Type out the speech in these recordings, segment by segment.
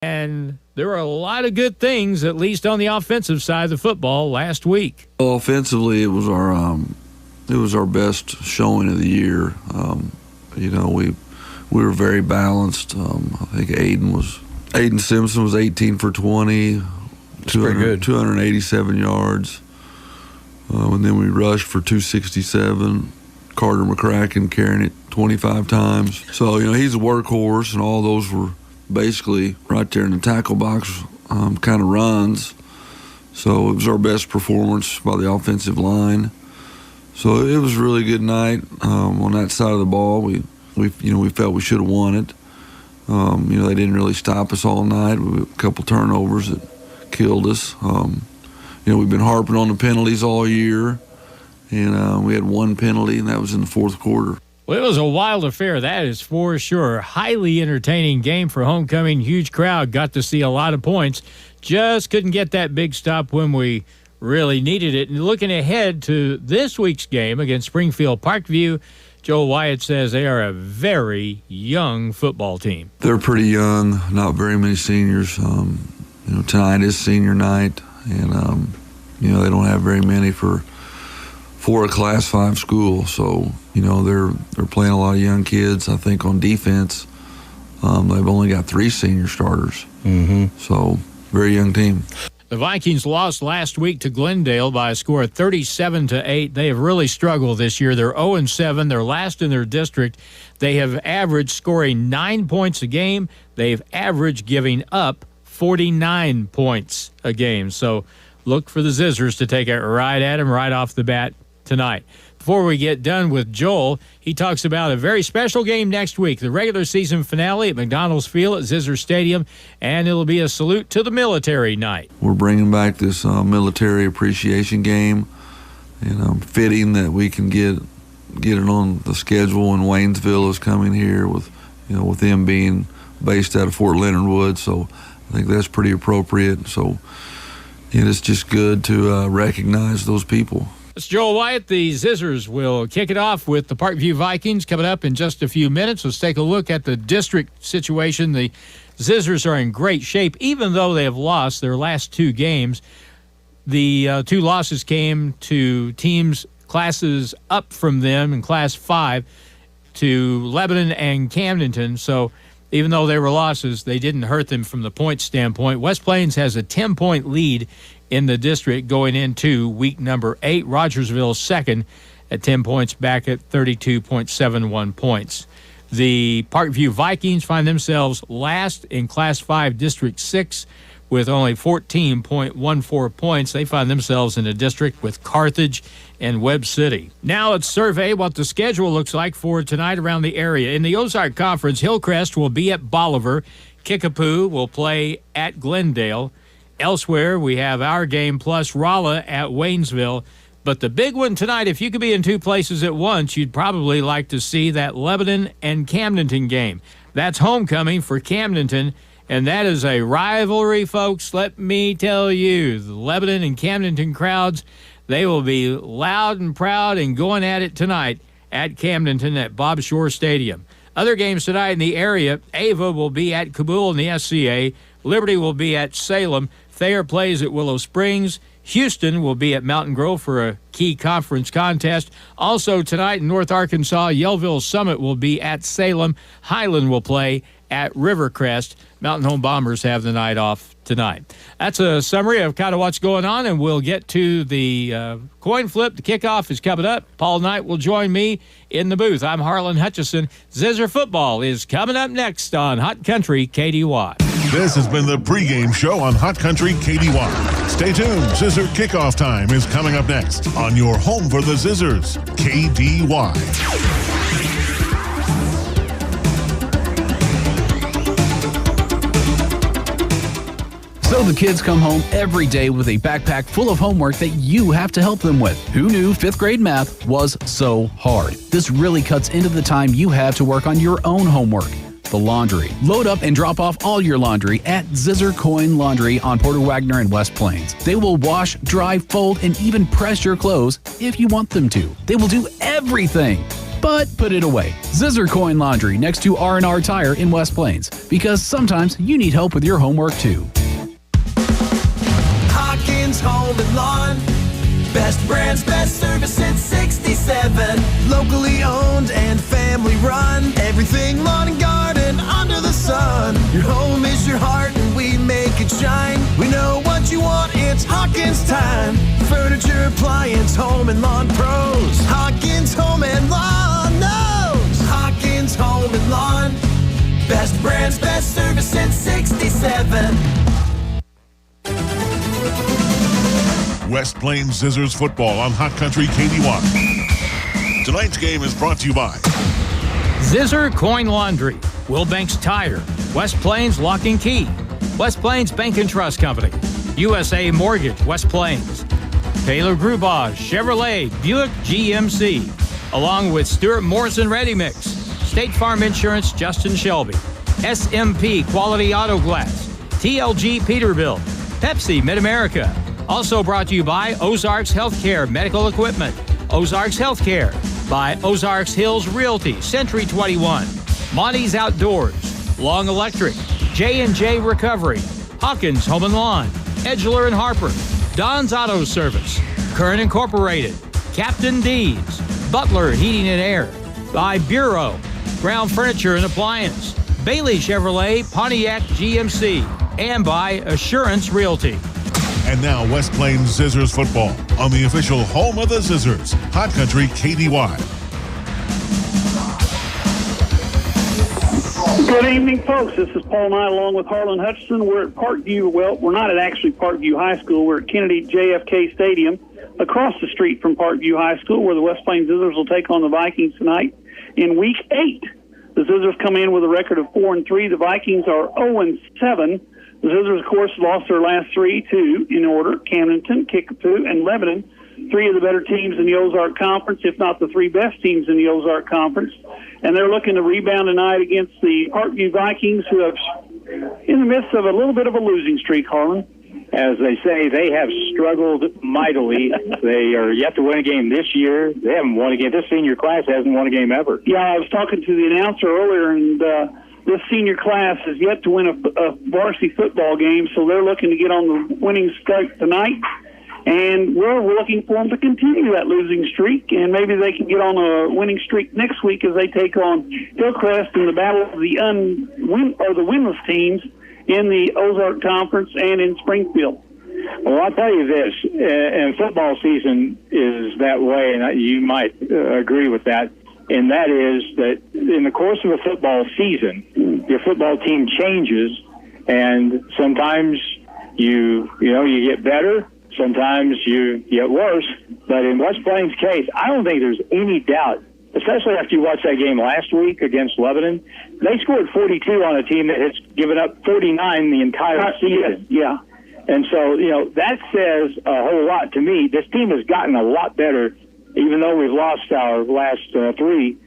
And there were a lot of good things, at least on the offensive side of the football, last week. Offensively, it was our best showing of the year. We were very balanced. I think Aiden Simpson was 18 for 20, 287 yards. And then we rushed for 267. Carter McCracken carrying it 25 times. So, he's a workhorse, and all those were basically right there in the tackle box kind of runs. So it was our best performance by the offensive line. So it was a really good night on that side of the ball. We felt we should have won it. They didn't really stop us all night. We had a couple turnovers that killed us. We've been harping on the penalties all year, and we had one penalty, and that was in the fourth quarter. Well, it was a wild affair, that is for sure. Highly entertaining game for homecoming. Huge crowd. Got to see a lot of points. Just couldn't get that big stop when we really needed it. And looking ahead to this week's game against Springfield Parkview, Joe Wyatt says they are a very young football team. They're pretty young, not very many seniors. Tonight is senior night, and they don't have very many for a Class 5 school. So, they're playing a lot of young kids. I think on defense, they've only got 3 senior starters. Mm-hmm. So, very young team. The Vikings lost last week to Glendale by a score of 37-8. They have really struggled this year. They're 0-7. They're last in their district. They have averaged scoring 9 points a game. They've averaged giving up 49 points a game. So look for the Zizzers to take it right at them right off the bat tonight. Before we get done with Joel, he talks about a very special game next week, the regular season finale at McDonald's Field at Zizzer Stadium, and it'll be a salute to the military night. We're bringing back this military appreciation game, and fitting that we can get it on the schedule. And Waynesville is coming here with them being based out of Fort Leonard Wood, so I think that's pretty appropriate. So it's just good to recognize those people. It's Joel Wyatt. The Zizzers will kick it off with the Parkview Vikings coming up in just a few minutes. Let's take a look at the district situation. The Zizzers are in great shape, even though they have lost their last 2 games. The 2 losses came to teams classes up from them in Class 5 to Lebanon and Camdenton. So even though they were losses, they didn't hurt them from the point standpoint. West Plains has a 10-point lead in the district going into week number 8. Rogersville second at 10 points, back at 32.71 points. The Parkview Vikings find themselves last in Class 5 District 6 with only 14.14 points. They find themselves in a district with Carthage and Webb City. Now let's survey what the schedule looks like for tonight around the area. In the Ozark Conference, Hillcrest will be at Bolivar. Kickapoo will play at Glendale. Elsewhere, we have our game plus Rolla at Waynesville. But the big one tonight, if you could be in 2 places at once, you'd probably like to see that Lebanon and Camdenton game. That's homecoming for Camdenton, and that is a rivalry, folks. Let me tell you, the Lebanon and Camdenton crowds, they will be loud and proud and going at it tonight at Camdenton at Bob Shore Stadium. Other games tonight in the area, Ava will be at Kabul in the SCA. Liberty will be at Salem. Thayer plays at Willow Springs. Houston will be at Mountain Grove for a key conference contest. Also tonight in North Arkansas, Yellville Summit will be at Salem. Highland will play at Rivercrest. Mountain Home Bombers have the night off tonight. That's a summary of kind of what's going on, and we'll get to the coin flip. The kickoff is coming up. Paul Knight will join me in the booth. I'm Harlan Hutchison. Zizzer football is coming up next on Hot Country KDY. This has been the pregame show on Hot Country KDY. Stay tuned. Zizzer kickoff time is coming up next on your home for the Zizzers, KDY. So the kids come home every day with a backpack full of homework that you have to help them with. Who knew 5th grade math was so hard? This really cuts into the time you have to work on your own homework. The laundry. Load up and drop off all your laundry at Zizzer Coin Laundry on Porter Wagner and West Plains. They will wash, dry, fold, and even press your clothes if you want them to. They will do everything. But put it away. Zizzer Coin Laundry next to R&R Tire in West Plains, because sometimes you need help with your homework too. Hawkins Home and Lawn. Best brands, best service since 67. Locally owned and family run. Everything lawn and garden under the sun. Your home is your heart and we make it shine. We know what you want, it's Hawkins time. Furniture, appliance, home and lawn pros. Hawkins Home and Lawn knows. Hawkins Home and Lawn. Best brands, best service since 67. West Plains Zizzers football on Hot Country KD1. Tonight's game is brought to you by Zizzer Coin Laundry, Wilbanks Tire, West Plains Lock and Key, West Plains Bank and Trust Company, USA Mortgage, West Plains, Taylor Grubauer, Chevrolet, Buick GMC, along with Stuart Morrison Ready Mix, State Farm Insurance, Justin Shelby, SMP Quality Auto Glass, TLG Peterbilt, Pepsi Mid-America. Also brought to you by Ozarks Healthcare Medical Equipment, Ozarks Healthcare, by Ozarks Hills Realty, Century 21, Monty's Outdoors, Long Electric, J&J Recovery, Hawkins Home and Lawn, Edgeler and Harper, Don's Auto Service, Current Incorporated, Captain D's, Butler Heating and Air, by Bureau, Brown Furniture and Appliance, Bailey Chevrolet, Pontiac GMC, and by Assurance Realty. And now West Plains Zizzers football on the official home of the Zizzers, Hot Country KDY. Good evening, folks. This is Paul Knight along with Harlan Hutchinson. We're at Parkview. Well, we're not at actually Parkview High School. We're at Kennedy JFK Stadium across the street from Parkview High School, where the West Plains Zizzers will take on the Vikings tonight in Week 8. The Zizzers come in with a record of 4-3. The Vikings are 0-7. The Zizzers, of course, lost their last three to, in order, Camdenton, Kickapoo, and Lebanon, three of the better teams in the Ozark Conference, if not the three best teams in the Ozark Conference. And they're looking to rebound tonight against the Parkview Vikings, who have in the midst of a little bit of a losing streak, Harlan. As they say, they have struggled mightily. They are yet to win a game this year. They haven't won a game. This senior class hasn't won a game ever. Yeah, I was talking to the announcer earlier, and this senior class has yet to win a varsity football game, so they're looking to get on the winning streak tonight. And we're looking for them to continue that losing streak, and maybe they can get on a winning streak next week as they take on Hillcrest in the battle of the winless teams in the Ozark Conference and in Springfield. Well, I'll tell you this, and football season is that way, and you might agree with that, and that is that in the course of a football season, your football team changes, and sometimes you get better, sometimes you get worse. But in West Plains' case, I don't think there's any doubt, especially after you watched that game last week against Lebanon. They scored 42 on a team that has given up 49 the entire season. Yeah. And so, that says a whole lot to me. This team has gotten a lot better, even though we've lost our last three.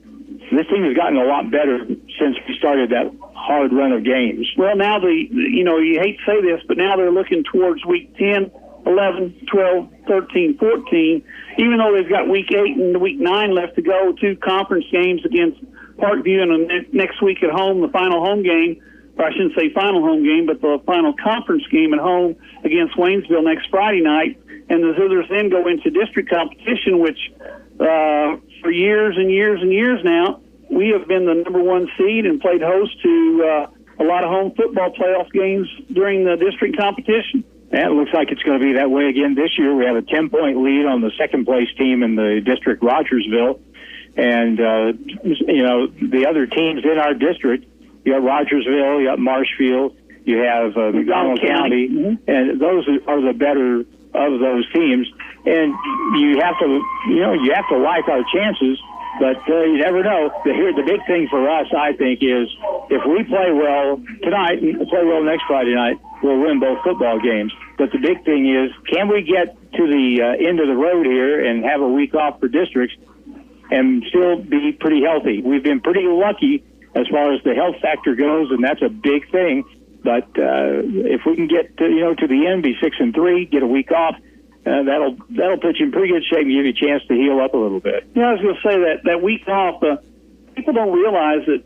This team has gotten a lot better since we started that hard run of games. Well, now you hate to say this, but now they're looking towards week 10, 11, 12, 13, 14. Even though they've got week 8 and week 9 left to go, 2 conference games against Parkview, and next week at home, the final home game, or I shouldn't say final home game, but the final conference game at home against Waynesville next Friday night. And the Zizzers then go into district competition, which for years and years and years now, we have been the number 1 seed and played host to a lot of home football playoff games during the district competition. And it looks like it's going to be that way again this year. We have a 10-point lead on the second-place team in the district, Rogersville. And, the other teams in our district, you got Rogersville, you got Marshfield, you have McDonald County, mm-hmm. and those are the better of those teams. And you have to like our chances, but you never know. The big thing for us, I think, is if we play well tonight and play well next Friday night, we'll win both football games. But the big thing is, can we get to the end of the road here and have a week off for districts and still be pretty healthy? We've been pretty lucky as far as the health factor goes, and that's a big thing. But if we can get to the end, be 6-3, get a week off, that'll put you in pretty good shape and give you a chance to heal up a little bit. Yeah, I was going to say that week off, people don't realize that,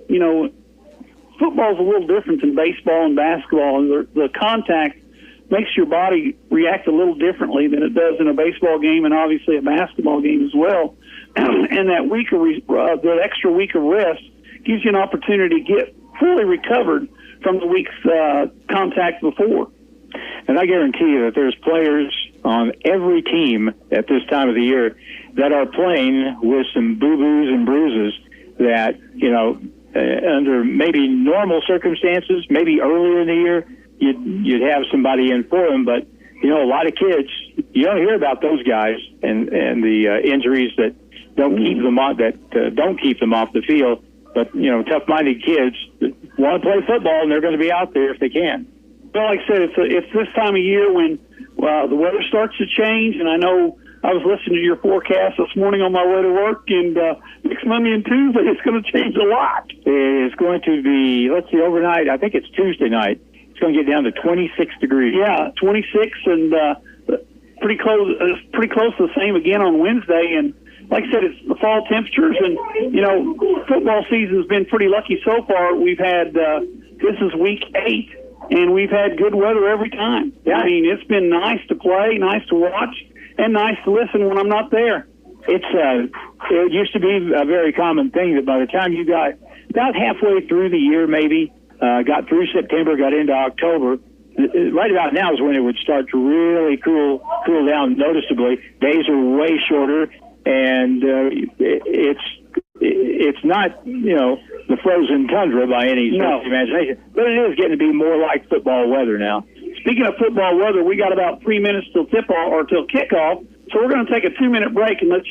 football's a little different than baseball and basketball, and the contact makes your body react a little differently than it does in a baseball game and obviously a basketball game as well. And that the extra week of rest gives you an opportunity to get fully recovered from the week's contact before. And I guarantee you that there's players on every team at this time of the year that are playing with some boo-boos and bruises that, under maybe normal circumstances, maybe earlier in the year, you'd have somebody in for them. But, a lot of kids, you don't hear about those guys and the injuries that don't keep them off the field. But, tough-minded kids that want to play football, and they're going to be out there if they can. Well, like I said, it's this time of year when the weather starts to change, and I know I was listening to your forecast this morning on my way to work, and next Monday and Tuesday it's going to change a lot. It's going to be, let's see, overnight, I think it's Tuesday night, it's going to get down to 26 degrees. Yeah, 26, and pretty close to the same again on Wednesday, and like I said, it's the fall temperatures, and, football season's been pretty lucky so far. We've had, this is week 8, and we've had good weather every time. Yeah. I mean, it's been nice to play, nice to watch, and nice to listen when I'm not there. It used to be a very common thing that by the time you got about halfway through the year, maybe, got through September, got into October, right about now is when it would start to really cool down noticeably. Days are way shorter, and it's not, the frozen tundra by any stretch of imagination, but it is getting to be more like football weather now. Speaking of football weather, we got about 3 minutes till tip-off or till kickoff, so we're going to take a 2-minute break and let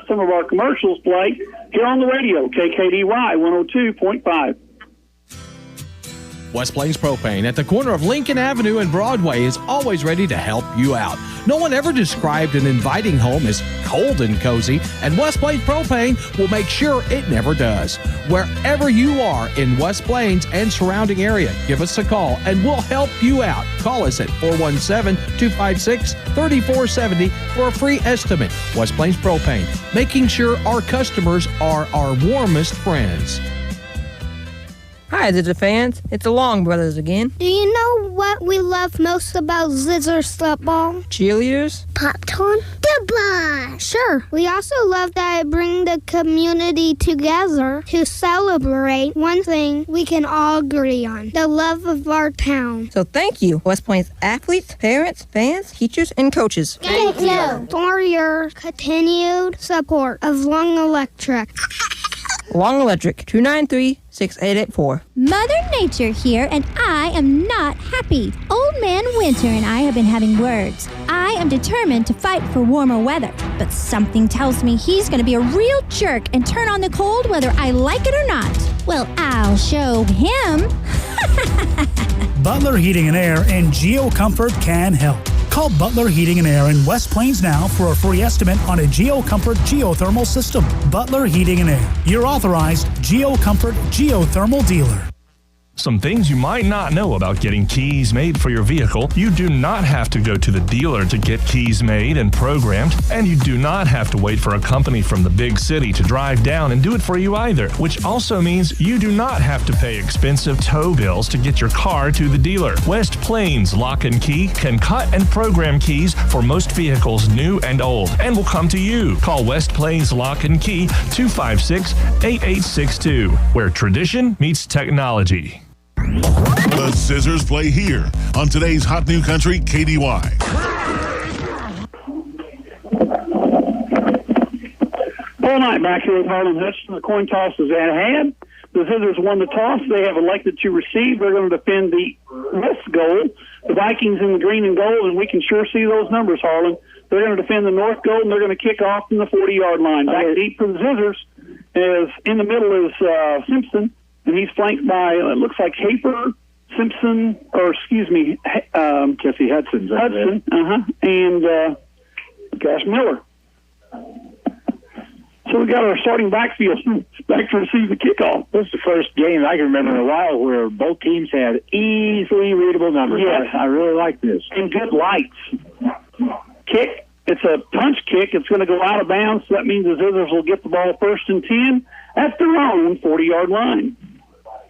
some of our commercials play here on the radio, KKDY 102.5. West Plains Propane at the corner of Lincoln Avenue and Broadway is always ready to help you out. No one ever described an inviting home as cold and cozy, and West Plains Propane will make sure it never does. Wherever you are in West Plains and surrounding area, give us a call and we'll help you out. Call us at 417-256-3470 for a free estimate. West Plains Propane, making sure our customers are our warmest friends. Hi, Zizzer fans. It's the Long Brothers again. Do you know what we love most about Zizzer's football? Cheerleaders? Popcorn? Goodbye! Sure. We also love that it brings the community together to celebrate one thing we can all agree on, the love of our town. So thank you, West Plains athletes, parents, fans, teachers, and coaches. Thank you for your continued support of Long Electric. Long Electric, 293-6884. Mother Nature here, and I am not happy. Old Man Winter and I have been having words. I am determined to fight for warmer weather, but something tells me he's going to be a real jerk and turn on the cold whether I like it or not. Well, I'll show him. Butler Heating and Air and GeoComfort can help. Call Butler Heating and Air in West Plains now for a free estimate on a GeoComfort geothermal system. Butler Heating and Air, your authorized GeoComfort geothermal dealer. Some things you might not know about getting keys made for your vehicle. You do not have to go to the dealer to get keys made and programmed, and you do not have to wait for a company from the big city to drive down and do it for you either, which also means you do not have to pay expensive tow bills to get your car to the dealer. West Plains Lock and Key can cut and program keys for most vehicles new and old, and will come to you. Call West Plains Lock and Key 256-8862, where tradition meets technology. The Zizzers play here on today's Hot New Country KDY. All night back here with Harlan Hutchinson. The coin toss is at hand. The Zizzers won the toss. They have elected to receive. They're going to defend the west goal. The Vikings in the green and gold, and we can sure see those numbers, Harlan. They're going to defend the north goal, and they're going to kick off from the 40-yard line. Back deep for the Zizzers. As in the middle is Simpson. And he's flanked by, it looks like Jesse Hudson. And Cash Miller. So we got our starting backfield back to receive the kickoff. This is the first game I can remember in a while where both teams had easily readable numbers. Yes. I really like this. And good lights. kick. It's a punch kick. It's going to go out of bounds. So that means the Zizzers will get the ball 1st and 10 at their own 40-yard line.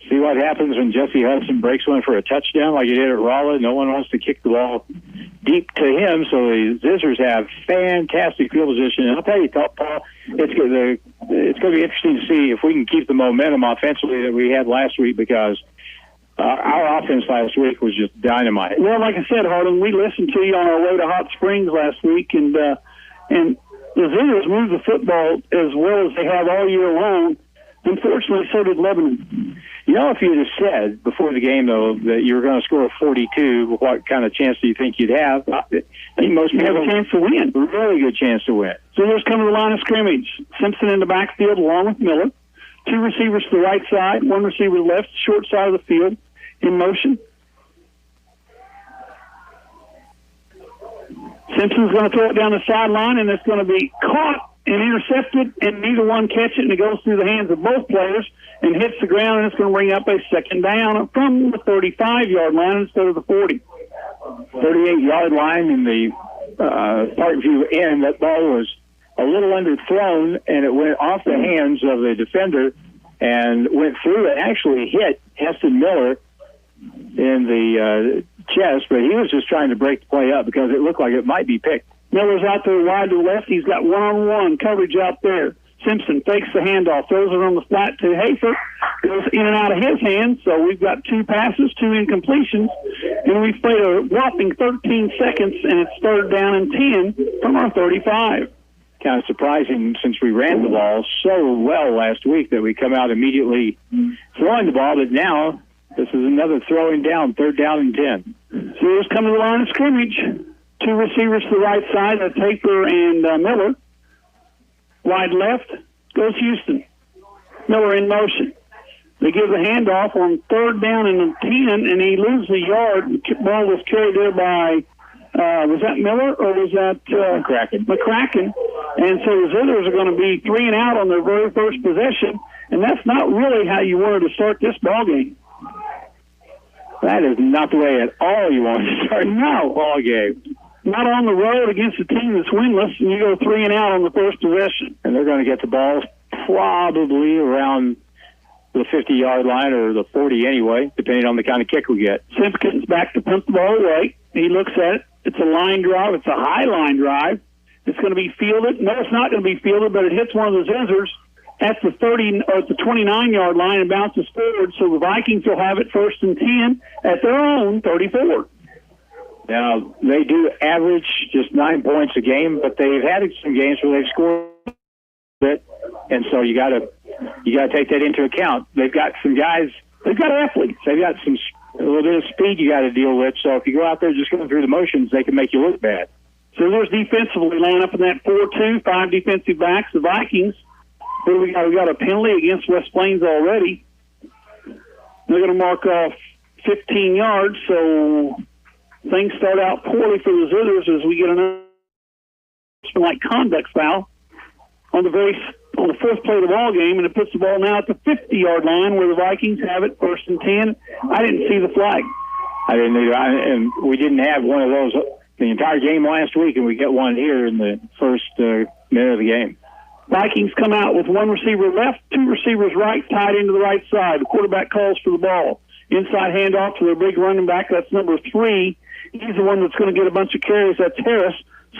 See what happens when Jesse Hudson breaks one for a touchdown like he did at Rolla. No one wants to kick the ball deep to him, so the Zizzers have fantastic field position. And I'll tell you, Paul, it's going to be interesting to see if we can keep the momentum offensively that we had last week, because our offense last week was just dynamite. Well, like I said, Harlan, we listened to you on our way to Hot Springs last week, and the Zizzers moved the football as well as they have all year long. Unfortunately, so did Lebanon. You know, if you'd have said before the game, though, that you were going to score 42, what kind of chance do you think you'd have? I think most people have a chance to win. A really good chance to win. So there's coming to the line of scrimmage. Simpson in the backfield along with Miller. 2 receivers to the right side, 1 receiver to the left, short side of the field, in motion. Simpson's going to throw it down the sideline, and it's going to be caught and intercepted, and neither one catch it, and it goes through the hands of both players and hits the ground, and it's going to bring up a 2nd down from the 35-yard line instead of the 40. 38-yard line in the Parkview end. That ball was a little underthrown, and it went off the hands of the defender and went through and actually hit Heston Miller in the chest, but he was just trying to break the play up because it looked like it might be picked. Miller's out there wide to the left. He's got one-on-one coverage out there. Simpson fakes the handoff, throws it on the flat to Hafer, goes in and out of his hands. So we've got 2 passes, 2 incompletions, and we've played a whopping 13 seconds, and it's 3rd down and 10 from our 35. Kind of surprising since we ran the ball so well last week that we come out immediately throwing the ball, but now this is another throwing down, 3rd down and 10. So here's coming to the line of scrimmage. 2 receivers to the right side, that's Hafer and Miller. Wide left goes Houston. Miller in motion. They give the handoff on 3rd down and 10, and he loses a yard. The ball was carried there by, was that Miller or was that McCracken? And so the Zizzers are going to be 3 and out on their very first possession, and that's not really how you wanted to start this ball game. That is not the way at all you want to start a ball game. Not on the road against a team that's winless, and you go 3 and out on the first possession. And they're going to get the ball probably around the 50-yard line or the 40 anyway, depending on the kind of kick we get. Simpkins back to punt the ball away. He looks at it. It's a line drive. It's a high line drive. It's going to be fielded. No, it's not going to be fielded, but it hits one of the Zizzers at the 30 or at the 29-yard line and bounces forward. So the Vikings will have it 1st and 10 at their own 34. Now, they do average just 9 points a game, but they've had some games where they've scored a bit, and so you got to take that into account. They've got some guys, they've got athletes, they've got a little bit of speed you got to deal with. So if you go out there just going through the motions, they can make you look bad. So there's defensively line up in that 4-2, 5 defensive backs. The Vikings, what do we got? We got a penalty against West Plains already. They're going to mark off 15 yards, so things start out poorly for the Zizzers as we get an like conduct foul on the 4th play of the ball game, and it puts the ball now at the 50-yard line where the Vikings have it 1st and 10. I didn't see the flag. I didn't either, and we didn't have one of those the entire game last week, and we get one here in the first minute of the game. Vikings come out with 1 receiver left, 2 receivers right, tied into the right side. The quarterback calls for the ball. Inside handoff to their big running back. That's number 3. He's the one that's going to get a bunch of carries. That's Harris,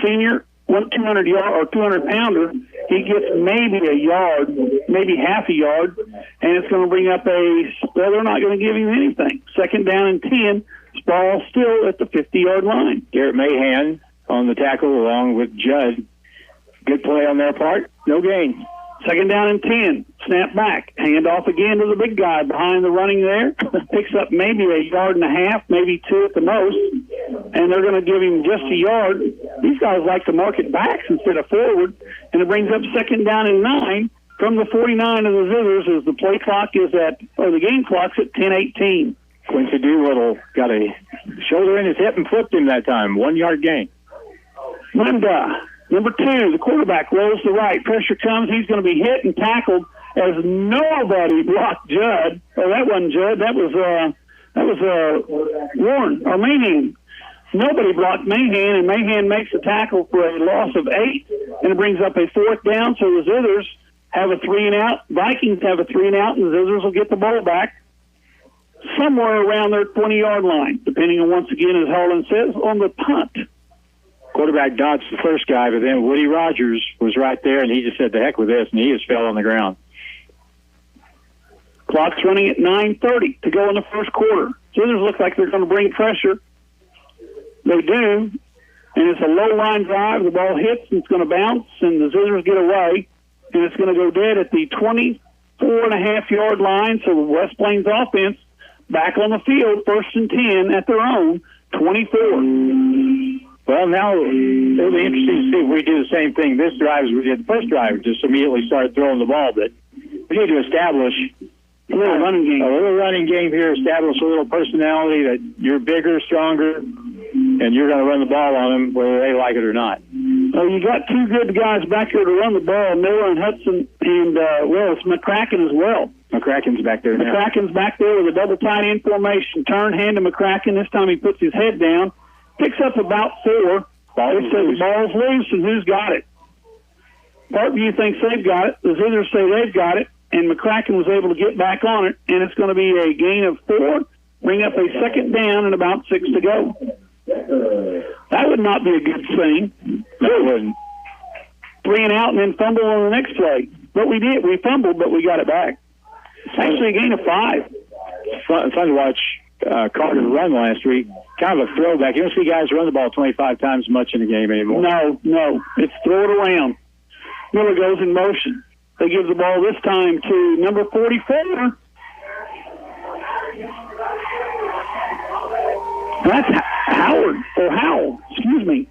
senior, 200-pounder. He gets maybe a yard, maybe half a yard, and it's going to bring up they're not going to give him anything. 2nd down and 10. Ball still at the 50-yard line. Garrett Mahan on the tackle along with Judd. Good play on their part. No gain. 2nd down and 10. Snap back. Hand off again to the big guy behind the running there. Picks up maybe a yard and a half, maybe 2 at the most. And they're going to give him just a yard. These guys like to mark it backs instead of forward. And it brings up 2nd down and 9 from the 49 of the Zizzers as the play clock is the game clock's at 10:18. Quincy Doolittle got a shoulder in his hip and flipped him that time. 1 yard gain. Linda. Number 2, the quarterback rolls to right. Pressure comes. He's going to be hit and tackled as nobody blocked Judd. Oh, that wasn't Judd. That was Warren, Armenian. Nobody blocked Mahan, and Mahan makes a tackle for a loss of 8, and it brings up a 4th down, so the Zizzers have a 3-and-out. Vikings have a 3-and-out, and the Zizzers will get the ball back somewhere around their 20-yard line, depending on, once again, as Harlan says, on the punt. Quarterback dodged the first guy, but then Woody Rogers was right there, and he just said, the heck with this, and he just fell on the ground. Clock's running at 9:30 to go in the first quarter. Zizzers look like they're going to bring pressure. They do, and it's a low-line drive. The ball hits, and it's going to bounce, and the Zizzers get away, and it's going to go dead at the 24.5-yard line, so the West Plains offense back on the field, 1st and 10 at their own 24. Well, now it'll be interesting to see if we do the same thing this drive as we did the first drive, just immediately start throwing the ball. But we need to establish a little running game here, establish a little personality that you're bigger, stronger, and you're going to run the ball on them whether they like it or not. Well, you got 2 good guys back here to run the ball, Miller and Hudson, and, it's McCracken as well. McCracken's back there now. McCracken's back there with a double tight end formation. Turn, hand to McCracken. This time he puts his head down. Picks up about 4. They say the ball's loose, and who's got it? Parkview thinks they've got it. The Zizzers say they've got it, and McCracken was able to get back on it, and it's going to be a gain of 4, bring up a 2nd down and about 6 to go. That would not be a good thing. No, it wouldn't. 3-and-out and then fumble on the next play. But we did. We fumbled, but we got it back. It's actually a gain of 5. Fun to watch Carter run last week. Kind of a throwback. You don't see guys run the ball 25 times much in a game anymore. No. It's throw it around. Miller goes in motion. They give the ball this time to number 44. That's Howell. Excuse me.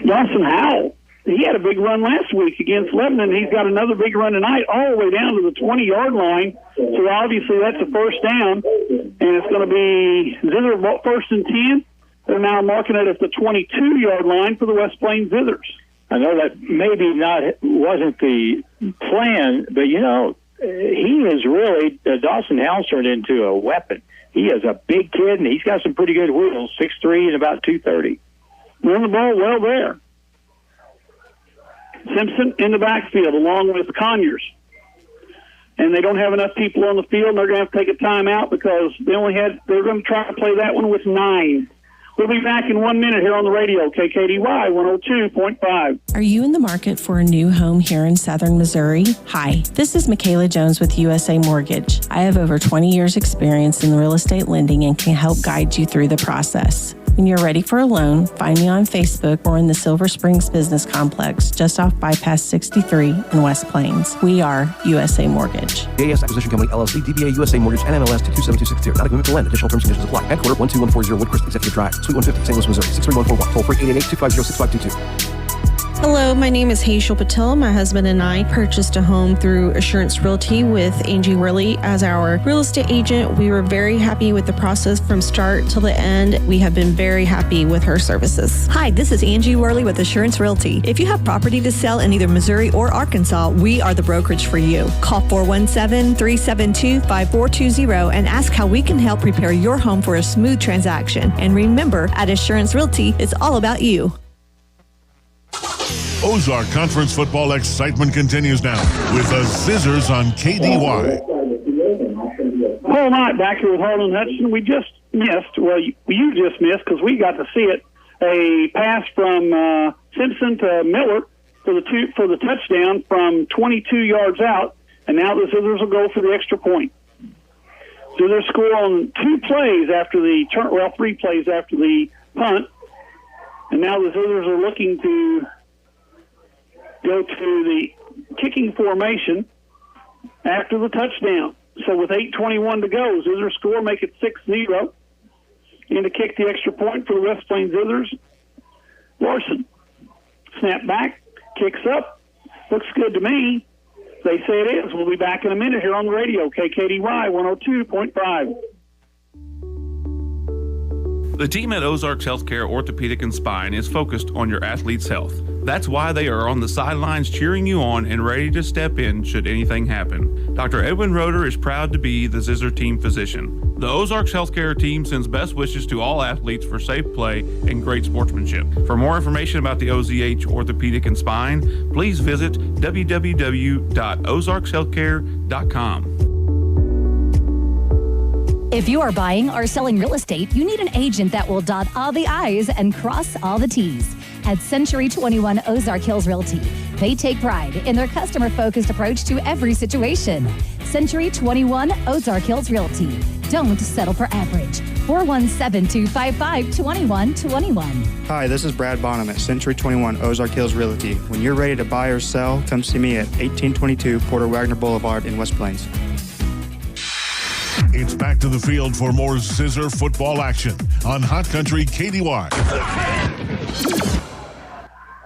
Dawson Howell. He had a big run last week against Lebanon. He's got another big run tonight all the way down to the 20-yard line. So obviously that's a 1st down, and it's going to be Zizzer 1st and 10. They're now marking it at the 22-yard line for the West Plains Zizzers. I know that maybe wasn't the plan, but, he is really, Dawson Howell turned into a weapon. He is a big kid, and he's got some pretty good wheels, 6'3" and about 230. Run the ball well there. Simpson in the backfield along with Conyers. And they don't have enough people on the field, and they're going to have to take a timeout because they're going to try to play that one with 9. We'll be back in 1 minute here on the radio, KKDY 102.5. Are you in the market for a new home here in southern Missouri? Hi, this is Michaela Jones with USA Mortgage. I have over 20 years experience in real estate lending and can help guide you through the process. When you're ready for a loan, find me on Facebook or in the Silver Springs Business Complex, just off Bypass 63 in West Plains. We are USA Mortgage. JAS Acquisition Company, LLC, DBA USA Mortgage, NMLS 227262. Not a commitment to lend. Additional terms and conditions apply. Headquarter 12140 Woodcrest Executive Drive, Suite 150, St. Louis, Missouri. 63141. Toll free 888-250-6522. Hello, my name is Hazel Patel. My husband and I purchased a home through Assurance Realty with Angie Worley as our real estate agent. We were very happy with the process from start till the end. We have been very happy with her services. Hi, this is Angie Worley with Assurance Realty. If you have property to sell in either Missouri or Arkansas, we are the brokerage for you. Call 417-372-5420 and ask how we can help prepare your home for a smooth transaction. And remember, at Assurance Realty, it's all about you. Ozark Conference football excitement continues now with the Zizzers on KDY. Paul Knight back here with Harlan Hudson. We just missed, you just missed because we got to see it, a pass from Simpson to Miller for the touchdown from 22 yards out, and now the Zizzers will go for the extra point. Zizzers score on 3 plays after the punt, and now the Zizzers are looking to go to the kicking formation after the touchdown. So with 8:21 to go, Zizzer score, make it 6-0. And to kick the extra point for the West Plains Zizzers, Larson. Snap back, kicks up. Looks good to me. They say it is. We'll be back in a minute here on the radio, KKDY 102.5. The team at Ozarks Healthcare Orthopedic and Spine is focused on your athlete's health. That's why they are on the sidelines cheering you on and ready to step in should anything happen. Dr. Edwin Roeder is proud to be the Zizzer team physician. The Ozarks Healthcare team sends best wishes to all athletes for safe play and great sportsmanship. For more information about the OZH Orthopedic and Spine, please visit www.ozarkshealthcare.com. If you are buying or selling real estate, you need an agent that will dot all the I's and cross all the T's. At Century 21 Ozark Hills Realty, they take pride in their customer-focused approach to every situation. Century 21 Ozark Hills Realty. Don't settle for average. 417-255-2121. Hi, this is Brad Bonham at Century 21 Ozark Hills Realty. When you're ready to buy or sell, come see me at 1822 Porter Wagner Boulevard in West Plains. It's back to the field for more Zizzer football action on Hot Country KDY.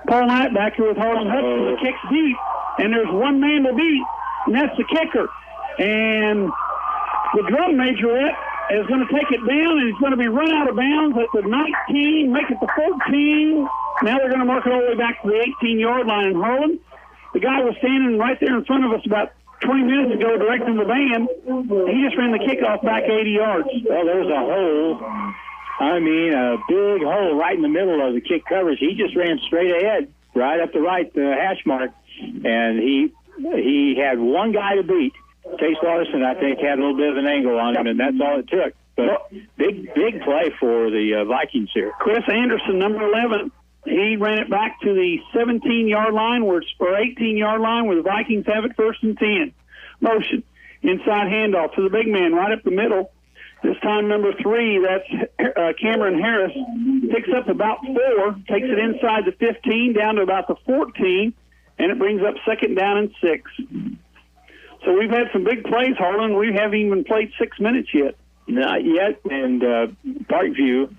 Paul Knight back here with Harlan Hudson. The kick's deep, and there's one man to beat, and that's the kicker. And the drum majorette is going to take it down, and he's going to be run out of bounds at the 19, make it the 14. Now they're going to mark it all the way back to the 18-yard line in Harlan. The guy was standing right there in front of us about 20 minutes ago directing the band. He just ran the kickoff back 80 yards. Well, there's a hole. I mean, a big hole right in the middle of the kick coverage. He just ran straight ahead, right up the right hash mark, and he had one guy to beat. Chase Larson, I think, had a little bit of an angle on him, and that's all it took. But big play for the Vikings here. Chris Anderson, number 11, he ran it back to the 17-yard line, or 18-yard line, where the Vikings have it 1st and 10. Motion, inside handoff to the big man right up the middle. This time, number 3, that's Cameron Harris, picks up about 4, takes it inside the 15, down to about the 14, and it brings up 2nd down and 6. So we've had some big plays, Harlan. We haven't even played 6 minutes yet. Not yet, and Parkview,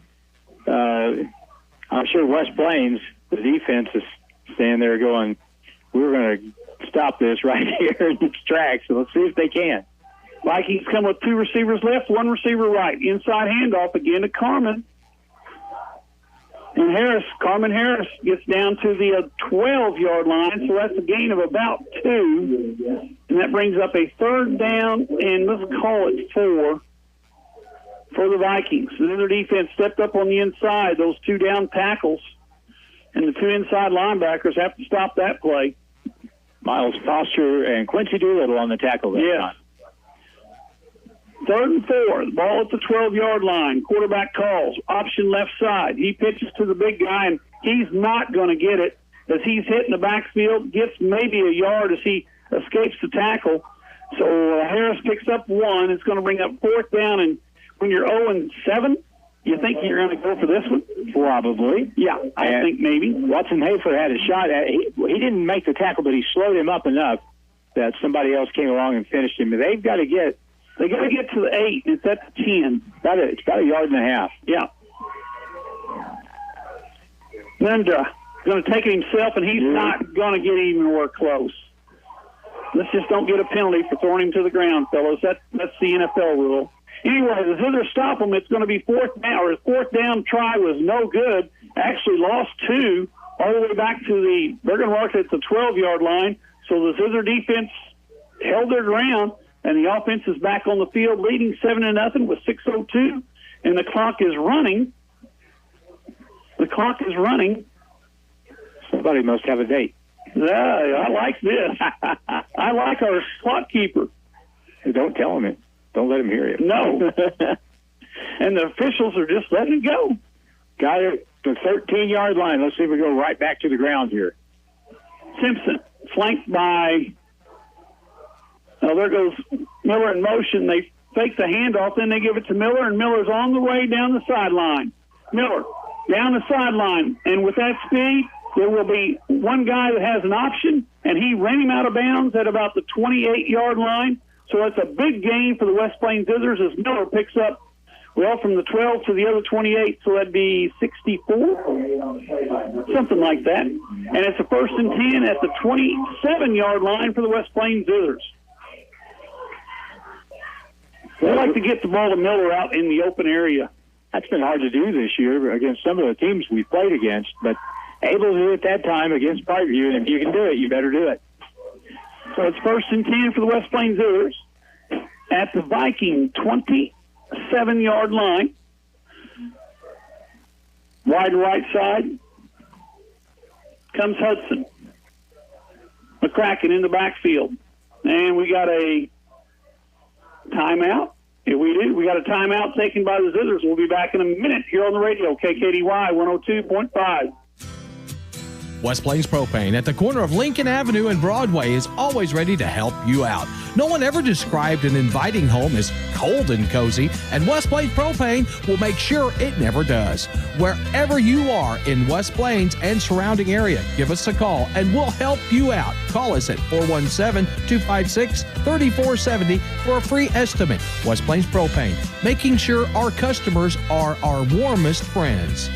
I'm sure West Plains, the defense is standing there going, we're going to stop this right here in its tracks, so let's see if they can. Vikings come with 2 receivers left, 1 receiver right. Inside handoff again to Carmen. And Carmen Harris gets down to the 12-yard line, so that's a gain of about 2. And that brings up a 3rd down, and let's call it 4 for the Vikings. And then their defense stepped up on the inside, those 2 down tackles. And the 2 inside linebackers have to stop that play. Miles Foster and Quincy Doolittle on the tackle that time. 3rd and 4, the ball at the 12-yard line. Quarterback calls, option left side. He pitches to the big guy, and he's not going to get it as he's hitting the backfield, gets maybe a yard as he escapes the tackle. So Harris picks up 1. It's going to bring up 4th down, and when you're 0-7, you think you're going to go for this one? Probably. Yeah, I think maybe. Watson Hayford had a shot at He didn't make the tackle, but he slowed him up enough that somebody else came along and finished him. They've got to get to the 8. It's at the 10. It's about a yard and a half. Yeah. Linda going to take it himself, and he's not going to get anywhere close. Let's just don't get a penalty for throwing him to the ground, fellas. That's the NFL rule. Anyway, the Zizzer stop them. It's going to be 4th down, or 4th down try was no good. Actually lost 2 all the way back to they're going to mark it at the 12-yard line. So the Zizzer defense held their ground, and the offense is back on the field, leading 7-0 with 6:02, and the clock is running. Somebody must have a date. Yeah, I like this. I like our clock keeper. Don't tell him it. Don't let him hear you. No. And the officials are just letting it go. Got it. The 13-yard line. Let's see if we go right back to the ground here. Simpson, flanked by... Now there goes Miller in motion. They fake the handoff, then they give it to Miller, and Miller's on the way down the sideline. Miller, down the sideline. And with that speed, there will be one guy that has an option, and he ran him out of bounds at about the 28-yard line. So that's a big gain for the West Plains Zizzers as Miller picks up, from the 12 to the other 28, so that'd be 64, something like that. And it's a 1st and 10 at the 27-yard line for the West Plains Zizzers. They like to get the ball to Miller out in the open area. That's been hard to do this year against some of the teams we've played against, but able to do it that time against Parkview, and if you can do it, you better do it. So it's 1st and 10 for the West Plains Zizers at the Viking 27-yard line. Wide right side comes Hudson. McCracken in the backfield. And we got a timeout. Here we do. We got a timeout taken by the Zizzers. We'll be back in a minute here on the radio, KKDY 102.5. West Plains Propane at the corner of Lincoln Avenue and Broadway is always ready to help you out. No one ever described an inviting home as cold and cozy, and West Plains Propane will make sure it never does. Wherever you are in West Plains and surrounding area, give us a call and we'll help you out. Call us at 417-256-3470 for a free estimate. West Plains Propane, making sure our customers are our warmest friends.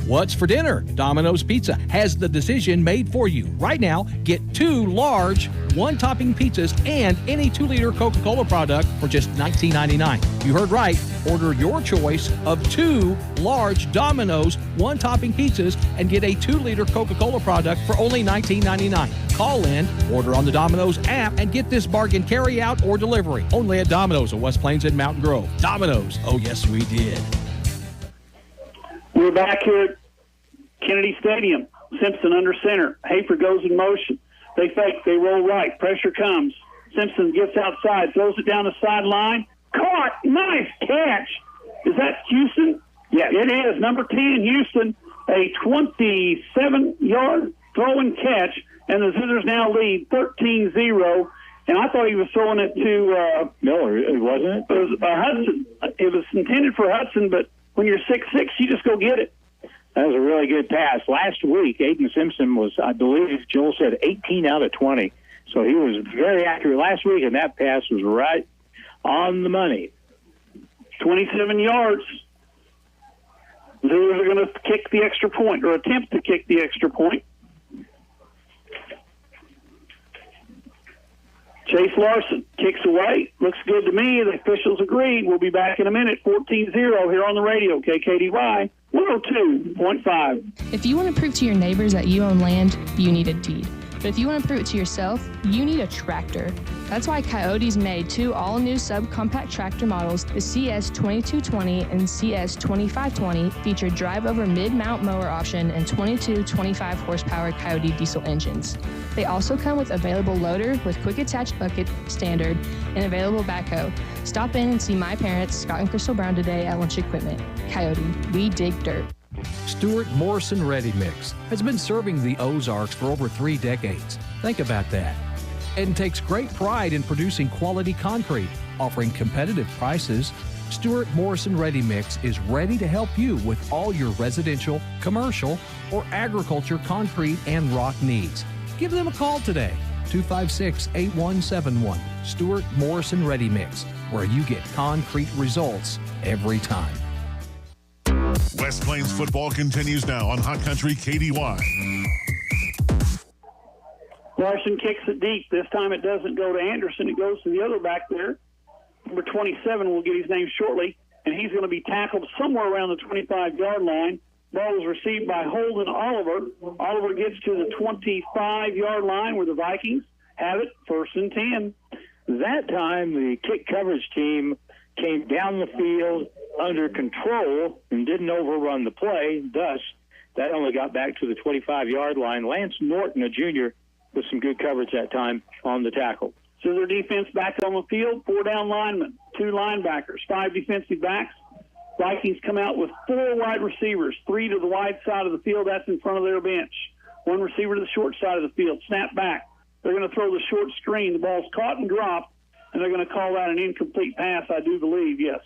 What's for dinner? Domino's Pizza has the decision made for you. Right now, get 2 large, 1-topping pizzas and any 2-liter Coca-Cola product for just $19.99. You heard right. Order your choice of 2 large Domino's 1-topping pizzas and get a 2-liter Coca-Cola product for only $19.99. Call in, order on the Domino's app, and get this bargain carry out or delivery. Only at Domino's of West Plains and Mountain Grove. Domino's. Oh, yes, we did. We're back here at Kennedy Stadium. Simpson under center. Hafer goes in motion. They fake. They roll right. Pressure comes. Simpson gets outside. Throws it down the sideline. Caught. Nice catch. Is that Houston? Yeah, it is. Number 10, Houston. A 27-yard throw and catch. And the Zizzers now lead 13-0. And I thought he was throwing it to Miller, wasn't it? It was Hudson. It was intended for Hudson, but when you're 6'6", you just go get it. That was a really good pass. Last week, Aiden Simpson was, I believe, Joel said 18 out of 20. So he was very accurate last week, and that pass was right on the money. 27 yards. The Zizers are going to kick the extra point, or attempt to kick the extra point. Chase Larson kicks away. Looks good to me. The officials agreed. We'll be back in a minute. 14-0 here on the radio. KKDY 102.5. If you want to prove to your neighbors that you own land, you need a deed. But if you want to prove it to yourself, you need a tractor. That's why Coyote's made 2 all-new subcompact tractor models, the CS2220 and CS2520, feature drive-over mid-mount mower option and 22 25-horsepower Coyote diesel engines. They also come with available loader with quick-attach bucket standard and available backhoe. Stop in and see my parents, Scott and Crystal Brown, today at Lunch Equipment. Coyote, we dig dirt. Stuart Morrison Ready Mix has been serving the Ozarks for over 3 decades. Think about that. And takes great pride in producing quality concrete, offering competitive prices. Stuart Morrison Ready Mix is ready to help you with all your residential, commercial, or agriculture concrete and rock needs. Give them a call today, 256-8171. Stuart Morrison Ready Mix, where you get concrete results every time. West Plains football continues now on Hot Country KDY. Larson kicks it deep. This time it doesn't go to Anderson. It goes to the other back there. Number 27, we'll get his name shortly, and he's going to be tackled somewhere around the 25-yard line. Ball is received by Holden Oliver. Oliver gets to the 25-yard line where the Vikings have it, 1st and 10. That time the kick coverage team came down the field under control and didn't overrun the play. Thus, that only got back to the 25-yard line. Lance Norton, a junior, with some good coverage that time on the tackle. So their defense back on the field, 4 down linemen, 2 linebackers, 5 defensive backs. Vikings come out with 4 wide receivers, 3 to the wide side of the field. That's in front of their bench. 1 receiver to the short side of the field. Snap back. They're going to throw the short screen. The ball's caught and dropped, and they're going to call that an incomplete pass, I do believe, yes.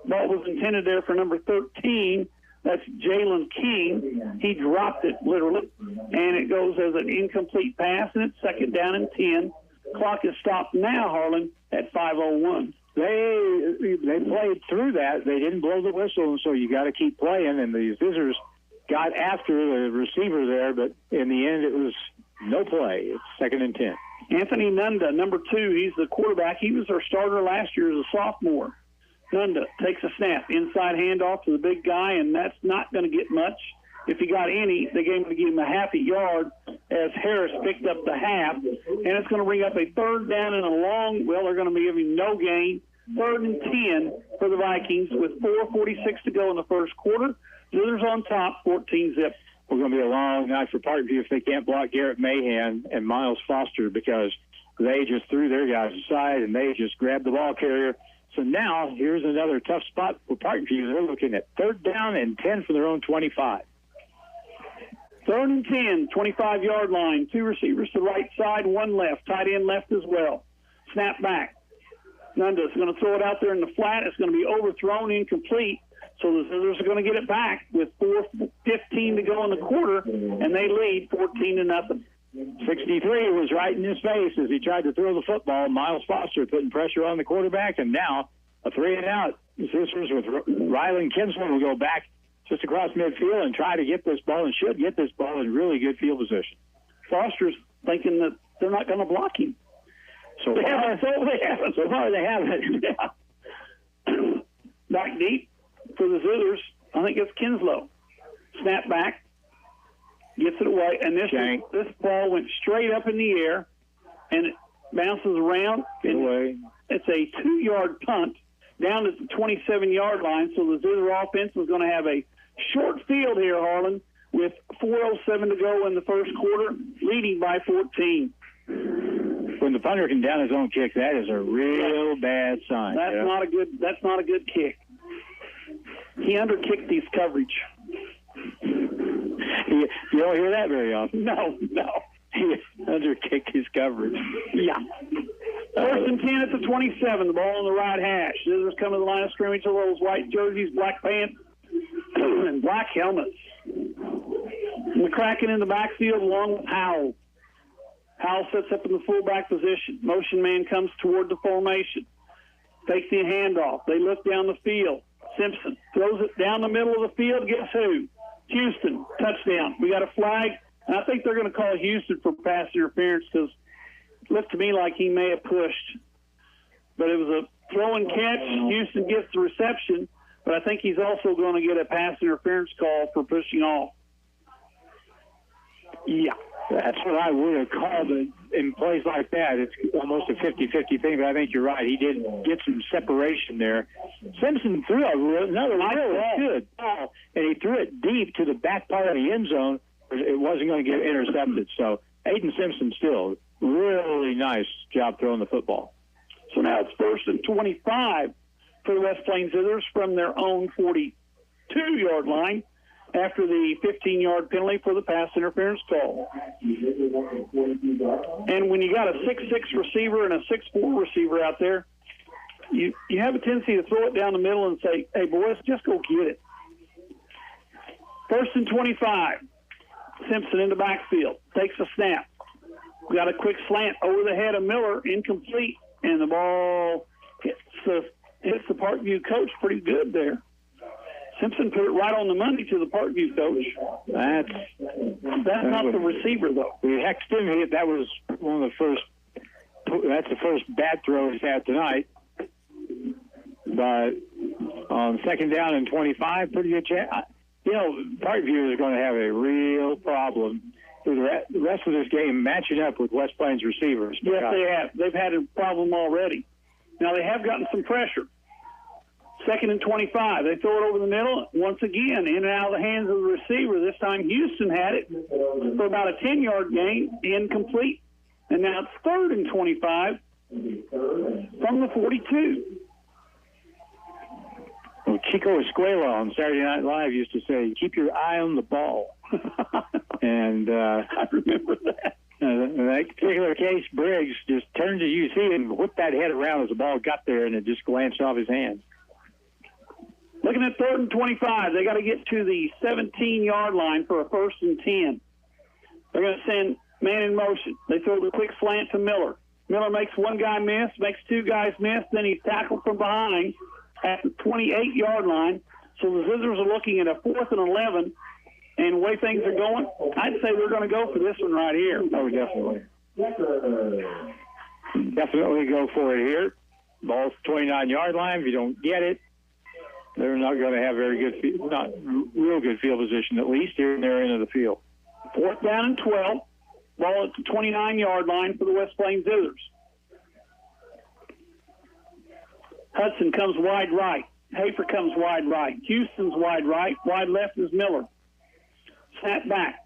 Ball was intended there for number 13. That's Jalen King. He dropped it, literally, and it goes as an incomplete pass, and it's 2nd down and 10. Clock is stopped now, Harlan, at 5:01. They played through that. They didn't blow the whistle, and so you got to keep playing. And the Zizzers got after the receiver there, but in the end it was no play. It's 2nd and 10. Anthony Nunda, number 2, he's the quarterback. He was our starter last year as a sophomore. Nunda takes a snap, inside handoff to the big guy, and that's not going to get much. If he got any, the game would give him a half a yard as Harris picked up the half. And it's going to bring up a 3rd down and a long, well, they're going to be giving no gain. 3rd and 10 for the Vikings with 4:46 to go in the first quarter. Zizzers on top, 14-zip. We're going to be a long night for Parkview if they can't block Garrett Mahan and Miles Foster, because they just threw their guys aside and they just grabbed the ball carrier. So now here's another tough spot for Parkview. They're looking at 3rd down and 10 from their own 25. 3rd and 10, 25-yard line. 2 receivers to the right side, 1 left. Tight end left as well. Snap back. Nunda's going to throw it out there in the flat. It's going to be overthrown, incomplete. So the Zizzers are going to get it back with 4:15 to go in the quarter, and they lead 14-0. 63 was right in his face as he tried to throw the football. Miles Foster putting pressure on the quarterback, and now a 3-and-out. The Zizzers with Rylan Kinsler will go back just across midfield and try to get this ball, and should get this ball in really good field position. Foster's thinking that they're not going to block him. So far they haven't. Yeah. Back deep for the Zizzers. I think it's Kinslow. Snap back. Gets it away. And this ball went straight up in the air, and it bounces around. It's a 2-yard punt down at the 27-yard line. So the Zizzer offense is going to have a short field here, Harlan, with 4:07 to go in the first quarter, leading by 14. When the punter can down his own kick, that is a real bad sign. That's not a good kick. He underkicked his coverage. You don't hear that very often. No. He underkicked his coverage. Yeah. 1st and 10 at the 27. The ball on the right hash. Zizzers come to the line of scrimmage with those white jerseys, black pants, and black helmets. McCracken in the backfield along with Howell. Howell sets up in the fullback position. Motion man comes toward the formation. Takes the handoff. They look down the field. Simpson throws it down the middle of the field. Guess who? Houston. Touchdown. We got a flag. And I think they're going to call Houston for pass interference because it looked to me like he may have pushed. But it was a throw and catch. Houston gets the reception. But I think he's also going to get a pass interference call for pushing off. Yeah. That's what I would have called it in plays like that. It's almost a 50-50 thing, but I think you're right. He did get some separation there. Simpson threw another really good ball, and he threw it deep to the back part of the end zone. It wasn't going to get intercepted. So Aiden Simpson still really nice job throwing the football. So now it's 1st and 25 for the West Plains Zizzers from their own 42-yard line after the 15-yard penalty for the pass interference call. And when you got a 6'6" receiver and a 6'4" receiver out there, you have a tendency to throw it down the middle and say, hey, boys, just go get it. 1st and 25. Simpson in the backfield. Takes a snap. We got a quick slant over the head of Miller, incomplete, and the ball hits the Parkview coach pretty good there. Simpson put it right on the money to the Parkview coach. That's not the receiver, though. We hexed him. That was one of the first. That's the first bad throw he's had tonight. But on 2nd down and 25, pretty good chance. Parkview is going to have a real problem through the rest of this game matching up with West Plains receivers. Yes, they have. They've had a problem already. Now, they have gotten some pressure. 2nd and 25. They throw it over the middle. Once again, in and out of the hands of the receiver. This time Houston had it for about a 10-yard gain, incomplete. And now it's 3rd and 25 from the 42. Well, Chico Escuela on Saturday Night Live used to say, keep your eye on the ball. And I remember that. In that particular case, Briggs just turned to UC and whipped that head around as the ball got there, and it just glanced off his hands. Looking at 3rd and 25, they got to get to the 17-yard line for a 1st and 10. They're going to send man in motion. They throw the quick slant to Miller. Miller makes one guy miss, makes two guys miss, then he's tackled from behind at the 28-yard line. So the Zizzers are looking at a 4th and 11, and the way things are going, I'd say they're going to go for this one right here. Oh, definitely. Definitely go for it here. Ball's 29-yard line. If you don't get it, they're not going to have very good, not real good field position, at least here in their end of the field. 4th down and 12. Ball at the 29-yard line for the West Plains Zizzers. Hudson comes wide right. Hafer comes wide right. Houston's wide right. Wide left is Miller. Snap back.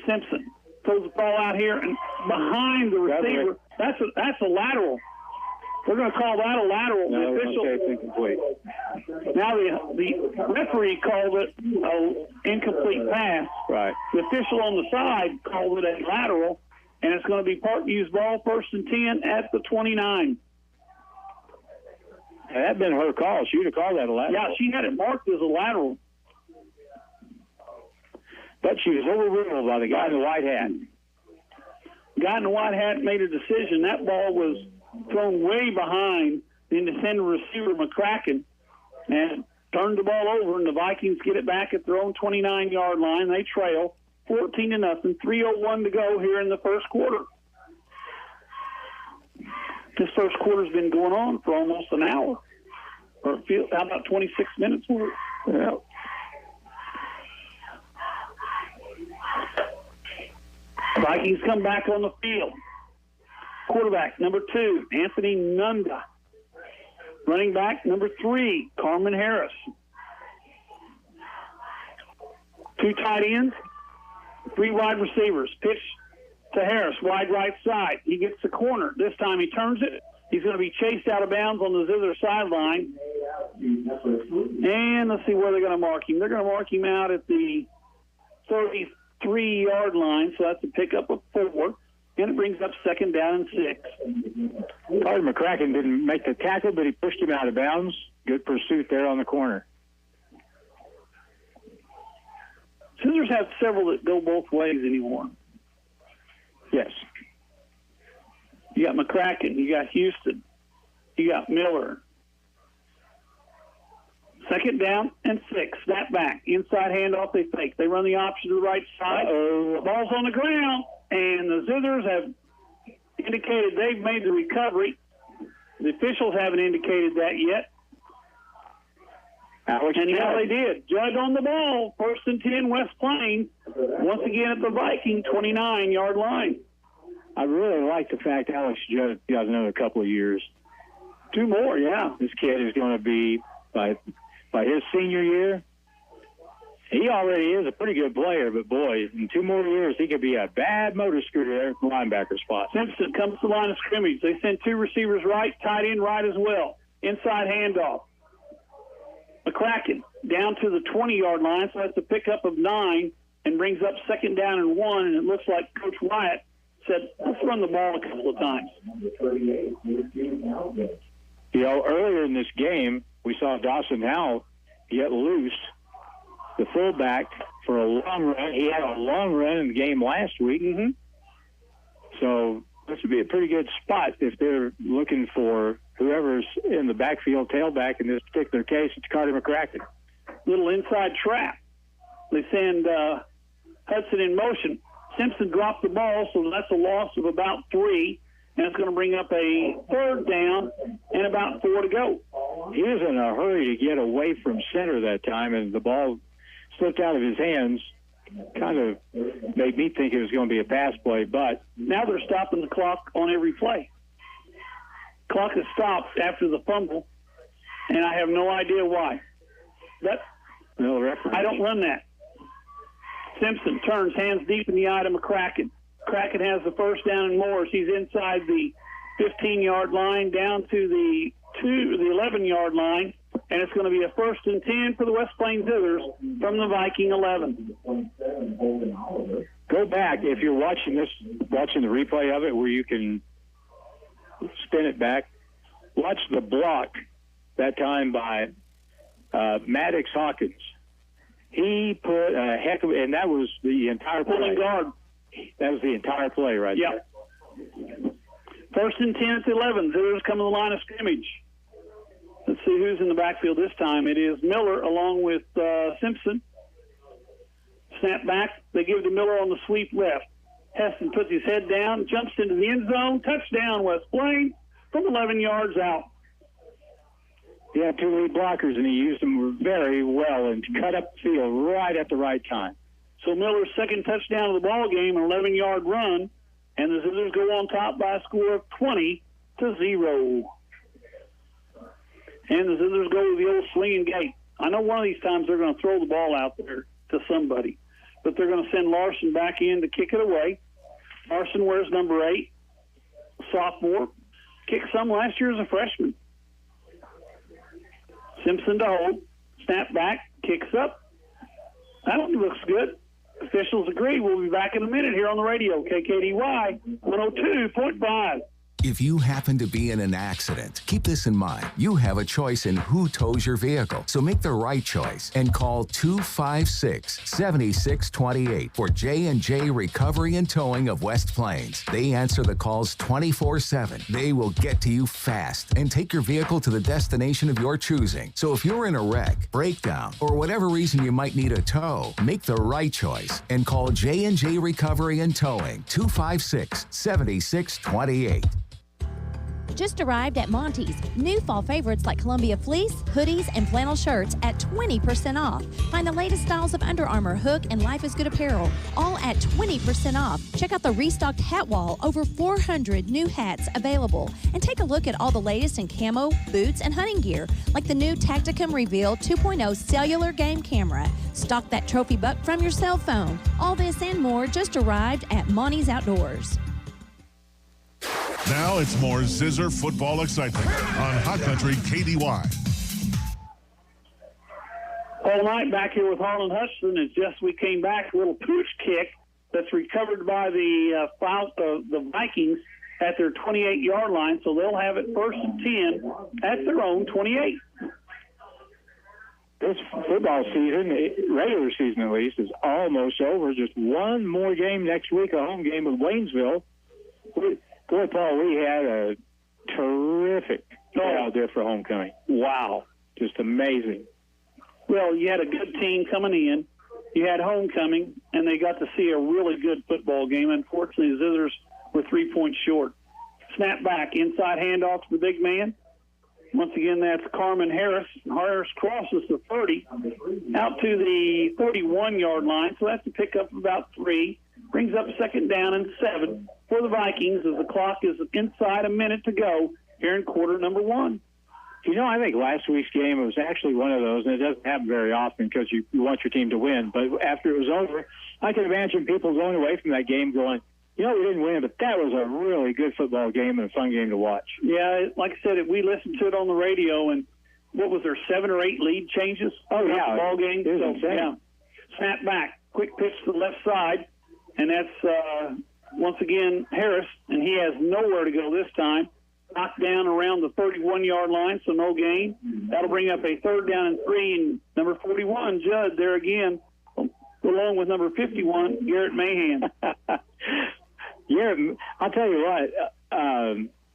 Simpson throws the ball out here and behind the receiver. That's a lateral. We're going to call that a lateral. No, the official, okay, it's incomplete. Now the referee called it an incomplete pass. Right. The official on the side called it a lateral, and it's going to be Parkview's ball, 1st and 10 at the 29. That'd been her call. She would have called that a lateral. Yeah, she had it marked as a lateral. But she was overruled by the guy in the white hat. The guy in the white hat made a decision. That ball was thrown way behind the defender receiver McCracken and turned the ball over, and the Vikings get it back at their own 29-yard line. They trail 14-0, 3:01 to go here in the first quarter. This first quarter's been going on for almost an hour. Or how about 26 minutes? Yeah. Vikings come back on the field. Quarterback, number 2, Anthony Nunda. Running back, number 3, Carmen Harris. 2 tight ends, 3 wide receivers. Pitch to Harris, wide right side. He gets the corner. This time he turns it. He's going to be chased out of bounds on the Zizzer sideline. And let's see where they're going to mark him. They're going to mark him out at the 33-yard line, so that's a pickup of 4. And it brings up 2nd down and 6. Carter McCracken didn't make the tackle, but he pushed him out of bounds. Good pursuit there on the corner. Scissors have several that go both ways anymore. Yes. You got McCracken. You got Houston. You got Miller. 2nd down and 6. Snap back. Inside handoff, they fake. They run the option to the right side. The ball's on the ground, and the Zizzers have indicated they've made the recovery. The officials haven't indicated that yet. And now they did. Judd on the ball. 1st and 10, West Plains. Once again at the Viking 29-yard line. I really like the fact Alex Judd got another couple of years. 2 more, yeah. This kid is going to be, by his senior year, he already is a pretty good player, but boy, in 2 more years, he could be a bad motor scooter there at the linebacker spot. Simpson comes to the line of scrimmage. They send 2 receivers right, tight end right as well. Inside handoff. McCracken down to the 20-yard line, so that's a pickup of 9 and brings up 2nd down and 1, and it looks like Coach Wyatt said, let's run the ball a couple of times. You know, earlier in this game, we saw Dawson Howell get loose, the fullback, for a long run. He had a long run in the game last week. Mm-hmm. So this would be a pretty good spot if they're looking for whoever's in the backfield tailback. In this particular case, it's Carter McCracken. Little inside trap. They send Hudson in motion. Simpson dropped the ball, so that's a loss of about 3, and it's going to bring up a 3rd down and about 4 to go. He was in a hurry to get away from center that time, and the ball slipped out of his hands. Kind of made me think it was going to be a pass play, but now they're stopping the clock on every play. Clock is stopped after the fumble, and I have no idea why. I don't run that. Simpson turns, hands deep in the eye to McCracken. McCracken has the 1st down and more. He's inside the 15-yard line down to the 11-yard line, and it's going to be a 1st and 10 for the West Plains Zizzers from the Viking 11. Go back if you're watching the replay of it where you can spin it back. Watch the block that time by Maddox Hawkins. He put a heck of, and that was the entire play. Pulling guard. That was the entire play right there. 1st and 10 at the 11. Zizzers come to the line of scrimmage. Let's see who's in the backfield this time. It is Miller along with Simpson. Snap back. They give it to Miller on the sweep left. Heston puts his head down, jumps into the end zone. Touchdown, West Plains from 11 yards out. He had 2 lead blockers, and he used them very well and cut up the field right at the right time. So Miller's second touchdown of the ball game, an 11-yard run, and the Zizzers go on top by a score of 20-0. And the Zizzers go with the old swinging gate. I know one of these times they're going to throw the ball out there to somebody, but they're going to send Larson back in to kick it away. Larson wears number 8, sophomore. Kicked some last year as a freshman. Simpson to hold. Snap back. Kicks up. That one looks good. Officials agree. We'll be back in a minute here on the radio. KKDY 102.5. If you happen to be in an accident, keep this in mind. You have a choice in who tows your vehicle, so make the right choice and call 256-7628 for J&J Recovery and Towing of West Plains. They answer the calls 24/7. They will get to you fast and take your vehicle to the destination of your choosing. So if you're in a wreck, breakdown, or whatever reason you might need a tow, make the right choice and call J&J Recovery and Towing 256-7628. Just arrived at Monty's. New fall favorites like Columbia fleece, hoodies, and flannel shirts at 20% off. Find the latest styles of Under Armour, Hook, and Life is Good apparel, all at 20% off. Check out the restocked hat wall, over 400 new hats available. And take a look at all the latest in camo, boots, and hunting gear, like the new Tacticum Reveal 2.0 cellular game camera. Stock that trophy buck from your cell phone. All this and more just arrived at Monty's Outdoors. Now it's more Zizzer football excitement on Hot Country KDY. All night back here with Harlan Hutchinson. It's just we came back, a little pooch kick that's recovered by the Vikings at their 28-yard line, so they'll have it 1st and 10 at their own 28. This football season, regular season at least, is almost over. Just one more game next week, a home game with Waynesville. Boy, Paul, we had a terrific crowd there for homecoming. Wow. Just amazing. Well, you had a good team coming in. You had homecoming, and they got to see a really good football game. Unfortunately, the Zizzers were 3 points short. Snap back, inside handoff to the big man. Once again, that's Carmen Harris. Harris crosses the 30 out to the 31-yard line, so that's a pickup of about 3. Brings up 2nd down and 7 for the Vikings as the clock is inside a minute to go here in quarter number 1. You know, I think last week's game was actually one of those, and it doesn't happen very often because you want your team to win. But after it was over, I could imagine people going away from that game going, you know, we didn't win, but that was a really good football game and a fun game to watch. Yeah, like I said, we listened to it on the radio, and what was there, 7 or 8 lead changes? Oh, yeah. Ball game. It was insane. Yeah. Snap back, quick pitch to the left side, and that's once again Harris, and he has nowhere to go this time. Knocked down around the 31-yard line, so no gain. That'll bring up a 3rd down and 3, and number 41, Judd, there again, along with number 51, Garrett Mahan. Yeah, I'll tell you what,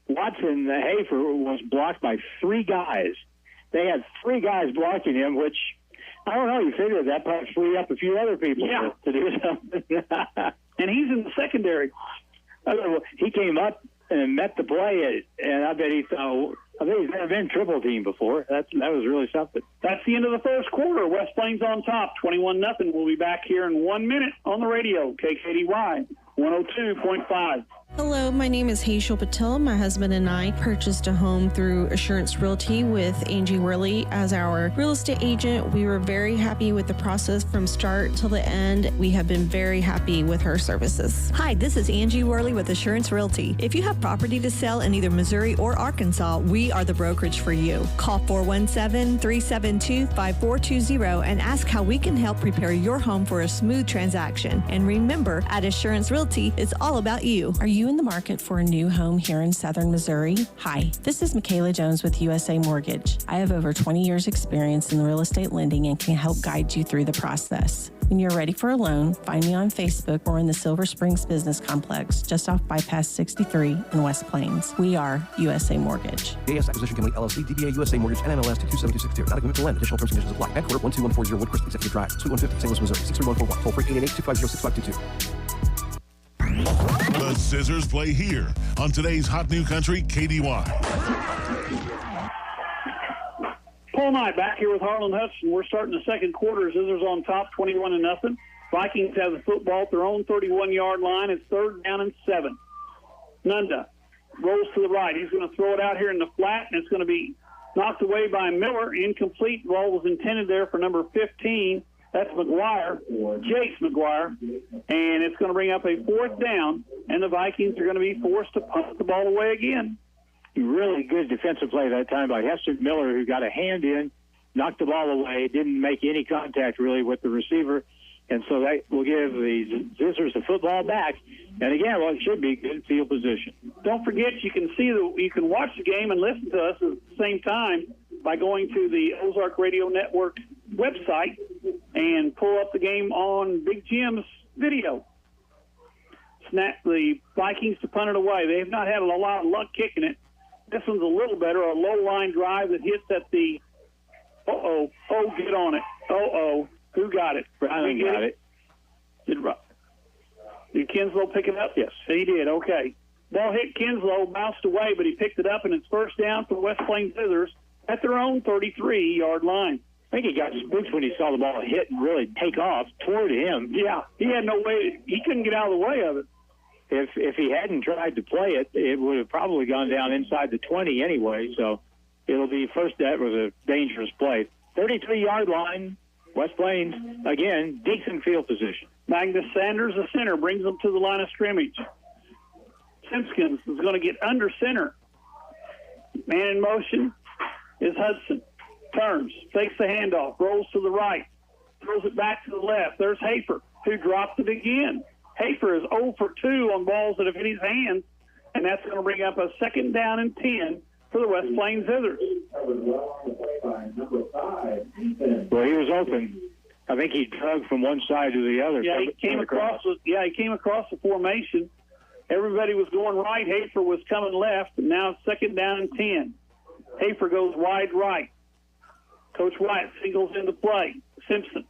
Watson Hafer was blocked by 3 guys. They had 3 guys blocking him, which, I don't know, you figure that probably freed up a few other people to do something. And he's in the secondary. He came up and met the play, and I bet he's never been triple team before. That was really something. That's the end of the first quarter. West Plains on top, 21-0. We'll be back here in 1 minute on the radio, KKDY 102.5. Hello, my name is Hazel Patel. My husband and I purchased a home through Assurance Realty with Angie Worley as our real estate agent. We were very happy with the process from start till the end. We have been very happy with her services. Hi, this is Angie Worley with Assurance Realty. If you have property to sell in either Missouri or Arkansas, we are the brokerage for you. Call 417-372-5420 and ask how we can help prepare your home for a smooth transaction. And remember, at Assurance Realty, it's all about you. Are you in the market for a new home here in Southern Missouri? Hi, this is Michaela Jones with USA Mortgage. I have over 20 years experience in real estate lending and can help guide you through the process. When you're ready for a loan, find me on Facebook or in the Silver Springs Business Complex, just off Bypass 63 in West Plains. We are USA Mortgage. AS Acquisition Company, LLC, DBA USA Mortgage, NMLS 227262. Not a commitment to lend. Additional terms and conditions apply. Headquarters 12140 Woodcrest Executive Drive, Suite 150, St. Louis, Missouri, 63141. Toll free 888-250-6522. The Zizzers play here on today's Hot New Country KDY. Paul Knight back here with Harlan Hudson. We're starting the second quarter. Zizzers on top, 21-0. Vikings have the football at their own 31-yard line. It's 3rd down and 7. Nunda rolls to the right. He's going to throw it out here in the flat, and it's going to be knocked away by Miller. Incomplete. The ball was intended there for number 15. That's McGuire, Jace McGuire. And it's going to bring up a 4th down, and the Vikings are going to be forced to punt the ball away again. Really good defensive play that time by Heston Miller, who got a hand in, knocked the ball away, didn't make any contact really with the receiver, and so that will give the Zizzers the football back. And again, well, it should be good field position. Don't forget, you can watch the game and listen to us at the same time by going to the Ozark Radio Network website and pull up the game on Big Jim's video. Snap the Vikings to punt it away. They have not had a lot of luck kicking it. This one's a little better, a low-line drive that hits at the get on it. Who got it? Browning got it. Did Kinslow pick it up? Yes. He did, okay. Ball hit Kinslow, bounced away, but he picked it up, and it's 1st down for West Plains Zizzers at their own 33-yard line. I think he got spooked when he saw the ball hit and really take off toward him. Yeah, he had no way. He couldn't get out of the way of it. If he hadn't tried to play it, it would have probably gone down inside the 20 anyway. So it'll be first. That was a dangerous play. 33-yard line, West Plains, again, decent field position. Magnus Sanders, the center, brings them to the line of scrimmage. Simpkins is going to get under center. Man in motion is Hudson. Turns, takes the handoff, rolls to the right, throws it back to the left. There's Hafer, who dropped it again. Hafer is 0 for 2 on balls that have hit his hands, and that's going to bring up a 2nd down and 10 for the West Plains Zizzers. Well, he was open. I think he drug from one side to the other. Yeah, he came across the formation. Everybody was going right. Hafer was coming left, and now it's 2nd down and 10. Hafer goes wide right. Coach White singles into play. Simpson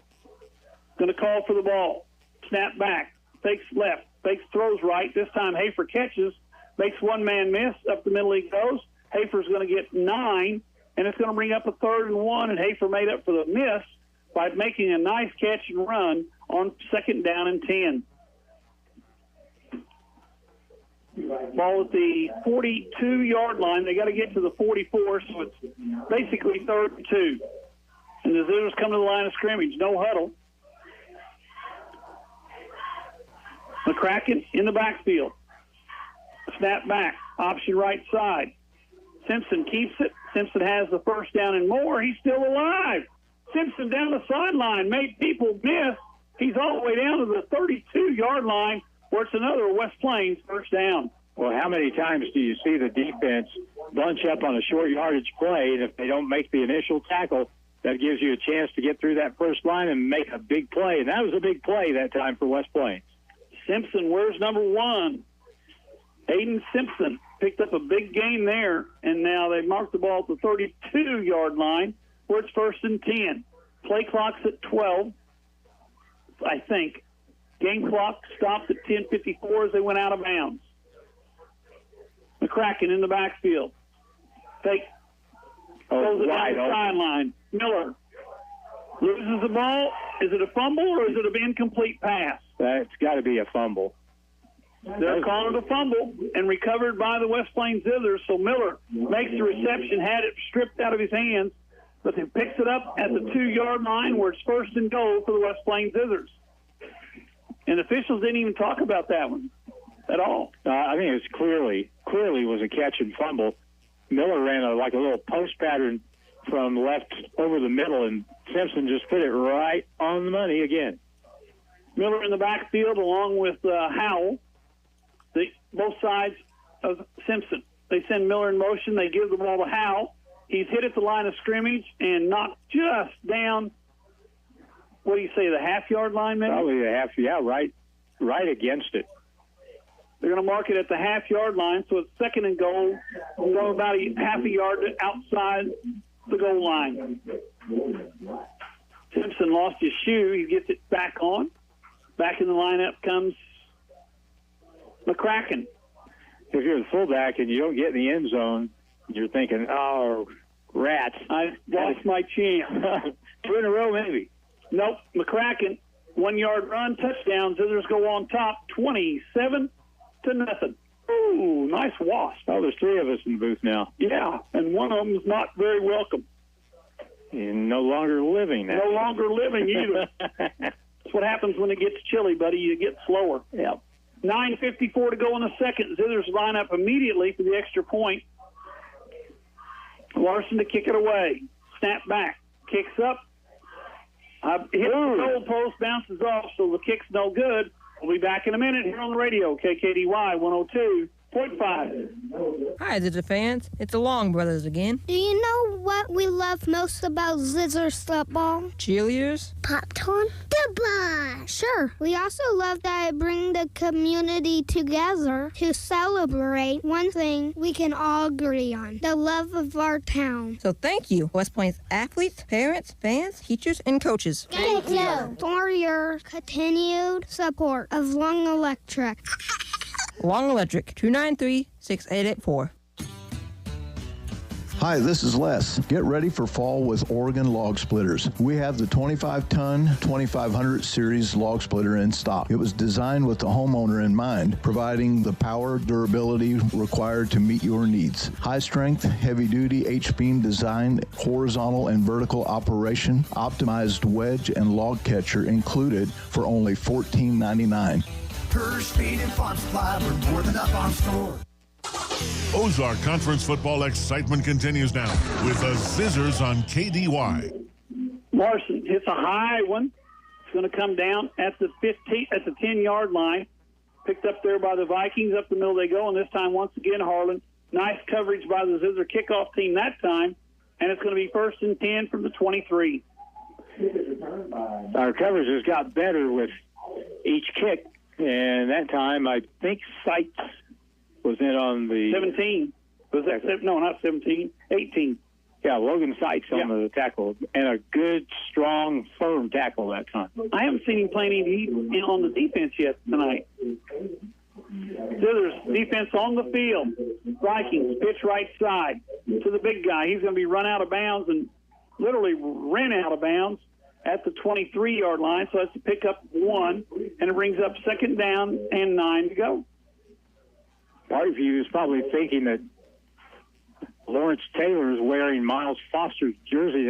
going to call for the ball. Snap back. Fakes left. Fakes throws right. This time Hafer catches. Makes one man miss. Up the middle he goes. Hafer's going to get 9, and it's going to bring up a 3rd and 1, and Hafer made up for the miss by making a nice catch and run on 2nd down and 10. Ball at the 42-yard line. They got to get to the 44, so it's basically 3rd and 2. And the Zizzers come to the line of scrimmage. No huddle. McCracken in the backfield. Snap back. Option right side. Simpson keeps it. Simpson has the 1st down and more. He's still alive. Simpson down the sideline. Made people miss. He's all the way down to the 32-yard line, where it's another West Plains 1st down. Well, how many times do you see the defense bunch up on a short yardage play, and if they don't make the initial tackle, that gives you a chance to get through that first line and make a big play? And that was a big play that time for West Plains. Simpson, where's number 1? Aiden Simpson picked up a big gain there, and now they marked the ball at the 32-yard line, where it's 1st and 10. Play clock's at 12, I think. Game clock stopped at 10:54 as they went out of bounds. McCracken in the backfield. Fake. Throws it down the sideline. Miller loses the ball. Is it a fumble or is it an incomplete pass? That's got to be a fumble. They're calling it a fumble and recovered by the West Plains Zizzers. So Miller makes the reception, had it stripped out of his hands, but he picks it up at the 2-yard line where it's 1st and goal for the West Plains Zizzers. And officials didn't even talk about that one at all. I think it was clearly was a catch and fumble. Miller ran like a little post pattern from left over the middle, and Simpson just put it right on the money again. Miller in the backfield along with Howell. Both sides of Simpson. They send Miller in motion. They give the ball to Howell. He's hit at the line of scrimmage and knocked just down, what do you say, the half-yard line maybe? Probably the half, yeah, right against it. They're going to mark it at the half-yard line, so it's 2nd and goal. We'll go about half a yard outside the goal line. Simpson lost his shoe. He gets it back on. Back in the lineup comes McCracken. If you're the fullback and you don't get in the end zone, you're thinking, oh, Rats. I lost my chance. 2 in a row, maybe. Nope. McCracken, 1 yard run, touchdown. Scissors go on top, 27-0. Ooh, nice wasp. Oh, there's 3 of us in the booth now. Yeah, and one of them's not very welcome. You're no longer living now. No longer living either. That's what happens when it gets chilly, buddy. You get slower. Yeah. 9:54 to go in the second. Scissors line up immediately for the extra point. Larson to kick it away. Snap back. Kicks up. Hit the goal post, bounces off, so the kick's no good. We'll be back in a minute here on the radio, KKDY 102.5. Hi, Zizzer fans. It's the Long Brothers again. Do you know what we love most about Zizzer football? Cheerleaders? Popcorn? Goodbye! Sure. We also love that it brings the community together to celebrate one thing we can all agree on, the love of our town. So thank you, West Plains athletes, parents, fans, teachers, and coaches. Thank you for your continued support of Long Electric. Long Electric, 293-6884. Hi, this is Les. Get ready for fall with Oregon Log Splitters. We have the 25-ton 2500 series log splitter in stock. It was designed with the homeowner in mind, providing the power, durability required to meet your needs. High strength, heavy duty H-beam design, horizontal and vertical operation, optimized wedge and log catcher included for only $14.99. Per speed and farm supply, we're more than up on store. Ozark Conference football excitement continues now with the Zizzers on KDY. Larson hits a high one. It's going to come down at the 10-yard line. Picked up there by the Vikings. Up the middle they go, and this time once again Harlan. Nice coverage by the Zizzer kickoff team that time, and it's going to be 1st and 10 from the 23. Our coverage has got better with each kick, and that time I think Sites was in on the 17. Was that no, not 17, 18. Yeah, Logan Sites on the tackle, and a good, strong, firm tackle that time. I haven't seen him play any on the defense yet tonight. Scissors defense on the field. Vikings pitch right side to the big guy. He's going to be run out of bounds and literally ran out of bounds at the 23-yard line. So that's to pick up 1, and it brings up 2nd down and 9 to go. Parkview is probably thinking that Lawrence Taylor is wearing Miles Foster's jersey.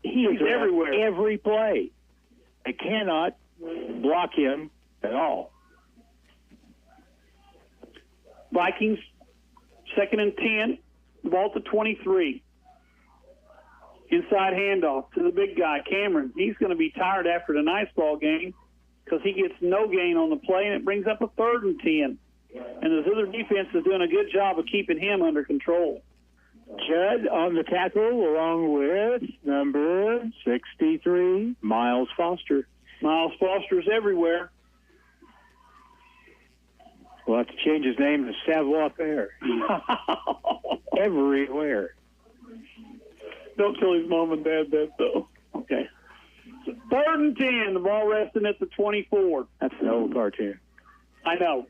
He's everywhere, every play. They cannot block him at all. Vikings, 2nd and 10, the ball to 23. Inside handoff to the big guy, Cameron. He's going to be tired after tonight's ball game because he gets no gain on the play, and it brings up a 3rd and 10. And the Zizzer defense is doing a good job of keeping him under control. Judd on the tackle along with number 63, Miles Foster. Miles Foster's everywhere. We'll have to change his name to Savoir-Faire. Everywhere. Don't tell his mom and dad that, though. Okay. So 3rd and 10, the ball resting at the 24. That's an old cartoon. I know.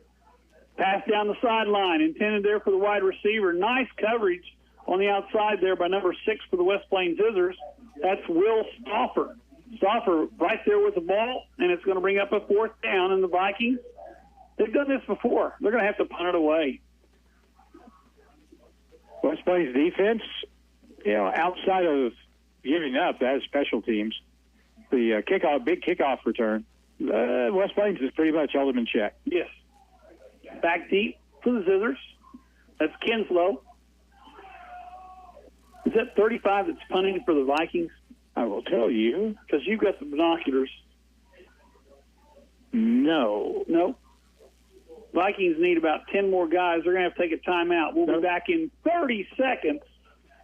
Pass down the sideline, intended there for the wide receiver. Nice coverage on the outside there by number 6 for the West Plains Zizzers. That's Will Stauffer. Stauffer right there with the ball, and it's going to bring up a 4th down. And the Vikings, they've done this before. They're going to have to punt it away. West Plains defense, outside of giving up, that is special teams. The big kickoff return, West Plains has pretty much held them in check. Yes. Back deep for the Zizzers. That's Kinslow. Is that 35 that's punting for the Vikings? I will tell you. Because you've got the binoculars. No. Nope. Vikings need about 10 more guys. They're going to have to take a timeout. We'll be back in 30 seconds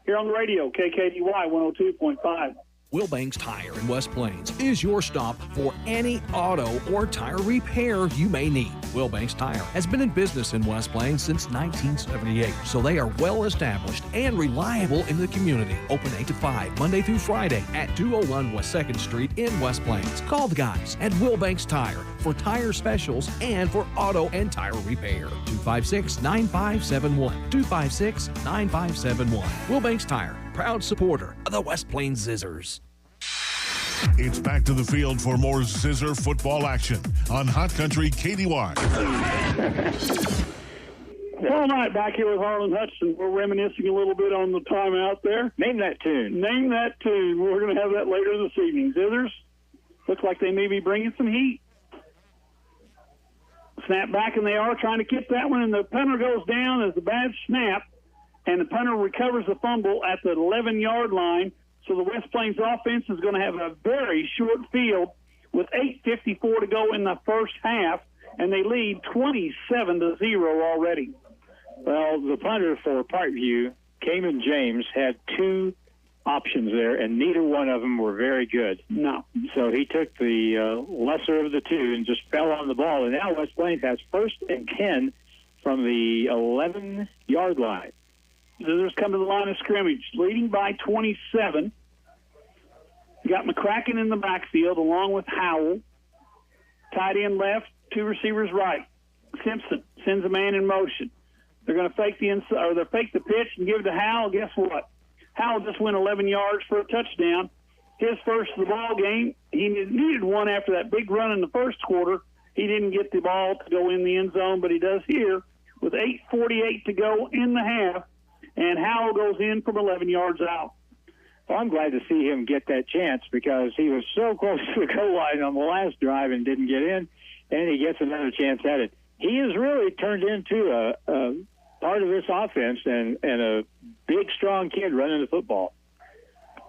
here on the radio, KKDY 102.5. Wilbanks Tire in West Plains is your stop for any auto or tire repair you may need. Wilbanks Tire has been in business in West Plains since 1978, so they are well established and reliable in the community. Open 8 to 5, Monday through Friday at 201 West 2nd Street in West Plains. Call the guys at Wilbanks Tire for tire specials and for auto and tire repair. 256-9571. 256-9571. Wilbanks Tire. proud supporter of the West Plains Zizzers. It's back to the field for more Zizzer football action on Hot Country KDY. All night back here with Harlan Hutchinson. We're reminiscing a little bit on the time out there. Name that tune. Name that tune. We're going to have that later this evening. Zizzers, looks like they may be bringing some heat. Snap back, and they are trying to kick that one, and the punter goes down as a bad snap, and the punter recovers the fumble at the 11-yard line. So the West Plains offense is going to have a very short field with 8:54 to go in the first half, and they lead 27-0 already. Well, the punter for Parkview, Cayman James, had two options there, and neither one of them were very good. No. So he took the lesser of the two and just fell on the ball, and now West Plains has 1st and 10 from the 11-yard line. Zizzers come to the line of scrimmage, leading by 27. You got McCracken in the backfield along with Howell. Tight end left, 2 receivers right. Simpson sends a man in motion. They're going to fake the pitch and give it to Howell. Guess what? Howell just went 11 yards for a touchdown. His first of the ball game. He needed one after that big run in the first quarter. He didn't get the ball to go in the end zone, but he does here with 8:48 to go in the half. And Howell goes in from 11 yards out. Well, I'm glad to see him get that chance because he was so close to the goal line on the last drive and didn't get in, and he gets another chance at it. He has really turned into a part of this offense and a big, strong kid running the football.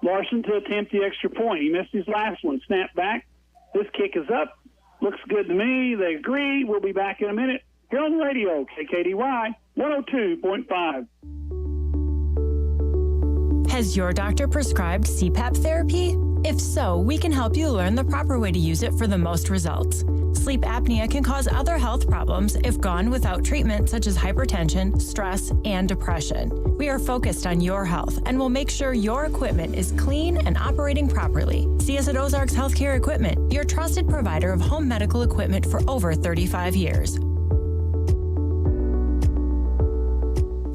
Larson to attempt the extra point. He missed his last one. Snap back. This kick is up. Looks good to me. They agree. We'll be back in a minute. Here on the radio, KKDY 102.5. Has your doctor prescribed CPAP therapy? If so, we can help you learn the proper way to use it for the most results. Sleep apnea can cause other health problems if gone without treatment, such as hypertension, stress, and depression. We are focused on your health and will make sure your equipment is clean and operating properly. See us at Ozarks Healthcare Equipment, your trusted provider of home medical equipment for over 35 years.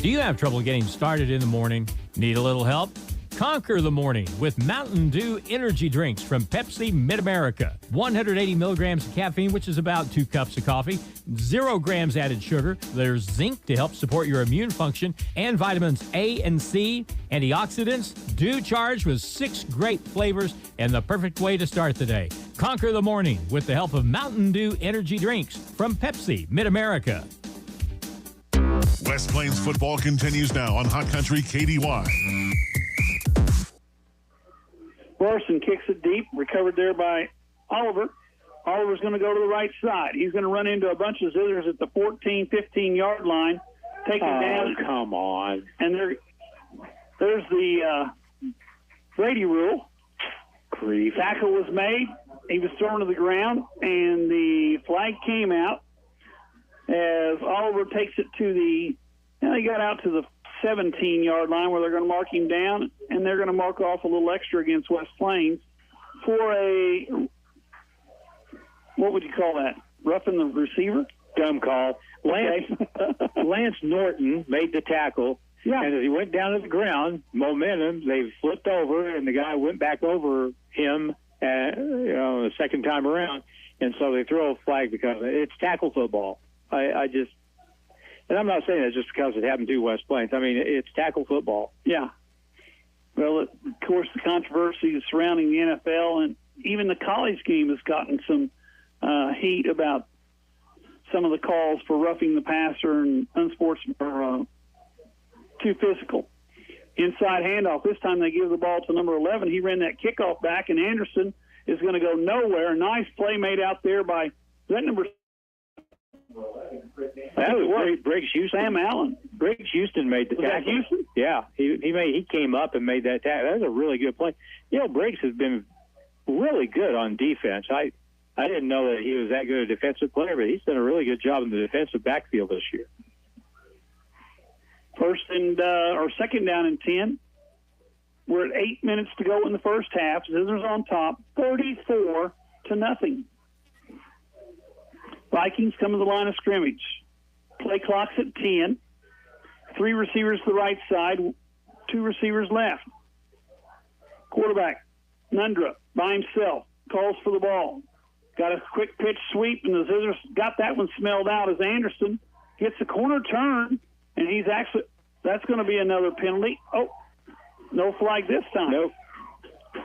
Do you have trouble getting started in the morning? Need a little help? Conquer the morning with Mountain Dew energy drinks from Pepsi Mid-America. 180 milligrams of caffeine, which is about 2 cups of coffee. 0 grams added sugar. There's zinc to help support your immune function, and vitamins A and C. Antioxidants, Dew charged with 6 great flavors, and the perfect way to start the day. Conquer the morning with the help of Mountain Dew energy drinks from Pepsi Mid-America. West Plains football continues now on Hot Country KDY. Larson kicks it deep, recovered there by Oliver. Oliver's going to go to the right side. He's going to run into a bunch of Zizzers at the 14, 15-yard line. Take it down. Come on. And there's the Brady rule. Grief. Tackle was made. He was thrown to the ground, and the flag came out as Oliver takes it to he got out to the 17-yard line where they're going to mark him down, and they're going to mark off a little extra against West Plains for a, what would you call that, roughing the receiver? Dumb call. Lance Norton made the tackle, and as he went down to the ground, momentum, they flipped over, and the guy went back over him the second time around, and so they throw a flag because it's tackle football. And I'm not saying that just because it happened to West Plains. I mean, it's tackle football. Yeah. Well, of course, the controversy surrounding the NFL and even the college game has gotten some heat about some of the calls for roughing the passer and unsportsmanlike, too physical. Inside handoff. This time they give the ball to number 11. He ran that kickoff back, and Anderson is going to go nowhere. Nice play made out there by, is that number That was Briggs Houston. Sam Allen. Briggs Houston made the tackle. Was that Houston? Yeah, he came up and made that tackle. That was a really good play. Briggs has been really good on defense. I didn't know that he was that good a defensive player, but he's done a really good job in the defensive backfield this year. Second down and 10. We're at 8 minutes to go in the first half. Zizzers on top, 34-0. Vikings come to the line of scrimmage. Play clock's at 10. 3 receivers to the right side, 2 receivers left. Quarterback, Nundra, by himself, calls for the ball. Got a quick pitch sweep, and the Zizzers got that one smelled out as Anderson gets a corner turn, and that's going to be another penalty. Oh, no flag this time. Nope.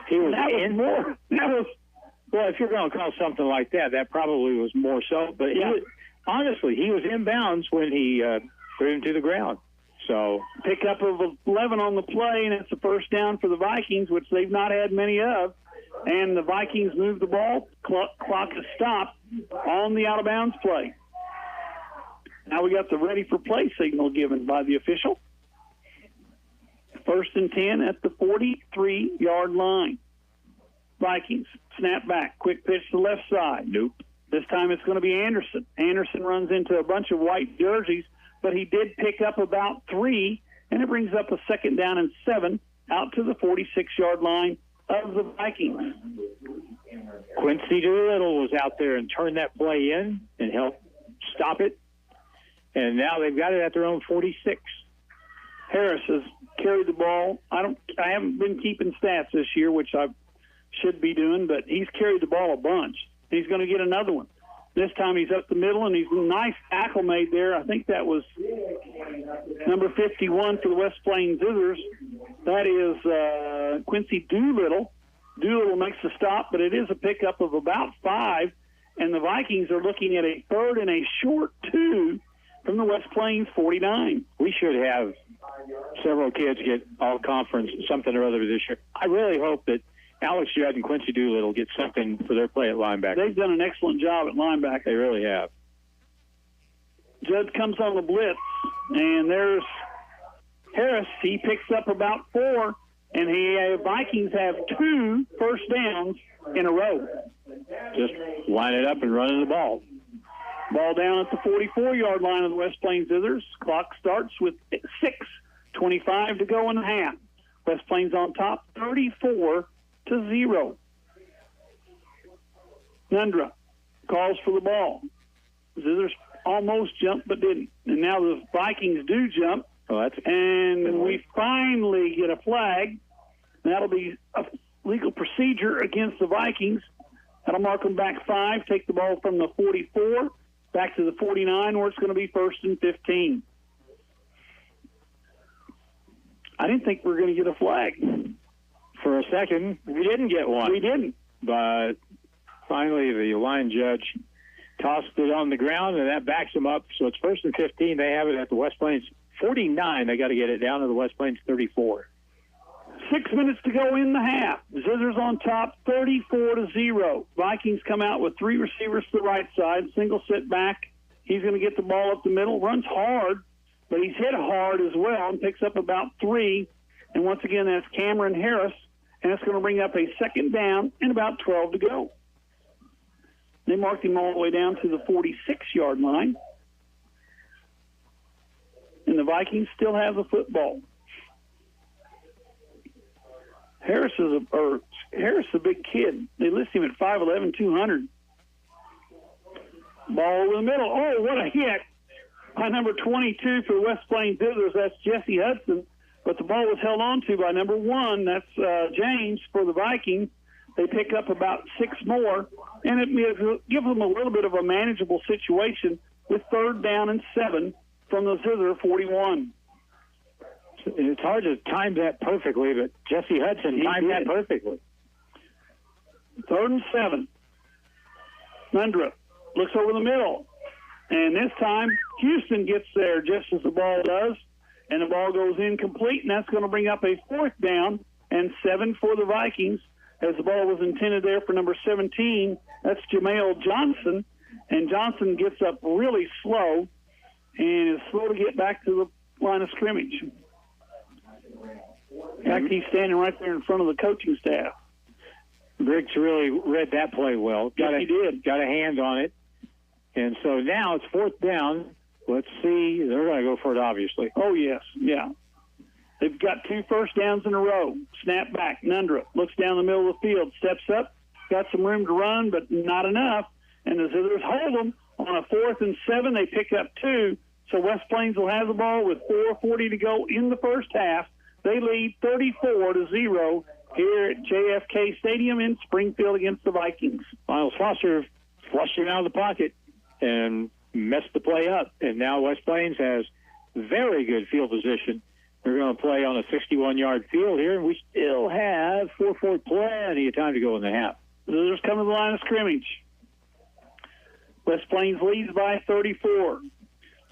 He was more. Well, if you're going to call something like that, that probably was more so. But honestly, he was inbounds when he threw him to the ground. So pickup of 11 on the play, and it's a first down for the Vikings, which they've not had many of. And the Vikings move the ball. Clock is stopped on the out-of-bounds play. Now we got the ready for play signal given by the official. First and 10 at the 43-yard line. Vikings snap back. Quick pitch to the left side. Nope. This time it's going to be Anderson. Anderson runs into a bunch of white jerseys, but he did pick up about 3, and it brings up a second down and 7 out to the 46-yard line of the Vikings. Quincy Doolittle was out there and turned that play in and helped stop it. And now they've got it at their own 46. Harris has carried the ball. I haven't been keeping stats this year, which I should be doing, but he's carried the ball a bunch. He's going to get another one. This time he's up the middle, and he's a nice tackle made there. I think that was number 51 for the West Plains Zizzers. That is Quincy Doolittle. Doolittle makes the stop, but it is a pickup of about 5, and the Vikings are looking at a third and a short 2 from the West Plains 49. We should have several kids get all-conference something or other this year. I really hope that Alex Judd and Quincy Doolittle get something for their play at linebacker. They've done an excellent job at linebacker. They really have. Judd comes on the blitz, and there's Harris. He picks up about 4, and Vikings have 2 first downs in a row. Just line it up and running the ball. Ball down at the 44-yard line of the West Plains Zizzers. Clock starts with 6:25 to go in the half. West Plains on top, 34-0. Nundra calls for the ball. Zizzers almost jumped but didn't. And now the Vikings do jump. And we finally get a flag. That'll be a legal procedure against the Vikings. That'll mark them back 5, take the ball from the 44 back to the 49, where it's going to be first and 15. I didn't think we were going to get a flag. For a second, we didn't get one. We didn't. But finally, the line judge tossed it on the ground, and that backs them up. So it's first and 15. They have it at the West Plains 49. They got to get it down to the West Plains 34. 6 minutes to go in the half. Zizzers on top, 34-0. Vikings come out with 3 receivers to the right side, single sit back. He's going to get the ball up the middle, runs hard, but he's hit hard as well and picks up about 3. And once again, that's Cameron Harris, and it's going to bring up a second down and about 12 to go. They marked him all the way down to the 46-yard line. And the Vikings still have the football. Harris is a big kid. They list him at 5'11", 200. Ball over the middle. Oh, what a hit by number 22 for West Plains Zizzers. That's Jesse Hudson. But the ball was held on to by number 1. That's James for the Vikings. They pick up about 6 more, and it gives them a little bit of a manageable situation with 3rd down and 7 from the Zizzer 41. It's hard to time that perfectly, but Jesse Hudson timed that perfectly. 3rd and 7. Nundra looks over the middle, and this time Houston gets there just as the ball does, and the ball goes incomplete, and that's going to bring up a 4th down and 7 for the Vikings, as the ball was intended there for number 17. That's Jamel Johnson, and Johnson gets up really slow and is slow to get back to the line of scrimmage. In fact, he's standing right there in front of the coaching staff. Griggs really read that play well. Yes, he did. Got a hand on it. And so now it's 4th down. Let's see. They're going to go for it, obviously. Oh, yes. Yeah. They've got 2 first downs in a row. Snap back. Nundra looks down the middle of the field, steps up, got some room to run, but not enough. And the Zizzers hold them on a 4th and 7. They pick up 2. So West Plains will have the ball with 4:40 to go in the first half. They lead 34-0 here at JFK Stadium in Springfield against the Vikings. Miles Foster flushed him out of the pocket and messed the play up. And now West Plains has very good field position. They're going to play on a 61-yard field here, and we still have plenty of time to go in the half. Zizers come to the line of scrimmage. West Plains leads by 34.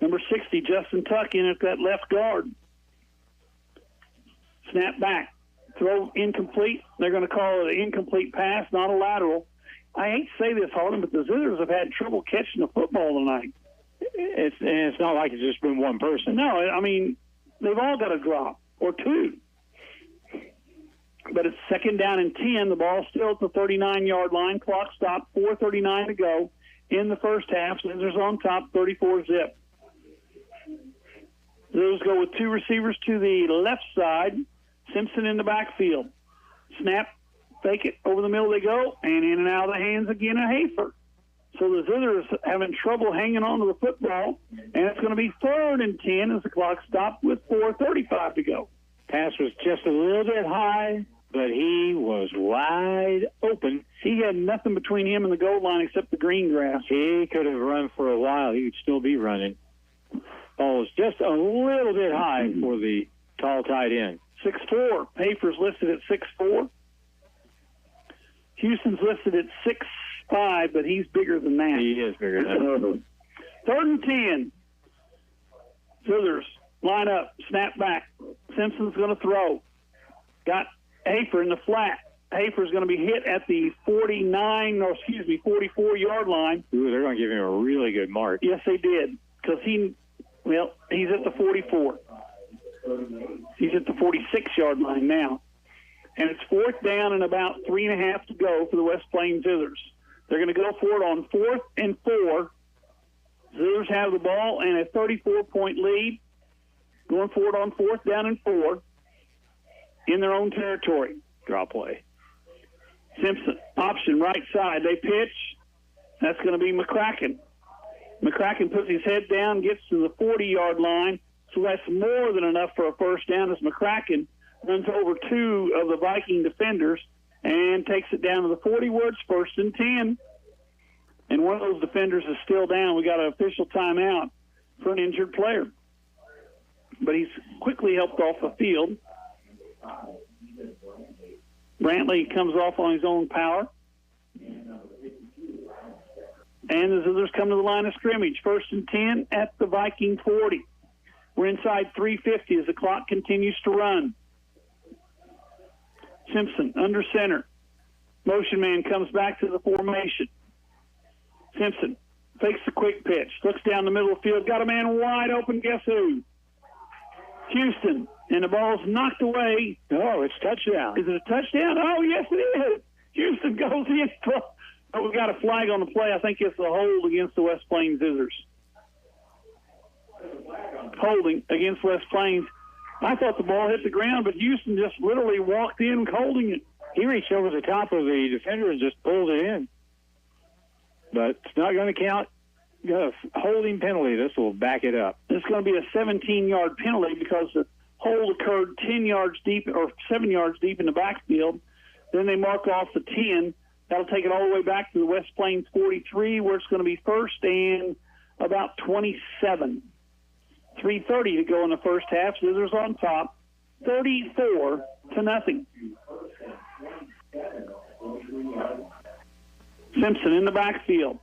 Number 60, Justin Tuck, in at that left guard. Snap back. Throw incomplete. They're going to call it an incomplete pass, not a lateral. I hate to say this, Harlan, but the Zizzers have had trouble catching the football tonight. It's not like it's just been one person. No, I mean, they've all got a drop or two. But it's second down and 10. The ball's still at the 39-yard line. Clock stopped, 4:39 to go in the first half. Zizzers on top, 34-zip. Those go with two receivers to the left side. Simpson in the backfield. Snap, fake it, over the middle they go, and in and out of the hands again of Hafer. So the Zizzers having trouble hanging on to the football, and it's going to be 3rd and 10 as the clock stopped with 4:35 to go. Pass was just a little bit high, but he was wide open. He had nothing between him and the goal line except the green grass. He could have run for a while. He would still be running. Ball was just a little bit high for the tall tight end. 6'4". Hafer's listed at 6'4". Houston's listed at 6'5", but he's bigger than that. He is bigger than that. 3rd and 10. Zizzers line up, snap back. Simpson's going to throw. Got Hafer in the flat. Hafer's going to be hit at the 44-yard line. Ooh, they're going to give him a really good mark. Yes, they did, because he's at the 44. He's at the 46-yard line now. And it's 4th down and about 3.5 to go for the West Plains Zizzers. They're going to go for it on 4th and 4. Zizzers have the ball and a 34-point lead. Going for it on 4th down and 4 in their own territory. Draw play. Simpson, option right side. They pitch. That's going to be McCracken. McCracken puts his head down, gets to the 40-yard line. So that's more than enough for a first down as McCracken runs over two of the Viking defenders and takes it down to the 40 where it's 1st and 10. And one of those defenders is still down. We got an official timeout for an injured player. But he's quickly helped off the field. Brantley comes off on his own power. And the Zizzers come to the line of scrimmage. 1st and 10 at the Viking 40. We're inside 3:50 as the clock continues to run. Simpson under center. Motion man comes back to the formation. Simpson fakes the quick pitch. Looks down the middle of the field. Got a man wide open. Guess who? Houston. And the ball's knocked away. Oh, it's touchdown. Is it a touchdown? Oh, yes, it is. Houston goes in. But we got a flag on the play. I think it's a hold against the West Plains Zizzers. Holding against West Plains. I thought the ball hit the ground, but Houston just literally walked in holding it. He reached over the top of the defender and just pulled it in. But it's not going to count. Got a holding penalty. This will back it up. It's going to be a 17-yard penalty because the hold occurred 10 yards deep or 7 yards deep in the backfield. Then they mark off the 10. That'll take it all the way back to the West Plains 43, where it's going to be 1st and about 27. 3:30 to go in the first half. Zizzers on top, 34-0. Simpson in the backfield.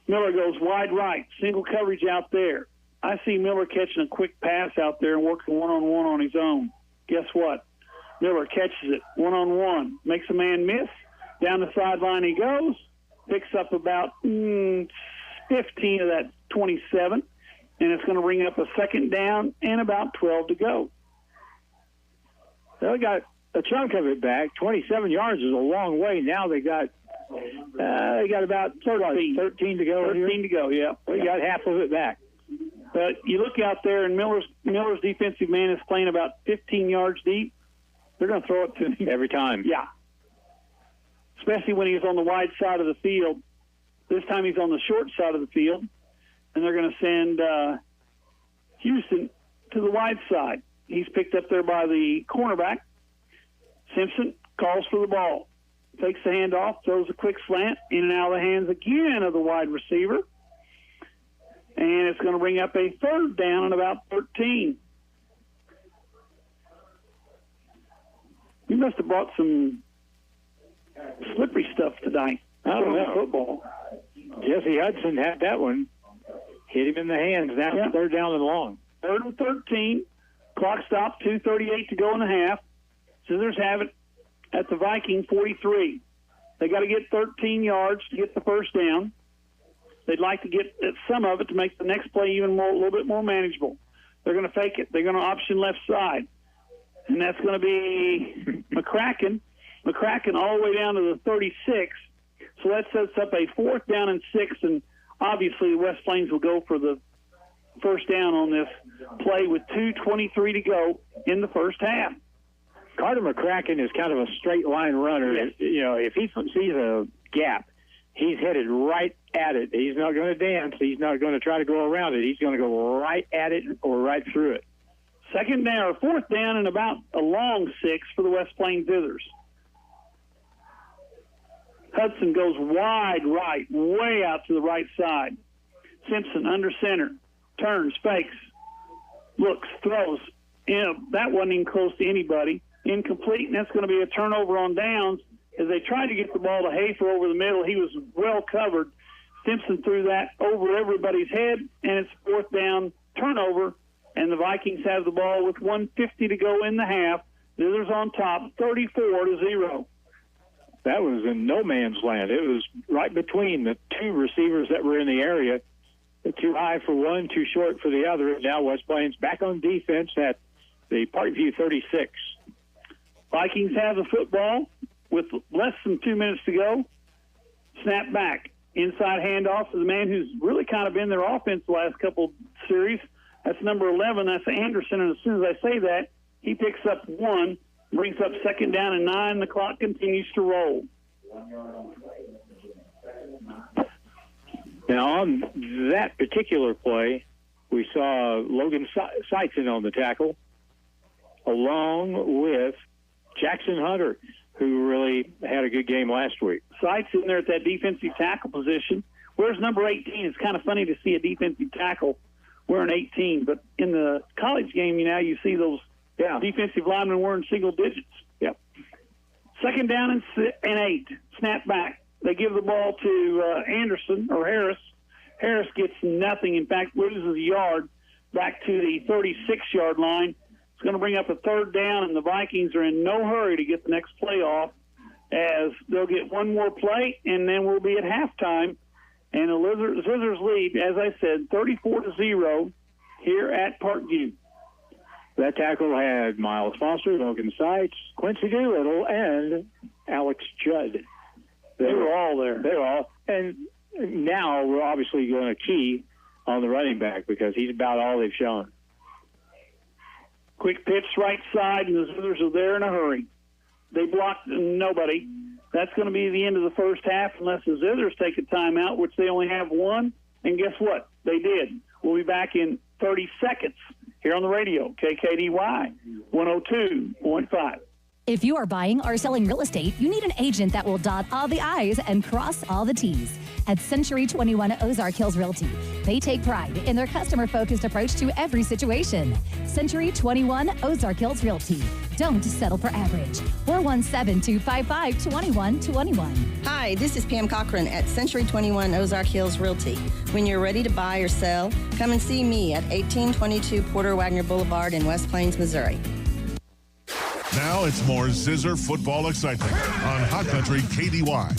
Miller goes wide right, single coverage out there. I see Miller catching a quick pass out there and working one-on-one on his own. Guess what? Miller catches it one-on-one, makes a man miss. Down the sideline he goes, picks up about 15 of that 27, and it's going to bring up a 2nd down and about 12 to go. They got a chunk of it back. 27 yards is a long way. Now they got about 13 to go. 13 to go, yeah. We got half of it back. But you look out there, and Miller's defensive man is playing about 15 yards deep. They're going to throw it to him. Every time. Yeah. Especially when he's on the wide side of the field. This time he's on the short side of the field. And they're going to send Houston to the wide side. He's picked up there by the cornerback. Simpson calls for the ball. Takes the handoff, throws a quick slant, in and out of the hands again of the wide receiver. And it's going to bring up a third down and about 13. You must have brought some slippery stuff tonight. I don't know. Football. Jesse Hudson had that one. Hit him in the hands. Now third down and long. 3rd and 13. Clock stopped, 2:38 to go in the half. Scissors have it at the Viking 43. They got to get 13 yards to get the first down. They'd like to get some of it to make the next play even more, a little bit more manageable. They're going to fake it. They're going to option left side. And that's going to be McCracken. McCracken all the way down to the 36. So that sets up a 4th down and 6, and obviously the West Plains will go for the first down on this play with 2:23 to go in the first half. Carter McCracken is kind of a straight line runner. Yes. You know, if he sees a gap, he's headed right at it. He's not going to dance. He's not going to try to go around it. He's going to go right at it or right through it. 2nd down or 4th down and about a long 6 for the West Plains Zizers. Hudson goes wide right, way out to the right side. Simpson under center, turns, fakes, looks, throws. That wasn't even close to anybody. Incomplete, and that's going to be a turnover on downs. As they tried to get the ball to Hafer over the middle, he was well covered. Simpson threw that over everybody's head, and it's 4th down turnover, and the Vikings have the ball with 1:50 to go in the half. Zizers on top, 34-0. That was in no man's land. It was right between the two receivers that were in the area. Too high for one, too short for the other. Now West Plains back on defense at the Parkview 36. Vikings have the football with less than 2 minutes to go. Snap back. Inside handoff to the man who's really kind of been their offense the last couple series. That's number 11. That's Anderson. And as soon as I say that, he picks up 1, brings up 2nd down and 9. The clock continues to roll. Now, on that particular play, we saw Logan Seitzen on the tackle, along with Jackson Hunter, who really had a good game last week. Seitzen in there at that defensive tackle position. Where's number 18? It's kind of funny to see a defensive tackle wearing 18, but in the college game, you see those defensive linemen wearing single digits. Yep. 2nd down and 8. Snap back. They give the ball to Anderson or Harris. Harris gets nothing. In fact, loses a yard back to the 36-yard line. It's going to bring up a 3rd down, and the Vikings are in no hurry to get the next play off, as they'll get one more play, and then we'll be at halftime. And the Zizzers lead, as I said, 34-0 here at Parkview. That tackle had Miles Foster, Logan Seitz, Quincy Doolittle, and Alex Judd. They were all there. They were all. And now we're obviously going to key on the running back because he's about all they've shown. Quick pitch right side, and the Zizzers are there in a hurry. They blocked nobody. That's going to be the end of the first half unless the Zizzers take a timeout, which they only have one. And guess what? They did. We'll be back in 30 seconds here on the radio, KKDY 102.5. If you are buying or selling real estate, you need an agent that will dot all the I's and cross all the T's. At Century 21 Ozark Hills Realty, they take pride in their customer-focused approach to every situation. Century 21 Ozark Hills Realty. Don't settle for average. 417-255-2121. Hi, this is Pam Cochran at Century 21 Ozark Hills Realty. When you're ready to buy or sell, come and see me at 1822 Porter Wagner Boulevard in West Plains, Missouri. Now it's more Zizzer football excitement on Hot Country KDY.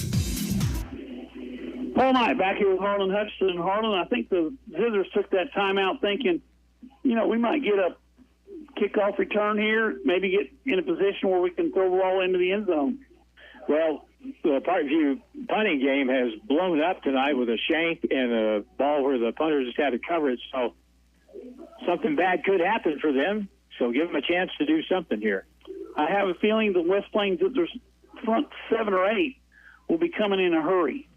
Paul Knight back here with Harlan Hutchinson. And Harlan, I think the Zizzers took that timeout thinking, we might get a kickoff return here, maybe get in a position where we can throw the ball into the end zone. Well, the Parkview punting game has blown up tonight with a shank and a ball where the punters just had to cover it. So something bad could happen for them. So give them a chance to do something here. I have a feeling the West Plains Zizzers front 7 or 8 will be coming in a hurry.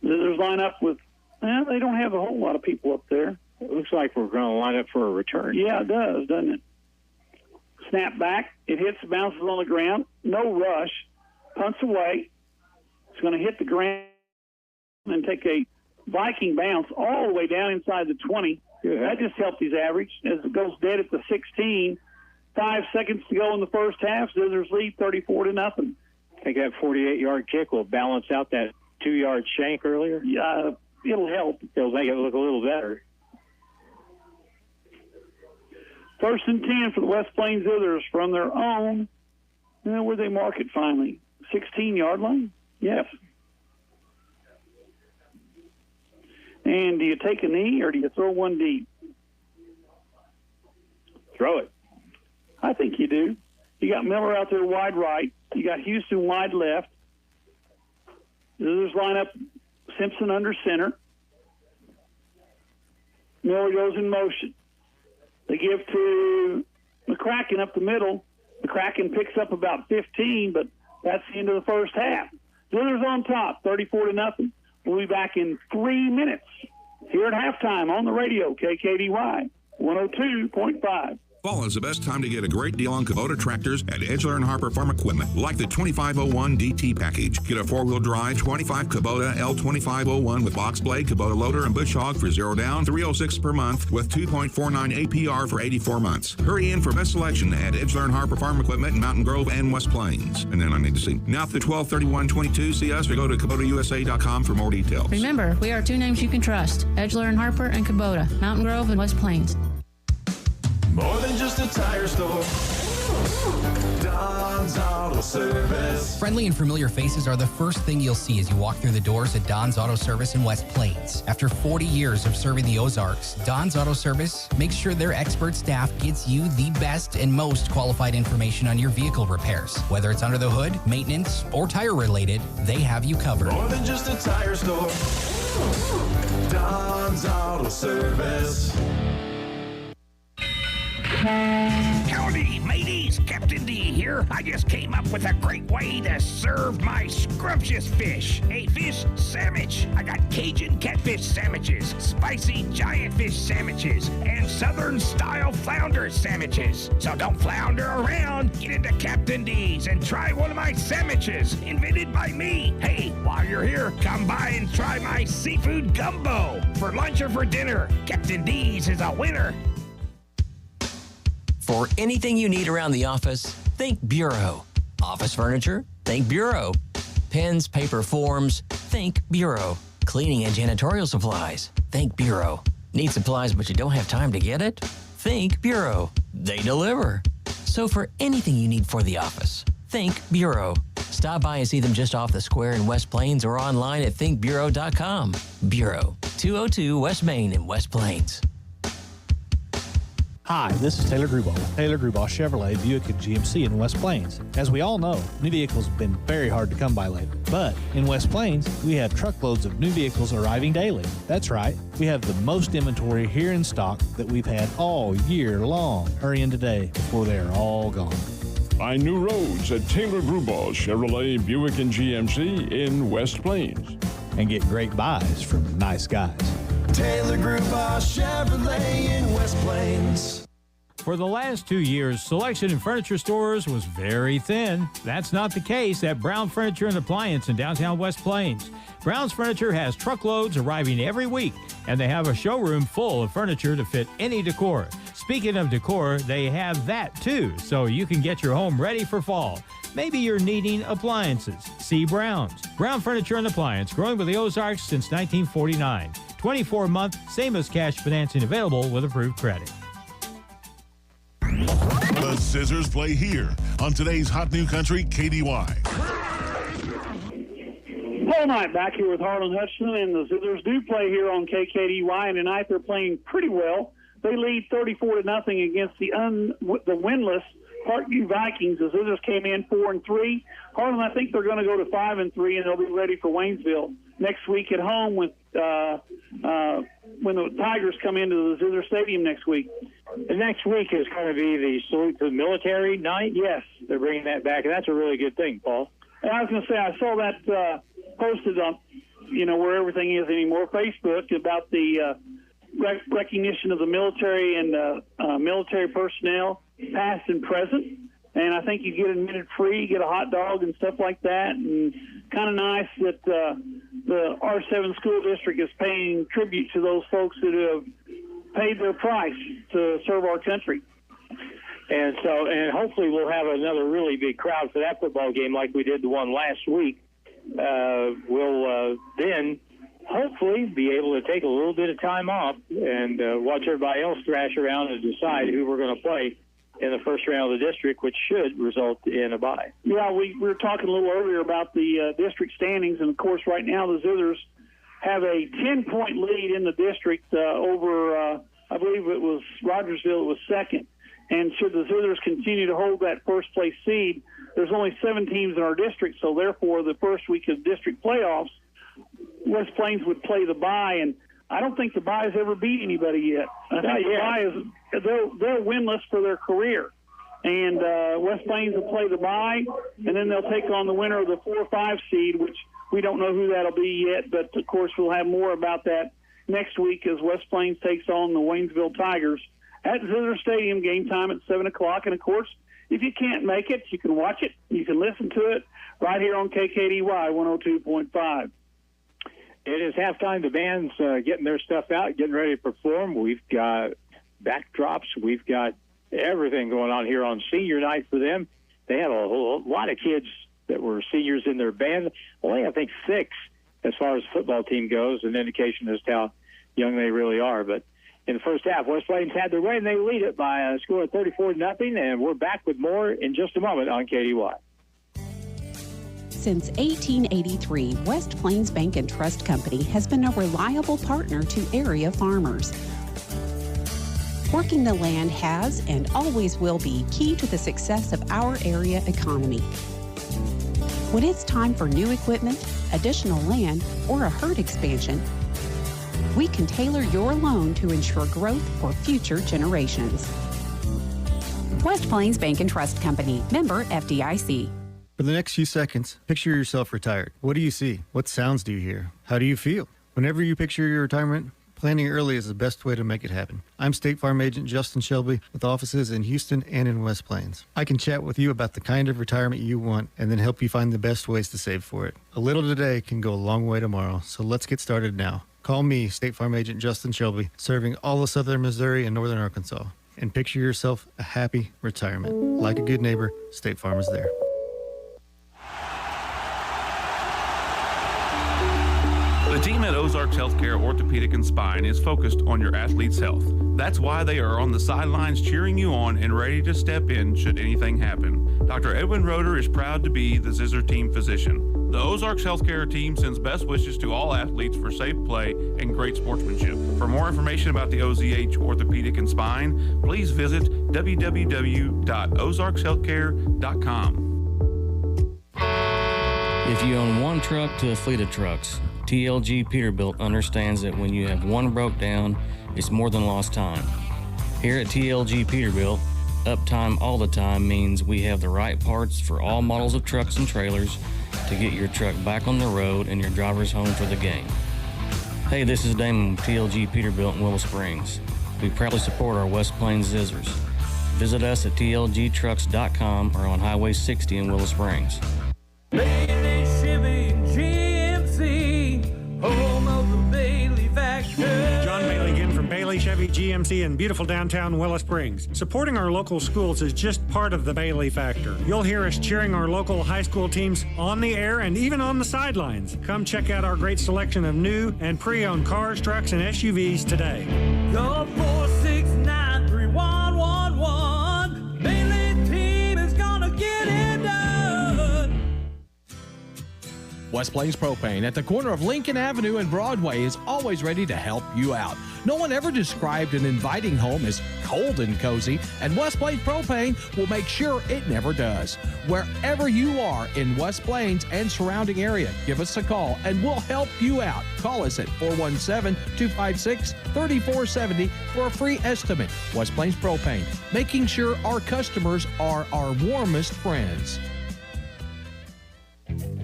Zizzers line up with, they don't have a whole lot of people up there. It looks like we're going to line up for a return. Yeah, it does, doesn't it? Snap back. It hits, bounces on the ground. No rush. Punts away. It's going to hit the ground and take a Viking bounce all the way down inside the 20. That just helped his average as it goes dead at the 16. 5 seconds to go in the first half. Zizzers lead 34-0. I think that 48-yard kick will balance out that 2-yard shank earlier. Yeah, it'll help. It'll make it look a little better. 1st and 10 for the West Plains Zizzers from their own. Where'd they mark it finally? 16-yard line? Yes. And do you take a knee or do you throw one deep? Throw it. I think you do. You got Miller out there wide right. You got Houston wide left. Zizzers line up Simpson under center. Miller goes in motion. They give to McCracken up the middle. McCracken picks up about 15, but that's the end of the first half. Zizzers on top, 34-0. We'll be back in 3 minutes here at halftime on the radio, KKDY 102.5. Fall is the best time to get a great deal on Kubota tractors at Edgeler and Harper Farm Equipment, like the 2501 DT package. Get a 4-wheel drive 25 Kubota L2501 with box blade, Kubota loader, and bush hog for $0 down, $306 per month with 2.49 APR for 84 months. Hurry in for best selection at Edgeler and Harper Farm Equipment in Mountain Grove and West Plains. And then I need to see. Now through 12/31/22, see us or go to KubotaUSA.com for more details. Remember, we are 2 names you can trust: Edgeler and Harper and Kubota, Mountain Grove and West Plains. More than just a tire store. Don's Auto Service. Friendly and familiar faces are the first thing you'll see as you walk through the doors at Don's Auto Service in West Plains. After 40 years of serving the Ozarks, Don's Auto Service makes sure their expert staff gets you the best and most qualified information on your vehicle repairs. Whether it's under the hood, maintenance, or tire related, they have you covered. More than just a tire store. Don's Auto Service. Howdy, mateys. Captain D here. I just came up with a great way to serve my scrumptious fish. A fish sandwich. I got Cajun catfish sandwiches, spicy giant fish sandwiches, and southern-style flounder sandwiches. So don't flounder around. Get into Captain D's and try one of my sandwiches, invented by me. Hey, while you're here, come by and try my seafood gumbo. For lunch or for dinner, Captain D's is a winner. For anything you need around the office, think Bureau. Office furniture? Think Bureau. Pens, paper, forms? Think Bureau. Cleaning and janitorial supplies? Think Bureau. Need supplies but you don't have time to get it? Think Bureau. They deliver. So for anything you need for the office, think Bureau. Stop by and see them just off the square in West Plains or online at thinkbureau.com. Bureau, 202 West Main in West Plains. Hi, this is Taylor Grubauer with Taylor Grubauer Chevrolet, Buick, and GMC in West Plains. As we all know, new vehicles have been very hard to come by lately. But in West Plains, we have truckloads of new vehicles arriving daily. That's right, we have the most inventory here in stock that we've had all year long. Hurry in today before they are all gone. Find new roads at Taylor Grubauer Chevrolet, Buick, and GMC in West Plains. And get great buys from nice guys. Taylor Grubauer Chevrolet in West Plains. For the last 2 years, selection in furniture stores was very thin. That's not the case at Brown Furniture and Appliance in downtown West Plains. Brown's Furniture has truckloads arriving every week, and they have a showroom full of furniture to fit any decor. Speaking of decor, they have that too, so you can get your home ready for fall. Maybe you're needing appliances. See Brown's. Brown Furniture and Appliance, growing with the Ozarks since 1949. 24-month, same as cash financing available with approved credit. The Zizzers play here on today's Hot New Country KDY. Paul Knight back here with Harlan Hutchinson, and the Zizzers do play here on KKDY, and tonight they're playing pretty well. They lead 34-0 against the winless Parkview Vikings. The Zizzers came in 4-3. Harlan, I think they're going to go to 5-3, and they'll be ready for Waynesville next week at home with when the Tigers come into the Zizzer Stadium next week. The next week is going to be the salute to the military night. Yes. They're bringing that back, and that's a really good thing, Paul. And I was going to say, I saw that posted on, where everything is anymore, Facebook, about the recognition of the military and military personnel, past and present. And I think you get admitted free, get a hot dog and stuff like that. And kind of nice that the R7 school district is paying tribute to those folks that have paid their price to serve our country. And hopefully we'll have another really big crowd for that football game like we did the one last week. We'll then hopefully be able to take a little bit of time off and watch everybody else thrash around and decide who we're going to play in the first round of the district, which should result in a bye. Yeah, we were talking a little earlier about the district standings, and of course right now the Zizzers have a 10-point lead in the district over, I believe it was Rogersville, it was second. And should the Zizzers continue to hold that first-place seed, there's only 7 teams in our district, so therefore the first week of district playoffs, West Plains would play the bye, and I don't think the bye has ever beat anybody yet. I think the bye is they're winless for their career. And West Plains will play the bye, and then they'll take on the winner of the 4 or 5 seed, which we don't know who that'll be yet, but of course we'll have more about that next week as West Plains takes on the Waynesville Tigers at Zizzer Stadium, game time at 7 o'clock. And of course, if you can't make it, you can watch it, you can listen to it right here on KKDY 102.5. It is halftime. The band's getting their stuff out, getting ready to perform. We've got backdrops. We've got everything going on here on senior night for them. They had a lot of kids that were seniors in their band. Only, I think, 6 as far as the football team goes, an indication as to how young they really are. But in the first half, West Plains had their way, and they lead it by a score of 34-0. And we're back with more in just a moment on KDY. Since 1883, West Plains Bank and Trust Company has been a reliable partner to area farmers. Working the land has and always will be key to the success of our area economy. When it's time for new equipment, additional land, or a herd expansion, we can tailor your loan to ensure growth for future generations. West Plains Bank and Trust Company, member FDIC. For the next few seconds, picture yourself retired. What do you see? What sounds do you hear? How do you feel? Whenever you picture your retirement, planning early is the best way to make it happen. I'm State Farm Agent Justin Shelby with offices in Houston and in West Plains. I can chat with you about the kind of retirement you want and then help you find the best ways to save for it. A little today can go a long way tomorrow, so let's get started now. Call me, State Farm Agent Justin Shelby, serving all of southern Missouri and northern Arkansas. And picture yourself a happy retirement. Like a good neighbor, State Farm is there. The team at Ozarks Healthcare Orthopedic and Spine is focused on your athlete's health. That's why they are on the sidelines cheering you on and ready to step in should anything happen. Dr. Edwin Roeder is proud to be the Zizzer team physician. The Ozarks Healthcare team sends best wishes to all athletes for safe play and great sportsmanship. For more information about the OZH Orthopedic and Spine, please visit www.ozarkshealthcare.com. If you own one truck to a fleet of trucks, TLG Peterbilt understands that when you have one broke down, it's more than lost time. Here at TLG Peterbilt, uptime all the time means we have the right parts for all models of trucks and trailers to get your truck back on the road and your drivers home for the game. Hey, this is Damon with TLG Peterbilt in Willow Springs. We proudly support our West Plains Zizzers. Visit us at tlgtrucks.com or on Highway 60 in Willow Springs. Bailey Chevy GMC, home of the Bailey Factor. John Bailey again from Bailey Chevy GMC in beautiful downtown Willow Springs. Supporting our local schools is just part of the Bailey Factor. You'll hear us cheering our local high school teams on the air and even on the sidelines. Come check out our great selection of new and pre-owned cars, trucks, and SUVs today. Call 469-3111. Bailey team is gonna get it done. West Plains Propane at the corner of Lincoln Avenue and Broadway is always ready to help you out. No one ever described an inviting home as cold and cozy, and West Plains Propane will make sure it never does. Wherever you are in West Plains and surrounding area, give us a call and we'll help you out. Call us at 417-256-3470 for a free estimate. West Plains Propane, making sure our customers are our warmest friends.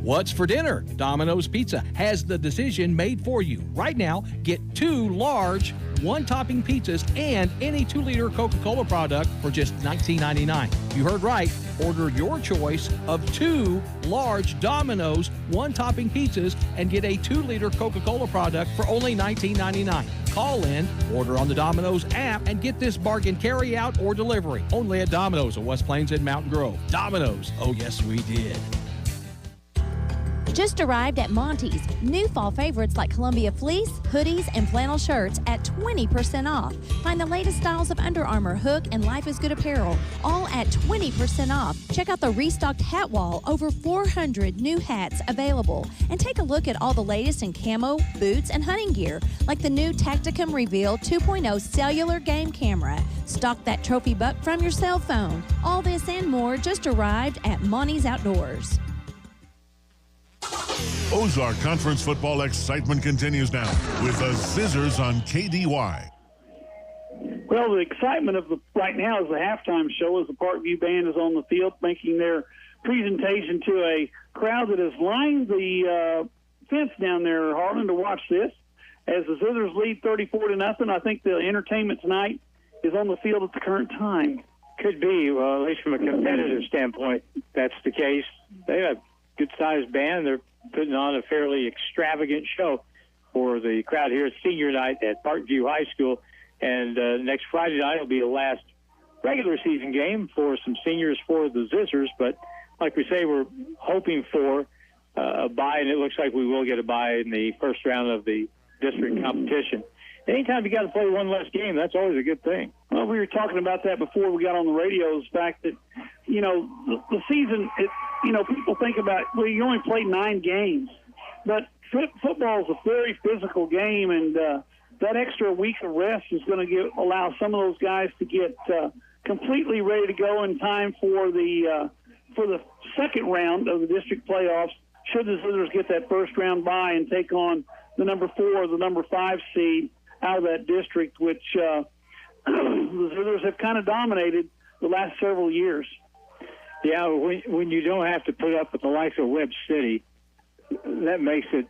What's for dinner? Domino's Pizza has the decision made for you. Right now, get 2 large, 1-topping pizzas and any 2-liter Coca-Cola product for just $19.99. You heard right. Order your choice of 2 large Domino's 1-topping pizzas and get a 2-liter Coca-Cola product for only $19.99. Call in, order on the Domino's app, and get this bargain carry out or delivery. Only at Domino's of West Plains and Mountain Grove. Domino's. Oh, yes, we did. Just arrived at Monty's. New fall favorites like Columbia fleece, hoodies, and flannel shirts at 20% off. Find the latest styles of Under Armour, Hook, and Life is Good apparel, all at 20% off. Check out the restocked hat wall, over 400 new hats available. And take a look at all the latest in camo, boots, and hunting gear, like the new Tacticum Reveal 2.0 cellular game camera. Stock that trophy buck from your cell phone. All this and more just arrived at Monty's Outdoors. Ozark Conference football excitement continues now with the Zizzers on KDY. Well, the excitement of right now is the halftime show as the Parkview band is on the field making their presentation to a crowd that has lined the fence down there, Harlan, to watch this. As the Zizzers lead 34-0, I think the entertainment tonight is on the field at the current time. Could be, well, at least from a competitive standpoint, that's the case. They have a good-sized band. They're putting on a fairly extravagant show for the crowd here at senior night at Parkview High School. And next Friday night will be the last regular season game for some seniors for the Zizzers. But like we say, we're hoping for a bye, and it looks like we will get a bye in the first round of the district competition. Anytime you got to play one less game, that's always a good thing. Well, we were talking about that before we got on the radio, the fact that, you know, the season, people think about, well, you only play 9 games. But football is a very physical game, and that extra week of rest is going to allow some of those guys to get completely ready to go in time for the second round of the district playoffs, should the Zizzers get that first round bye and take on the number 4 or the number 5 seed out of that district, which the Zizzers have kind of dominated the last several years. Yeah, when you don't have to put up with the likes of Webb City, that makes it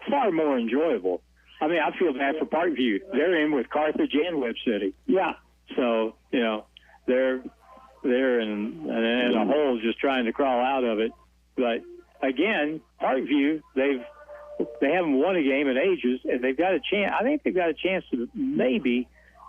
far more enjoyable. I mean, I feel bad for Parkview. They're in with Carthage and Webb City. Yeah. So, they're in a hole just trying to crawl out of it. But, again, Parkview, they haven't won a game in ages, and they've got a chance. I think they've got a chance to maybe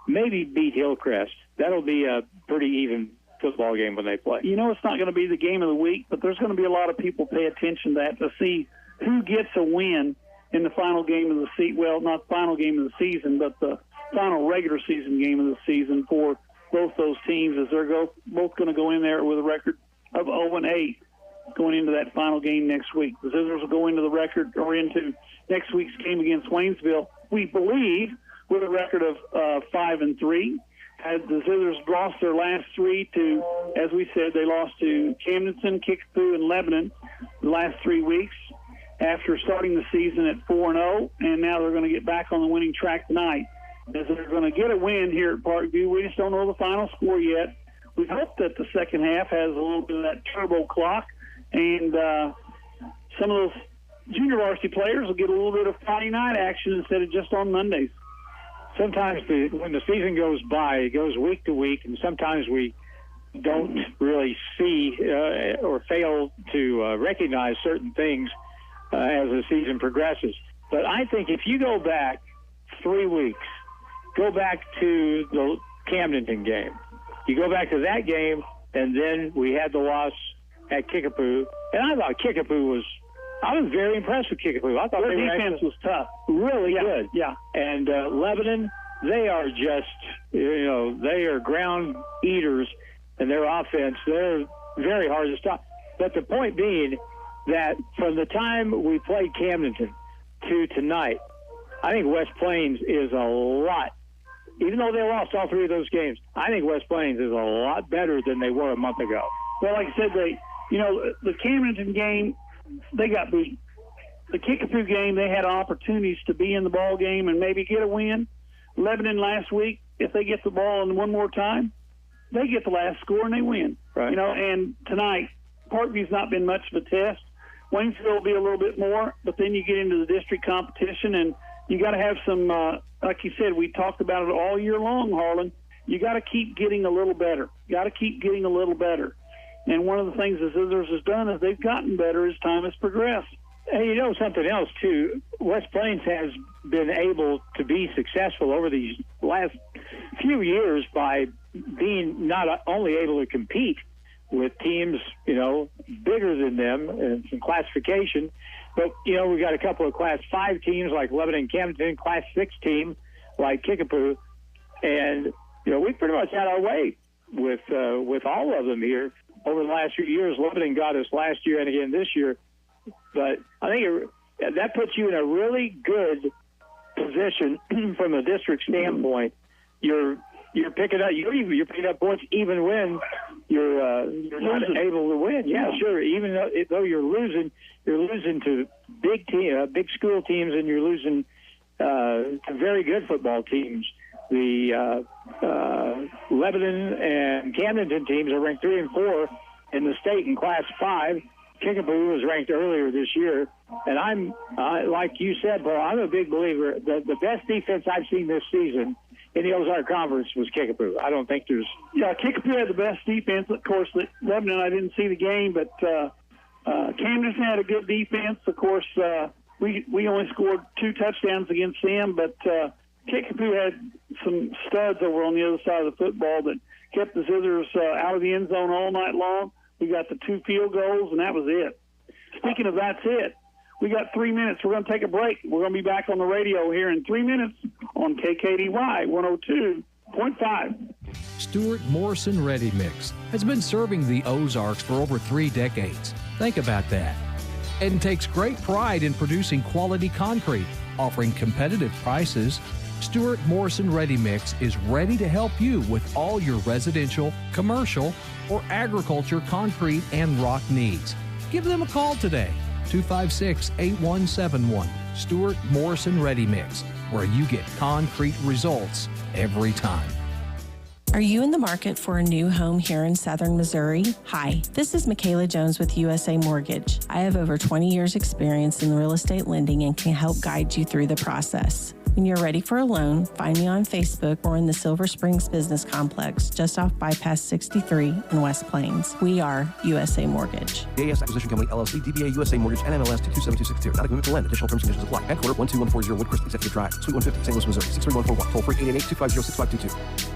beat Hillcrest. That'll be a pretty even football game when they play. It's not going to be the game of the week, but there's going to be a lot of people pay attention to that to see who gets a win in the final game of the season. Well, not the final game of the season, but the final regular season game of the season for both those teams, as they're both going to go in there with a record of 0-8 going into that final game next week. The Zizzers will go into into next week's game against Waynesville, we believe, with a record of 5-3. Had the Zizzers lost their last 3 to, as we said, they lost to Camdenton, Kickapoo, and Lebanon the last 3 weeks after starting the season at 4-0, and now they're going to get back on the winning track tonight. As they're going to get a win here at Parkview, we just don't know the final score yet. We hope that the second half has a little bit of that turbo clock, and some of those junior varsity players will get a little bit of Friday night action instead of just on Mondays. Sometimes when the season goes by, it goes week to week, and sometimes we don't really see or fail to recognize certain things as the season progresses. But I think if you go back 3 weeks, go back to the Camdenton game. You go back to that game, and then we had the loss at Kickapoo. And I thought I was very impressed with Kickapoo. I thought their defense was tough. Really good. Yeah. And Lebanon, they are just, they are ground eaters, and their offense, they're very hard to stop. But the point being that from the time we played Camdenton to tonight, I think West Plains is a lot, even though they lost all 3 of those games, I think West Plains is a lot better than they were a month ago. Well, like I said, the Camdenton game, they got beat. The Kickapoo game, they had opportunities to be in the ball game and maybe get a win. Lebanon last week, if they get the ball in one more time, they get the last score and they win. Right. And tonight, Parkview's not been much of a test. Waynesville will be a little bit more, but then you get into the district competition, and you got to have some, like you said, we talked about it all year long, Harlan. You got to keep getting a little better. Got to keep getting a little better. And one of the things the Zizzers has done is they've gotten better as time has progressed. Hey, you know something else, too? West Plains has been able to be successful over these last few years by being not only able to compete with teams, you know, bigger than them in some classification, but, you know, we got a couple of Class 5 teams like Lebanon and Camden, Class 6 team like Kickapoo, and, you know, we pretty much had our way with all of them here over the last few years. Lebanon got us last year and again this year. But I think that puts you in a really good position from a district standpoint. You're picking up you're picking up points even when you're not able to win. Yeah, sure. Even though you're losing to big school teams, and you're losing to very good football teams. The Lebanon and Camden teams are ranked 3 and 4 in the state in Class 5. Kickapoo was ranked earlier this year, and I'm like you said, Paul, I'm a big believer that the best defense I've seen this season in the Ozark Conference was Kickapoo. I don't think there's... Yeah, Kickapoo had the best defense. Of course, Lebanon, I didn't see the game, but Camden had a good defense. Of course, we only scored 2 touchdowns against them, but Kickapoo had some studs over on the other side of the football that kept the Zizzers out of the end zone all night long. We got the 2 field goals, and that was it. Speaking of that's it, we got 3 minutes. We're going to take a break. We're going to be back on the radio here in 3 minutes on KKDY 102.5. Stuart Morrison Ready Mix has been serving the Ozarks for over 3 decades. Think about that. And takes great pride in producing quality concrete, offering competitive prices. Stuart Morrison Ready Mix is ready to help you with all your residential, commercial, or agriculture concrete and rock needs. Give them a call today, 256-8171. Stuart Morrison Ready Mix, where you get concrete results every time. Are you in the market for a new home here in Southern Missouri? Hi, this is Michaela Jones with USA Mortgage. I have over 20 years experience in real estate lending and can help guide you through the process. When you're ready for a loan, find me on Facebook or in the Silver Springs Business Complex, just off Bypass 63 in West Plains. We are USA Mortgage. JAS Acquisition Company, LLC, DBA USA Mortgage, NMLS 227262. Not a commitment to lend. Additional terms and conditions apply. Headquartered 12140 Woodcrest Executive Drive, Suite 150, St. Louis, Missouri. 63141. Toll free 888-250-6522.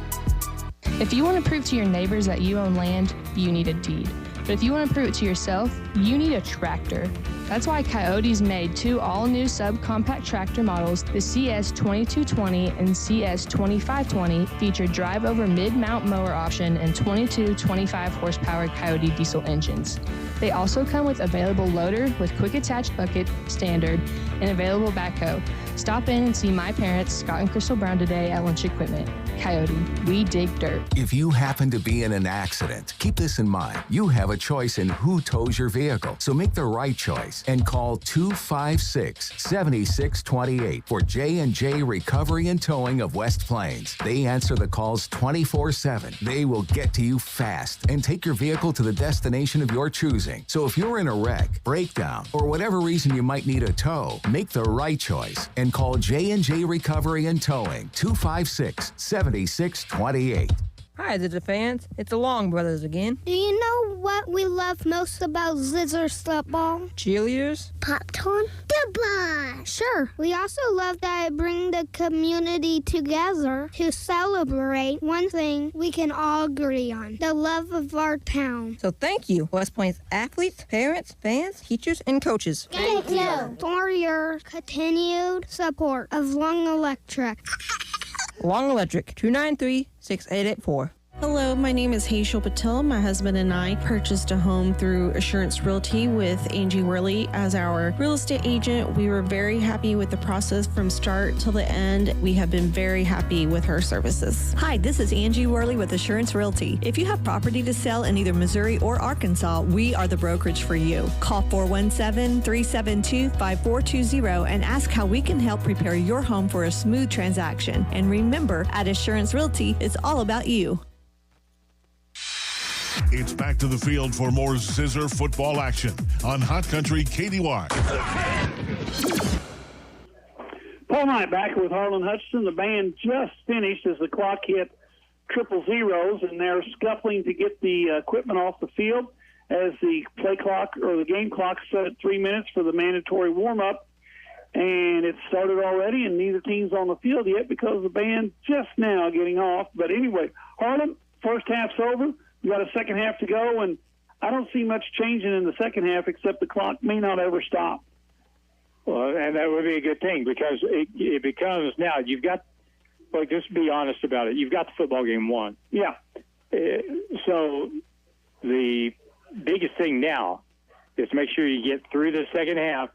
If you want to prove to your neighbors that you own land, you need a deed. But if you want to prove it to yourself, you need a tractor. That's why Coyote's made 2 all-new subcompact tractor models. The CS2220 and CS2520 feature drive-over mid-mount mower option and 22 25-horsepower Coyote diesel engines. They also come with available loader with quick attach bucket, standard, and available backhoe. Stop in and see my parents, Scott and Crystal Brown, today at Lunch Equipment. Coyote, we dig dirt. If you happen to be in an accident, keep this in mind. You have a choice in who tows your vehicle, so make the right choice and call 256-7628 for J&J Recovery and Towing of West Plains. They answer the calls 24/7. They will get to you fast and take your vehicle to the destination of your choosing. So if you're in a wreck, breakdown, or whatever reason you might need a tow, make the right choice and call J&J Recovery and Towing 256-7628. Hi, Zizzer fans. It's the Long Brothers again. Do you know what we love most about Zizzer's football? Cheerleaders? Popcorn? Goodbye! Sure. We also love that it brings the community together to celebrate one thing we can all agree on, the love of our town. So thank you, West Plains athletes, parents, fans, teachers, and coaches. Thank you for your continued support of Long Electric. Long Electric, 293-6884. Hello, my name is Hazel Patel. My husband and I purchased a home through Assurance Realty with Angie Worley as our real estate agent. We were very happy with the process from start till the end. We have been very happy with her services. Hi, this is Angie Worley with Assurance Realty. If you have property to sell in either Missouri or Arkansas, we are the brokerage for you. Call 417-372-5420 and ask how we can help prepare your home for a smooth transaction. And remember, at Assurance Realty, it's all about you. It's back to the field for more Zizzer football action on Hot Country KDY. Paul Knight back with Harlan Hutchinson. The band just finished as the clock hit 000, and they're scuffling to get the equipment off the field as the play clock or the game clock set at 3 minutes for the mandatory warm-up. And it started already, and neither team's on the field yet because the band just now getting off. But anyway, Harlan, first half's over. We got a second half to go, and I don't see much changing in the second half except the clock may not ever stop. Well, and that would be a good thing because it becomes now you've got, like, just be honest about it. You've got the football game won. Yeah. So the biggest thing now is to make sure you get through the second half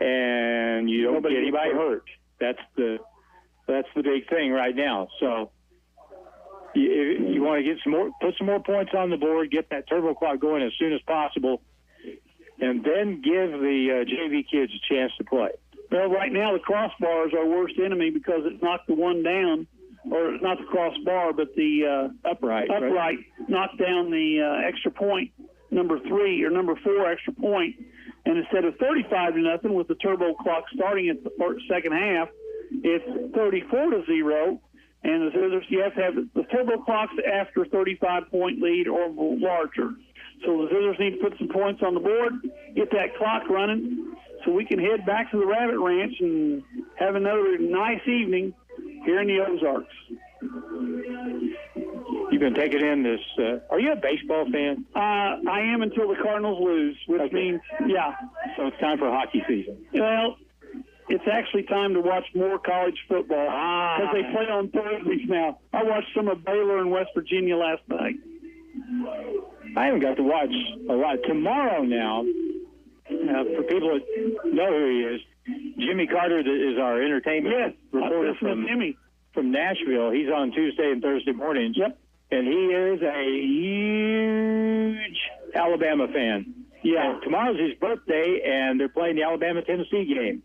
and you don't get anybody hurt. That's the big thing right now. So you want to get put some more points on the board, get that turbo clock going as soon as possible, and then give the JV kids a chance to play. Well, right now the crossbar is our worst enemy because it knocked the one down, or not the crossbar, but the upright knocked down the extra point, number 4 extra point. And instead of 35-0 with the turbo clock starting at the second half, it's 34-0. And you have to have the turbo clocks after 35-point lead or larger. So the Zizzers need to put some points on the board, get that clock running, so we can head back to the Rabbit Ranch and have another nice evening here in the Ozarks. You've been taking in this. Are you a baseball fan? I am until the Cardinals lose, which means, yeah. So it's time for hockey season. Well, it's actually time to watch more college football because they play on Thursdays now. I watched some of Baylor and West Virginia last night. I haven't got to watch a lot. Tomorrow now, for people that know who he is, Jimmy Carter is our entertainment reporter from Nashville. He's on Tuesday and Thursday mornings. Yep. And he is a huge Alabama fan. Yeah. And tomorrow's his birthday, and they're playing the Alabama-Tennessee game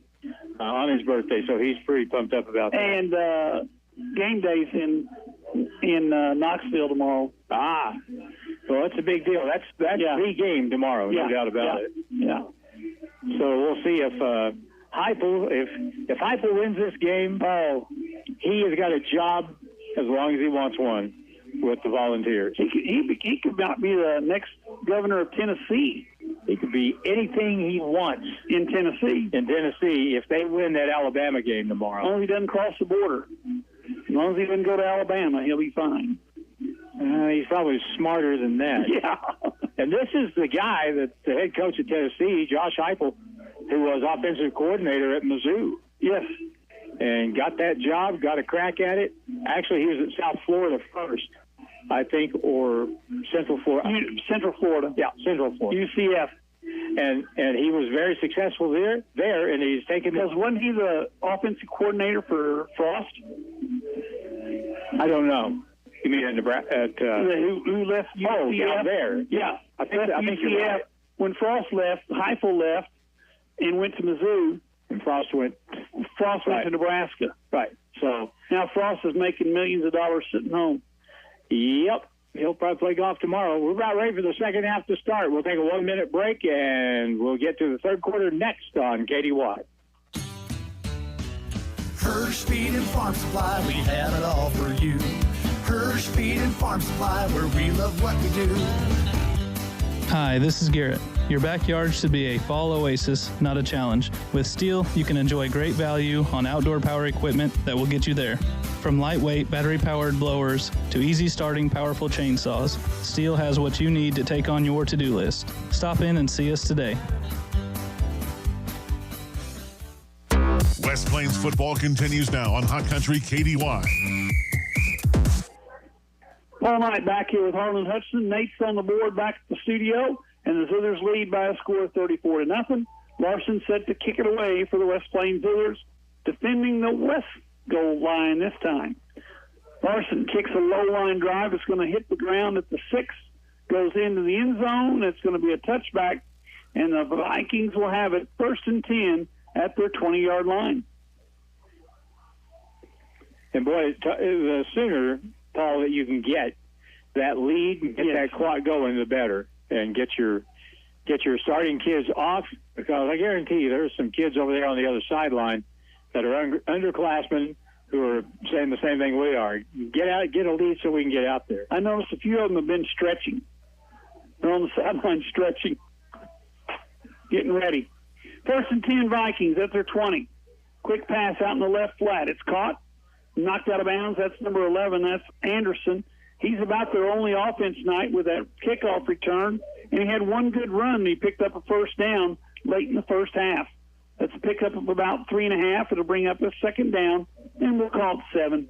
on his birthday, so he's pretty pumped up about that. And game day's in Knoxville tomorrow. Well, that's a big deal. That's the game tomorrow, no doubt about it. Yeah. So we'll see if Heupel, if Heupel wins this game, he has got a job as long as he wants one with the Volunteers. He could not be the next governor of Tennessee. He could be anything he wants in Tennessee. If they win that Alabama game tomorrow. As long as he doesn't cross the border. As long as he doesn't go to Alabama, he'll be fine. He's probably smarter than that. Yeah. And this is the guy that the head coach at Tennessee, Josh Heupel, who was offensive coordinator at Mizzou. Yes. And got that job, got a crack at it. Actually, he was at South Florida first, I think, or Central Florida. Central Florida. Yeah, Central Florida. UCF. And he was very successful there, and he's taken. Because wasn't he the offensive coordinator for Frost? I don't know. You mean at Nebraska? Who left UCF? Oh, down there. Yeah. I think you're right. When Frost left, Heupel left and went to Mizzou. And Frost went to Nebraska. Right. So now Frost is making millions of dollars sitting home. Yep. He'll probably play golf tomorrow. We're about ready for the second half to start. We'll take a 1-minute break, and we'll get to the third quarter next on KDY. Hirsch Feed and Farm Supply, we have it all for you. Hirsch Feed and Farm Supply, where we love what we do. Hi, this is Garrett. Your backyard should be a fall oasis, not a challenge. With Steel, you can enjoy great value on outdoor power equipment that will get you there. From lightweight, battery-powered blowers to easy-starting, powerful chainsaws, Steel has what you need to take on your to-do list. Stop in and see us today. West Plains football continues now on Hot Country KDY. Paul Knight back here with Harlan Hutchinson. Nate's on the board back at the studio, and the Zizzers lead by a score of 34-0. Larson set to kick it away for the West Plains Zizzers, defending the west goal line this time. Larson kicks a low line drive. It's going to hit the ground at the 6, goes into the end zone. It's going to be a touchback, and the Vikings will have it 1st and 10 at their 20-yard line. And boy, the sooner, Paul, that you can get that lead and get that clock going, the better, and get your starting kids off, because I guarantee you there's some kids over there on the other sideline that are underclassmen who are saying the same thing we are. Get out, get a lead so we can get out there. I noticed a few of them have been stretching. They're on the sideline stretching, getting ready. 1st and 10 Vikings at their 20. Quick pass out in the left flat. It's caught, knocked out of bounds. That's number 11. That's Anderson. He's about their only offense tonight with that kickoff return, and he had one good run. And he picked up a first down late in the first half. That's a pickup of about 3.5. It'll bring up a second down, and we'll call it 7.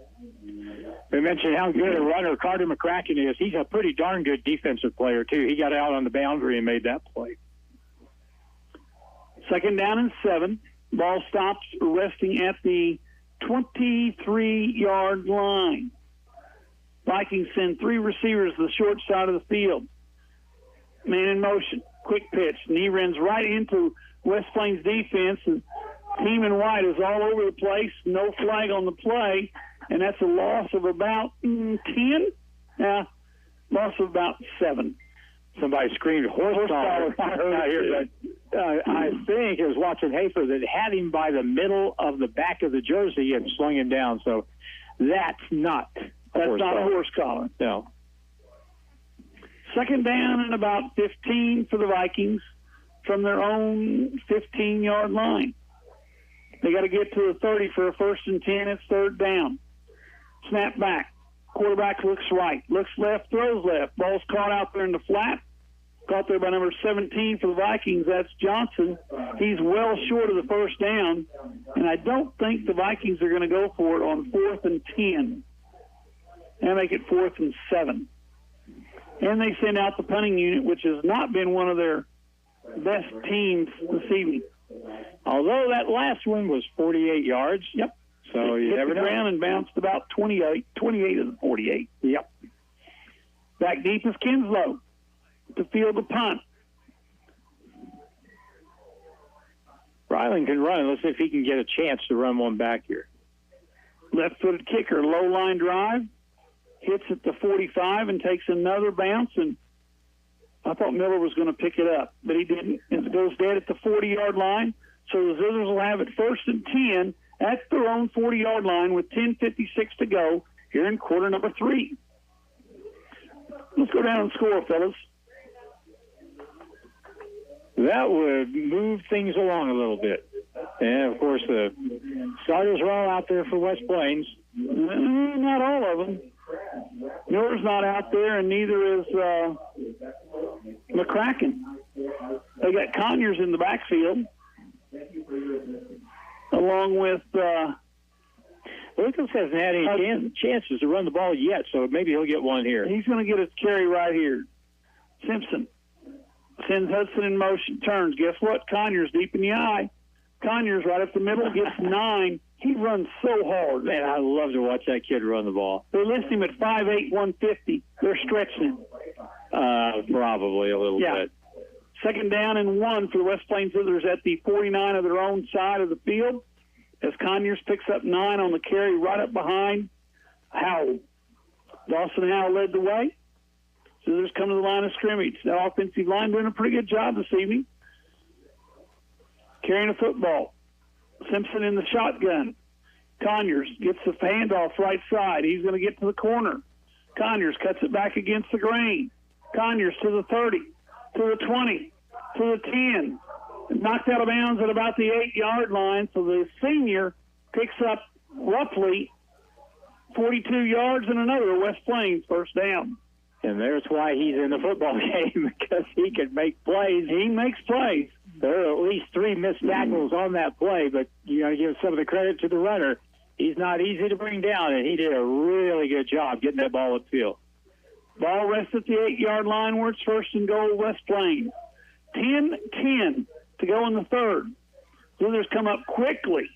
We mentioned how good a runner Carter McCracken is. He's a pretty darn good defensive player, too. He got out on the boundary and made that play. Second down and 7. Ball stops resting at the 23-yard line. Vikings send 3 receivers to the short side of the field. Man in motion. Quick pitch. And he runs right into West Plains defense. And team in white is all over the place. No flag on the play. And that's a loss of about 10? Yeah, loss of about 7. Somebody screamed horsepower out here, but I think it was Watson Hafer that had him by the middle of the back of the jersey and slung him down. So that's not a horse collar. No. Second down and about 15 for the Vikings from their own 15-yard line. They got to get to the 30 for a 1st and 10. It's 3rd down. Snap back. Quarterback looks right, looks left, throws left. Ball's caught out there in the flat. Caught there by number 17 for the Vikings. That's Johnson. He's well short of the first down, and I don't think the Vikings are going to go for it on 4th and 10 and make it 4th and 7. And they send out the punting unit, which has not been one of their best teams this evening. Although that last one was 48 yards. Yep. So you never know. Hit the ground and bounced about 28 of the 48. Yep. Back deep is Kinslow to field the punt. Ryland can run. Let's see if he can get a chance to run one back here. Left-footed kicker, low line drive, hits at the 45 and takes another bounce. And I thought Miller was going to pick it up, but he didn't. It goes dead at the 40-yard line. So the Zizzers will have it 1st and 10 at their own 40-yard line with 10:56 to go here in quarter number 3. Let's go down and score, fellas. That would move things along a little bit. And, of course, the starters are all out there for West Plains. Not all of them. Miller's not out there, and neither is McCracken. They got Conyers in the backfield, along with Lucas hasn't had any chances to run the ball yet, so maybe he'll get one here. He's going to get a carry right here. Simpson sends Hudson in motion, turns. Guess what? Conyers deep in the eye. Conyers right up the middle, gets 9. He runs so hard. Man, I love to watch that kid run the ball. They list him at 5'8", 150. They're stretching him. Probably a little bit. Second down and 1 for the West Plains Zizzers at the 49 of their own side of the field, as Conyers picks up 9 on the carry right up behind Howell. Dawson Howell led the way. Zizzers come to the line of scrimmage. That offensive line doing a pretty good job this evening. Carrying a football. Simpson in the shotgun. Conyers gets the handoff right side. He's going to get to the corner. Conyers cuts it back against the grain. Conyers to the 30, to the 20, to the 10. Knocked out of bounds at about the 8-yard line, so the senior picks up roughly 42 yards and another West Plains first down. And that's why he's in the football game, because he can make plays. He makes plays. There are at least 3 missed tackles on that play, but you got to give some of the credit to the runner. He's not easy to bring down, and he did a really good job getting that ball upfield. Ball rests at the 8-yard line where it's 1st and goal, West Plains. 10-10 to go in the third. Zizzers come up quickly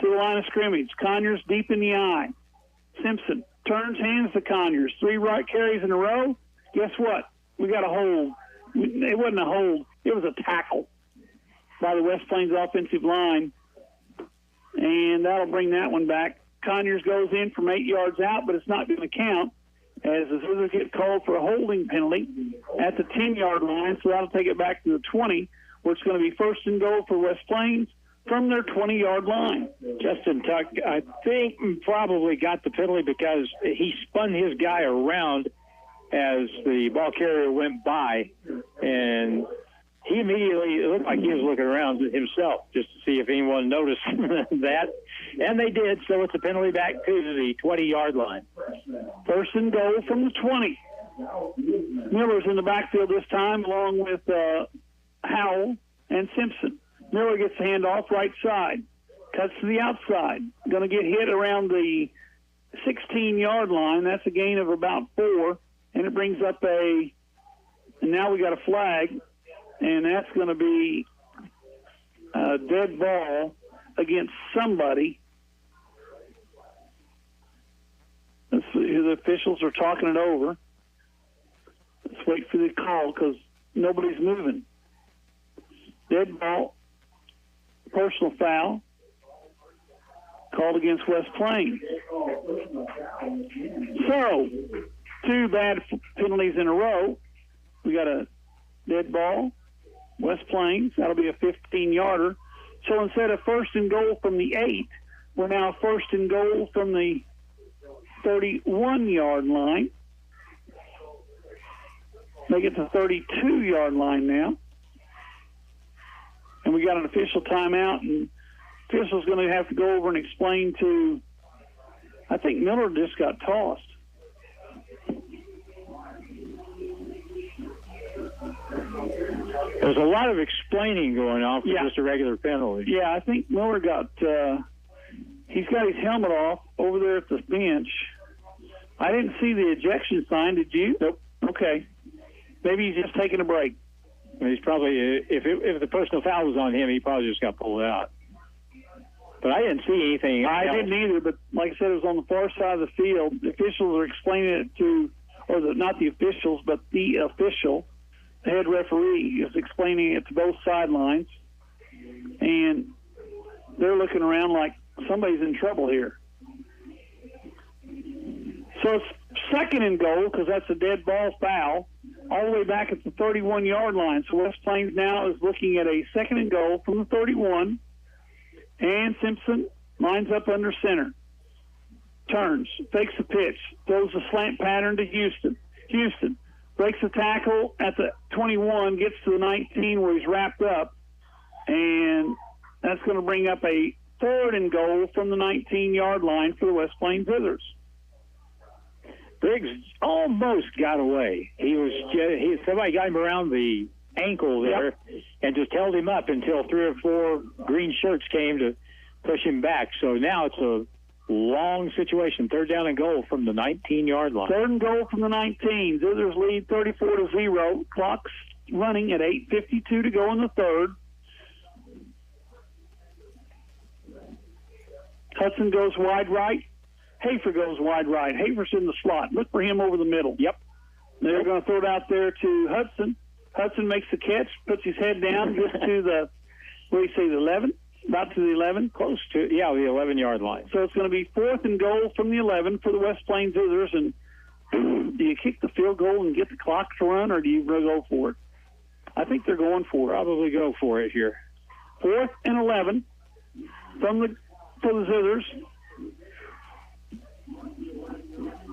to the line of scrimmage. Conyers deep in the eye. Simpson turns, hands to Conyers. 3 right carries in a row. Guess what? We got a hold. It wasn't a hold. It was a tackle by the West Plains offensive line. And that'll bring that one back. Conyers goes in from 8 yards out, but it's not going to count as the Zizzers get called for a holding penalty at the 10-yard line, so that'll take it back to the 20, where it's going to be first and goal for West Plains from their 20-yard line. Justin Tuck, I think, probably got the penalty because he spun his guy around as the ball carrier went by, and he immediately, it looked like he was looking around himself just to see if anyone noticed that, and they did, so it's a penalty back to the 20-yard line. First and goal from the 20. Miller's in the backfield this time, along with Howell and Simpson. Miller gets the handoff right side, cuts to the outside. Going to get hit around the 16-yard line. That's a gain of about 4, and it brings up and now we got a flag, and that's going to be a dead ball against somebody. Let's see who the officials are talking it over. Let's wait for the call because nobody's moving. Dead ball, personal foul, called against West Plains. So, 2 bad penalties in a row. We got a dead ball, West Plains. That'll be a 15-yarder. So instead of first and goal from the 8, we're now first and goal from the 31-yard line. They get to the 32-yard line now. And we got an official timeout, and the official's going to have to go over and explain to, I think Miller just got tossed. There's a lot of explaining going on for just a regular penalty. Yeah, I think Miller got, he's got his helmet off over there at the bench. I didn't see the ejection sign, did you? Nope. Okay. Maybe he's just taking a break. He's probably, if the personal foul was on him, he probably just got pulled out. But I didn't see anything else. I didn't either, but like I said, it was on the far side of the field. The officials are explaining it to, not the officials, but the official, the head referee, is explaining it to both sidelines. And they're looking around like somebody's in trouble here. So it's second and goal because that's a dead ball foul, all the way back at the 31-yard line. So West Plains now is looking at a second and goal from the 31. And Simpson lines up under center. Turns, fakes the pitch, throws a slant pattern to Houston. Houston breaks the tackle at the 21, gets to the 19 where he's wrapped up. And that's going to bring up a third and goal from the 19-yard line for the West Plains Zizzers. Briggs almost got away. Somebody got him around the ankle there and just held him up until 3 or 4 green shirts came to push him back. So now it's a long situation. Third down and goal from the 19-yard line. Third and goal from the 19. Zizzers lead 34-0. Clock's running at 8:52 to go in the third. Hudson goes wide right. Hafer goes wide right. Hafer's in the slot. Look for him over the middle. Yep. They're going to throw it out there to Hudson. Hudson makes the catch, puts his head down, gets to the, what do you say, the 11? About to the 11? Close to, the 11-yard line. So it's going to be fourth and goal from the 11 for the West Plains Zizzers. And do you kick the field goal and get the clock to run, or do you go for it? I think they're going for it. Probably go for it here. Fourth and 11 for the Zizzers.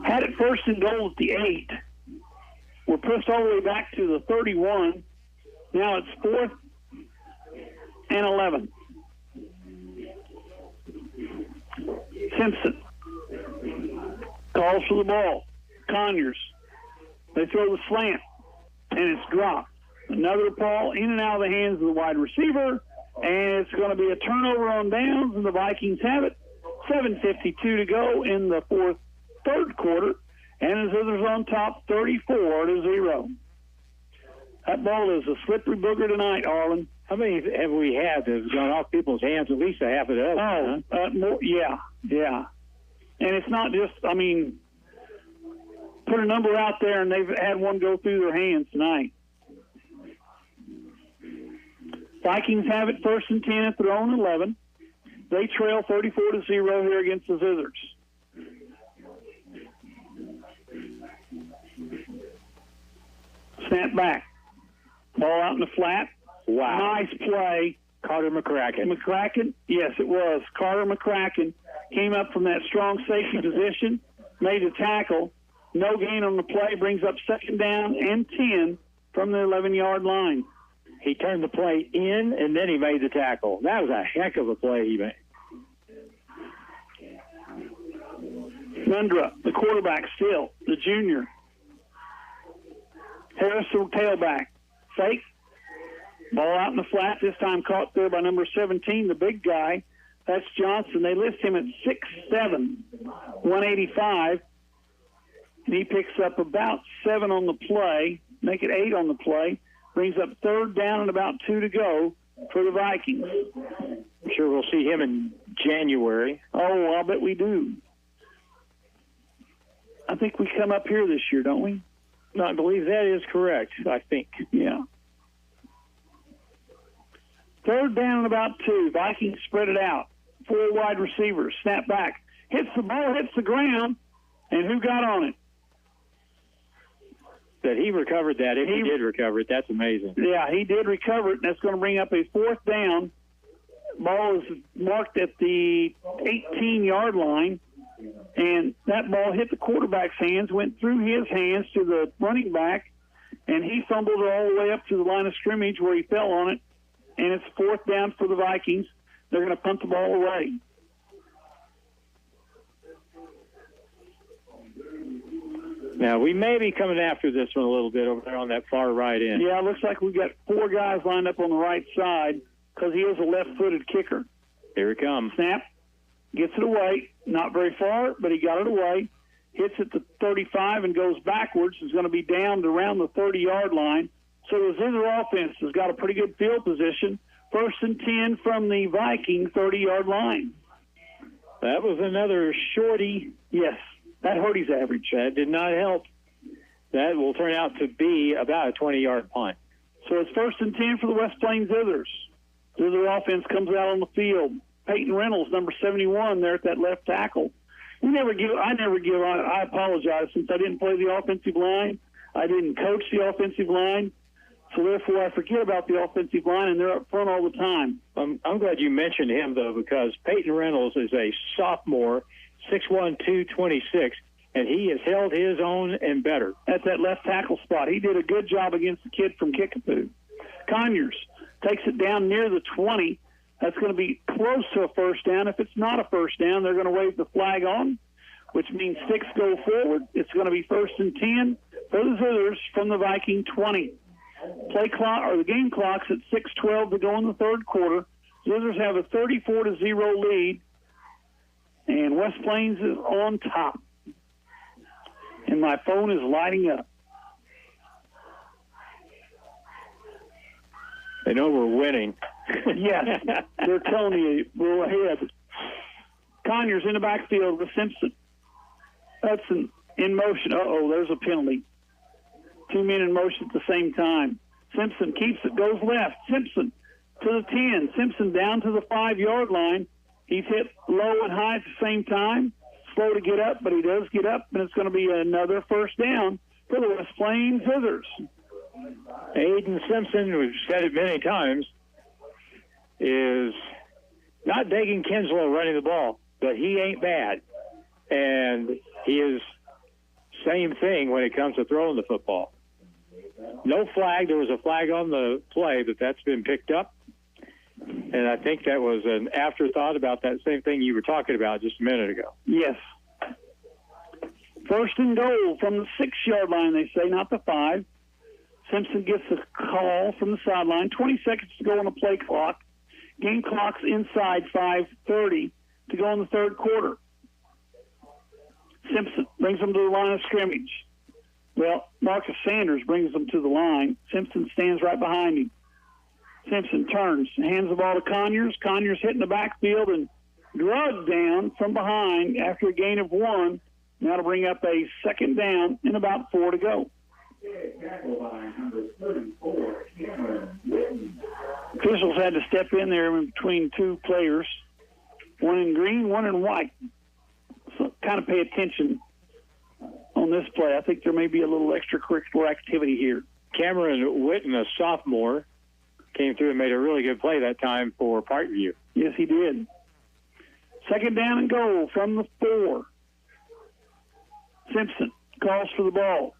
Had it first and goal at the 8. We're pushed all the way back to the 31. Now it's fourth and 11. Simpson calls for the ball. Conyers. They throw the slant, and it's dropped. Another ball in and out of the hands of the wide receiver, and it's going to be a turnover on downs, and the Vikings have it. 7:52 to go in the third quarter, and the Zizzers on top 34-0. That ball is a slippery booger tonight, Arlen. How many have we had that have gone off people's hands? At least a half a dozen. More, yeah. And it's not just, put a number out there, and they've had one go through their hands tonight. Vikings have it first and 10 at their own 11. They trail 34-0 here against the Zizzers. Snap back. Ball out in the flat. Wow. Nice play. Carter McCracken. Yes, it was. Carter McCracken came up from that strong safety position, made a tackle. No gain on the play, brings up 2nd down and 10 from the 11-yard line. He turned the play in, and then he made the tackle. That was a heck of a play he made. Mundra, the quarterback still, the junior. Harris, the tailback. Fake. Ball out in the flat, this time caught there by number 17, the big guy. That's Johnson. They list him at 6'7", 185. And he picks up about 7 on the play, make it 8 on the play. Brings up 3rd down and about 2 to go for the Vikings. I'm sure we'll see him in January. Oh, I'll bet we do. I think we come up here this year, don't we? No, I believe that is correct, I think. Yeah. 3rd down and about 2. Vikings spread it out. 4 wide receivers. Snap back. Hits the ball, hits the ground. And who got on it? That he recovered that. If he did recover it, that's amazing. Yeah, he did recover it, and that's going to bring up a 4th down. Ball is marked at the 18-yard line, and that ball hit the quarterback's hands, went through his hands to the running back, and he fumbled it all the way up to the line of scrimmage where he fell on it, and it's 4th down for the Vikings. They're going to punt the ball away. Now, we may be coming after this one a little bit over there on that far right end. Yeah, it looks like we've got 4 guys lined up on the right side because he is a left-footed kicker. Here it comes. Snap. Gets it away. Not very far, but he got it away. Hits it to 35 and goes backwards. It's going to be down to around the 30-yard line. So the Zizzer offense has got a pretty good field position. 1st and 10 from the Viking 30-yard line. That was another shorty. Yes. That hurt his average. That did not help. That will turn out to be about a 20-yard punt. So it's 1st and 10 for the West Plains Zithers. Zither offense comes out on the field. Peyton Reynolds, number 71, there at that left tackle. I never give. I apologize, since I didn't play the offensive line. I didn't coach the offensive line. So therefore, I forget about the offensive line, and they're up front all the time. I'm glad you mentioned him, though, because Peyton Reynolds is a sophomore, 6'1", 226, and he has held his own and better. At that left tackle spot. He did a good job against the kid from Kickapoo. Conyers takes it down near the 20. That's going to be close to a 1st down. If it's not a 1st down, they're going to wave the flag on, which means 6 go forward. It's going to be 1st and 10 for the Zithers from the Viking 20. Play clock, or the game clock's at 6:12 to go in the 3rd quarter. Zithers have a 34-0 lead, and West Plains is on top. And my phone is lighting up. They know we're winning. Yes, they're telling you we're ahead. Conyers in the backfield with Simpson. Hudson in motion. Uh-oh, there's a penalty. 2 men in motion at the same time. Simpson keeps it, goes left. Simpson to the 10. Simpson down to the 5-yard line. He's hit low and high at the same time. Slow to get up, but he does get up, and it's going to be another 1st down for the West Plains Zithers. Aiden Simpson, we've said it many times, is not Dagan Kinslow running the ball, but he ain't bad. And he is same thing when it comes to throwing the football. No flag. There was a flag on the play, but that's been picked up. And I think that was an afterthought about that same thing you were talking about just a minute ago. Yes. 1st and goal from the 6-yard line, they say, not the 5. Simpson gets a call from the sideline. 20 seconds to go on the play clock. Game clock's inside 5:30 to go in the 3rd quarter. Simpson brings them to the line of scrimmage. Well, Marcus Sanders brings them to the line. Simpson stands right behind him. Simpson turns, hands the ball to Conyers. Conyers hitting the backfield and drugged down from behind after a gain of 1. Now to bring up a 2nd down and about 4 to go. Officials had to step in there in between 2 players, one in green, one in white. So kind of pay attention on this play. I think there may be a little extracurricular activity here. Cameron Witten, a sophomore, came through and made a really good play that time for Parkview. Yes, he did. Second down and goal from the 4. Simpson calls for the ball.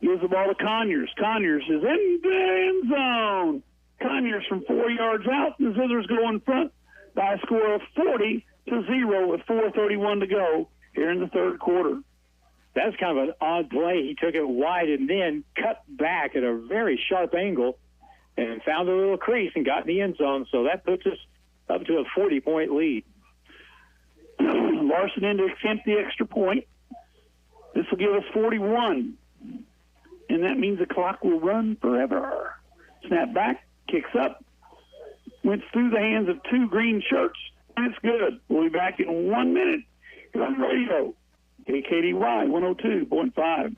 Gives the ball to Conyers. Conyers is in the end zone. Conyers from 4 yards out. The Zizzers go in front by a score of 40-0 with 4:31 to go here in the third quarter. That's kind of an odd play. He took it wide and then cut back at a very sharp angle and found a little crease and got in the end zone. So that puts us up to a 40-point lead. Larson in to attempt the extra point. This will give us 41. And that means the clock will run forever. Snap back, kicks up, went through the hands of 2 green shirts, and it's good. We'll be back in 1 minute here on the radio. KKDY 102.5.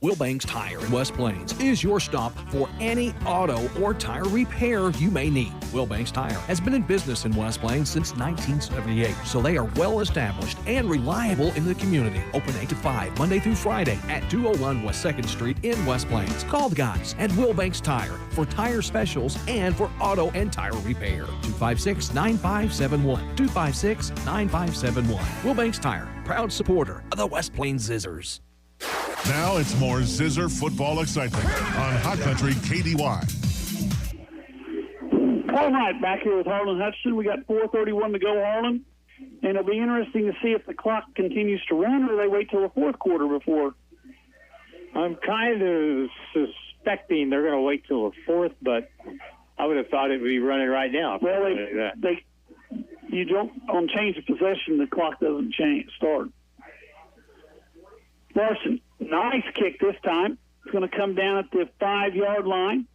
Wilbanks Tire in West Plains is your stop for any auto or tire repair you may need. Wilbanks Tire has been in business in West Plains since 1978, so they are well established and reliable in the community. Open 8 to 5, Monday through Friday at 201 West 2nd Street in West Plains. Call the guys at Wilbanks Tire for tire specials and for auto and tire repair. 256-9571. 256-9571. Wilbanks Tire, proud supporter of the West Plains Zizzers. Now it's more Zizzer football excitement on Hot Country KDY. All right, back here with Harlan Hutchinson. We got 4:31 to go, Harlan. And it'll be interesting to see if the clock continues to run or they wait till the fourth quarter before. I'm kind of suspecting they're going to wait till the fourth, but I would have thought it would be running right now. Well, you don't, on change of possession, the clock doesn't start. Larson, nice kick this time. It's going to come down at the 5-yard line.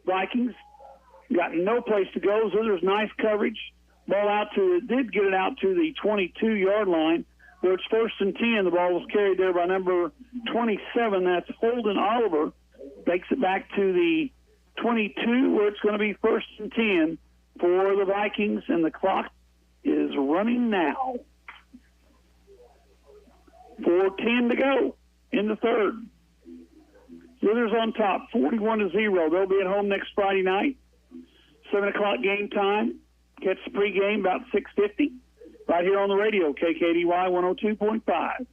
Vikings got no place to go. Zizzer's nice coverage. Ball did get it out to the 22-yard line, where it's 1st and 10. The ball was carried there by number 27. That's Holden Oliver. Takes it back to the 22, where it's going to be 1st and 10 for the Vikings, and the clock is running now. 4:10 to go in the third. Zizzer's on top, 41-0. They'll be at home next Friday night. 7 o'clock game time. Catch the pregame about 6:50 right here on the radio, KKDY 102.5.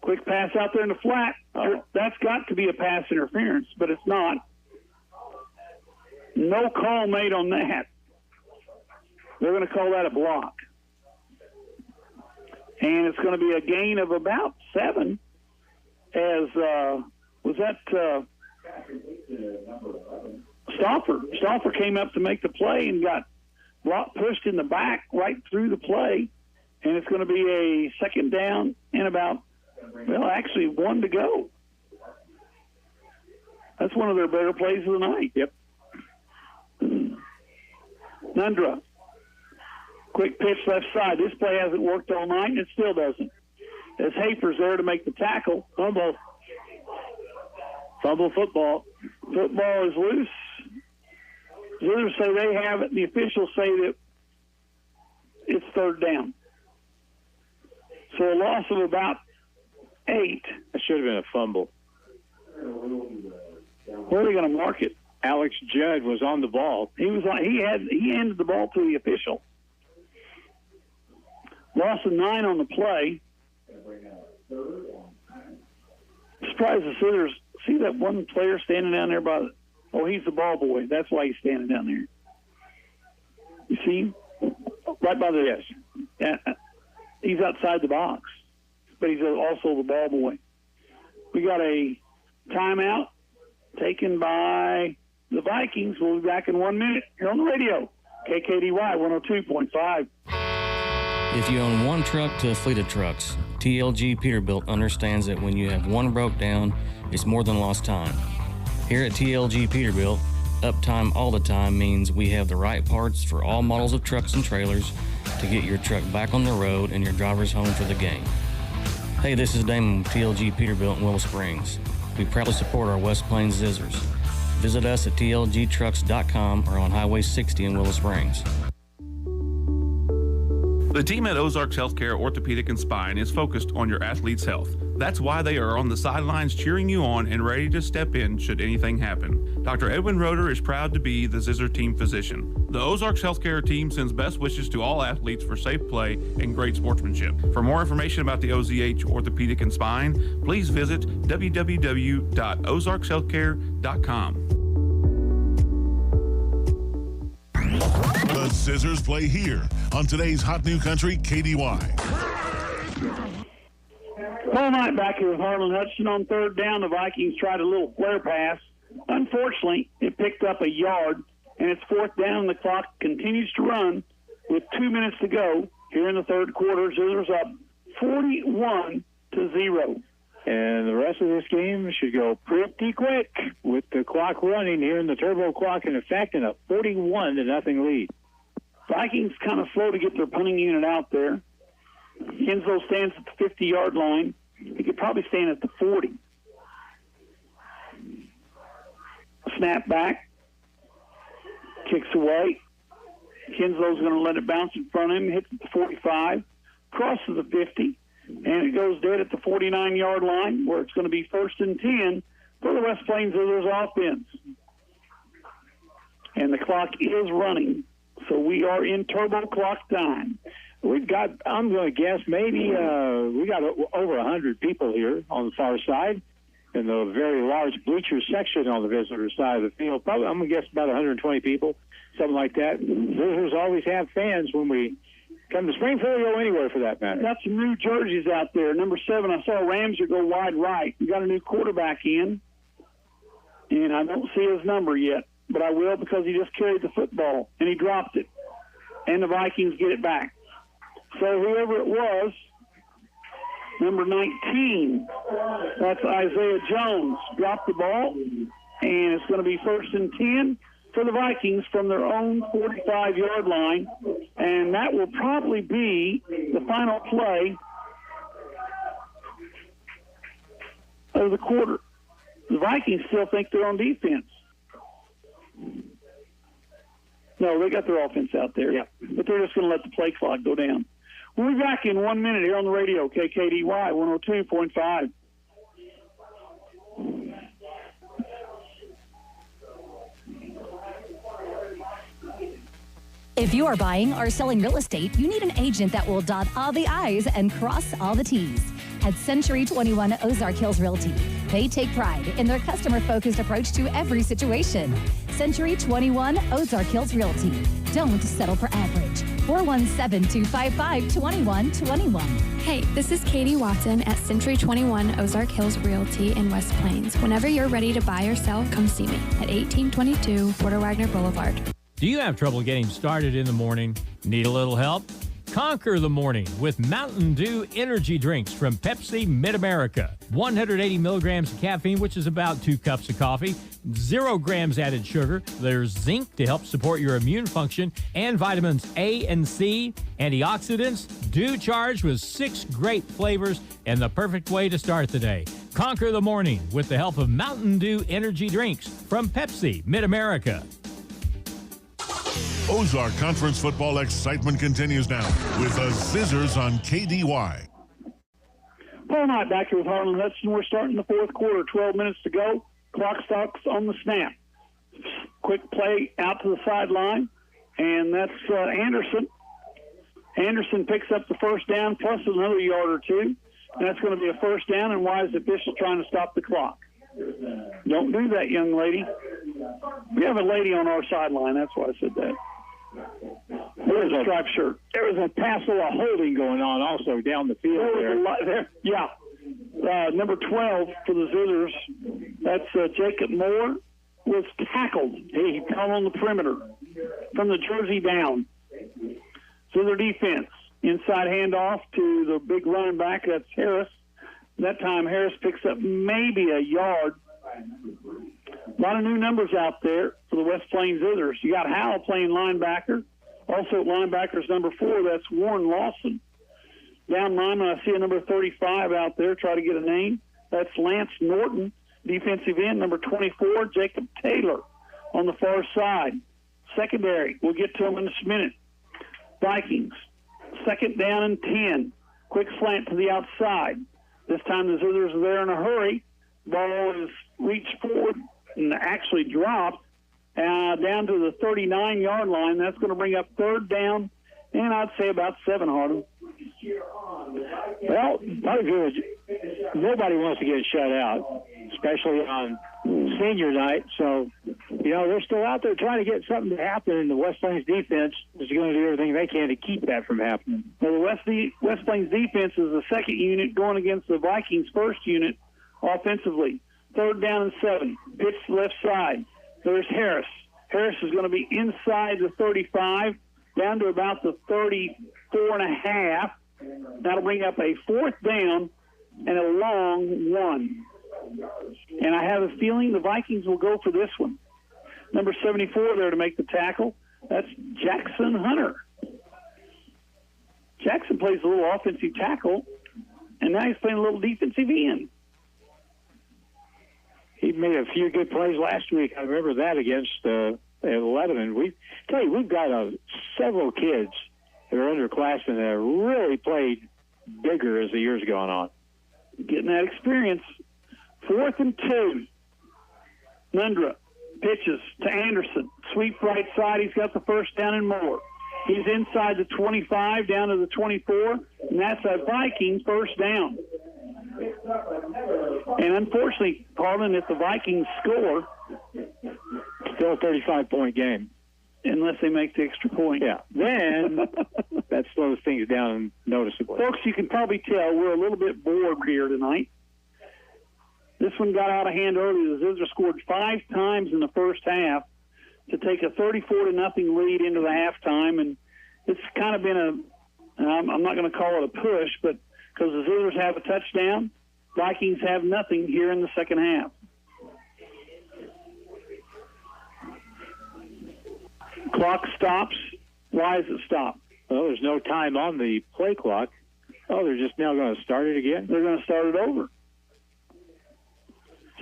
Quick pass out there in the flat. That's got to be a pass interference, but it's not. No call made on that. They're going to call that a block. And it's going to be a gain of about 7 as, Stauffer came up to make the play and got pushed in the back right through the play. And it's going to be a second down and about, 1 to go. That's one of their better plays of the night. Yep. Nundra. Quick pitch left side. This play hasn't worked all night, and it still doesn't. As Hafer's there to make the tackle. Fumble football. Football is loose. The others say they have it. The officials say that it's 3rd down. So a loss of about 8. That should have been a fumble. Where are they going to mark it? Alex Judd was on the ball. He handed the ball to the official. Loss of 9 on the play. Surprised the Zizzers. See that one player standing down there by he's the ball boy. That's why he's standing down there. You see him? Right by the he's outside the box, but he's also the ball boy. We got a timeout taken by the Vikings. We'll be back in 1 minute here on the radio. KKDY 102.5. If you own one truck to a fleet of trucks, TLG Peterbilt understands that when you have one broke down, it's more than lost time. Here at TLG Peterbilt, uptime all the time means we have the right parts for all models of trucks and trailers to get your truck back on the road and your drivers home for the game. Hey, this is Damon with TLG Peterbilt in Willow Springs. We proudly support our West Plains Zizzers. Visit us at tlgtrucks.com or on Highway 60 in Willow Springs. The team at Ozarks Healthcare Orthopedic and Spine is focused on your athlete's health. That's why they are on the sidelines cheering you on and ready to step in should anything happen. Dr. Edwin Roeder is proud to be the Zizzer team physician. The Ozarks Healthcare team sends best wishes to all athletes for safe play and great sportsmanship. For more information about the OZH Orthopedic and Spine, please visit www.ozarkshealthcare.com. The Zizzers play here on today's Hot New Country KDY. Paul Knight back here with Harlan Hutchinson on third down. The Vikings tried a little flare pass. Unfortunately, it picked up a yard, and it's fourth down, and the clock continues to run with 2 minutes to go here in the third quarter. Zizzers up 41-0. And the rest of this game should go pretty quick with the clock running here in the turbo clock in effect and a 41-0 lead. Vikings kind of slow to get their punting unit out there. Henslow stands at the 50-yard line. He could probably stand at the 40. Snap back. Kicks away. Henslow's going to let it bounce in front of him. Hits at the 45. Crosses the 50. And it goes dead at the 49-yard line where it's going to be 1st and 10 for the West Plains Zizzers offense. And the clock is running. So we are in turbo clock time. We've got, I'm going to guess, maybe we got over 100 people here on the far side in the very large bleacher section on the visitor side of the field. Probably, I'm going to guess about 120 people, something like that. Visitors always have fans when we come to Springfield or anywhere for that matter. Got some new jerseys out there. Number 7, I saw Ramsey go wide right. We got a new quarterback in, and I don't see his number yet, but I will because he just carried the football, and he dropped it, and the Vikings get it back. So whoever it was, number 19, that's Isaiah Jones, dropped the ball, and it's going to be 1st and 10 for the Vikings from their own 45-yard line, and that will probably be the final play of the quarter. The Vikings still think they're on defense. No, they got their offense out there, but they're just going to let the play clock go down. We'll be back in 1 minute here on the radio, KKDY 102.5. If you are buying or selling real estate, you need an agent that will dot all the I's and cross all the T's. At Century 21 Ozark Hills Realty, they take pride in their customer-focused approach to every situation. Century 21 Ozark Hills Realty. Don't settle for average. 417-255-2121. Hey, this is Katie Watson at Century 21 Ozark Hills Realty in West Plains. Whenever you're ready to buy or sell, come see me at 1822 Porter Wagner Boulevard. Do you have trouble getting started in the morning? Need a little help? Conquer the morning with Mountain Dew energy drinks from Pepsi Mid-America. 180 milligrams of caffeine, which is about 2 cups of coffee. 0 grams added sugar. There's zinc to help support your immune function, and vitamins A and C, antioxidants, Dew charged with 6 great flavors, and the perfect way to start the day. Conquer the morning with the help of Mountain Dew energy drinks from Pepsi Mid-America. Ozark Conference football excitement continues now with the Zizzers on KDY. Paul Knight back here with Harlan Hutchinson. We're starting the fourth quarter, 12 minutes to go. Clock stops on the snap. Quick play out to the sideline, and that's Anderson. Anderson picks up the first down plus another yard or two, and that's going to be a first down, and why is the official trying to stop the clock? Don't do that, young lady. We have a lady on our sideline. That's why I said that. There's a striped shirt. There was a pass of holding going on also down the field there. Yeah. Number 12 for the Zizzers, that's Jacob Moore, was tackled. He fell on the perimeter from the jersey down. Zizzer defense, inside handoff to the big running back, that's Harris. That time Harris picks up maybe a yard. A lot of new numbers out there for the West Plains Zizzers. You got Howell playing linebacker. Also linebacker's number 4, that's Warren Lawson. Down lineman, I see a number 35 out there. Try to get a name. That's Lance Norton. Defensive end, number 24, Jacob Taylor on the far side. Secondary, we'll get to him in just a minute. Vikings 2nd down and 10. Quick slant to the outside. This time the Zizzers are there in a hurry. Ball is reached forward and actually dropped down to the 39-yard line. That's going to bring up 3rd down, and I'd say about 7, Harlan. Well, nobody wants to get shut out, especially on senior night. So, they're still out there trying to get something to happen, and the West Plains defense is going to do everything they can to keep that from happening. Well, the West Plains defense is the 2nd unit going against the Vikings' 1st unit offensively. 3rd down and 7. Pitch left side. There's Harris. Harris is going to be inside the 35, down to about the 34.5. That'll bring up a 4th down and a long 1. And I have a feeling the Vikings will go for this one. Number 74 there to make the tackle. That's Jackson Hunter. Jackson plays a little offensive tackle, and now he's playing a little defensive end. He made a few good plays last week. I remember that against 11. And we've got several kids that are underclassmen that have really played bigger as the years gone on. Getting that experience. 4th and 2. Nundra pitches to Anderson. Sweep right side. He's got the 1st down and more. He's inside the 25 down to the 24, and that's a Viking 1st down. And unfortunately, Harlan, if the Vikings score, still a 35-point game. Unless they make the extra point. Yeah. Then that slows things down noticeably. Folks, you can probably tell we're a little bit bored here tonight. This one got out of hand early. The Zizzer scored 5 times in the first half to take a 34-0 lead into the halftime, and it's kind of been I'm not going to call it a push, but because the Zizzers have a touchdown, Vikings have nothing here in the second half. Clock stops. Why is it stopped? Well, there's no time on the play clock. Oh, they're just now going to start it again? They're going to start it over.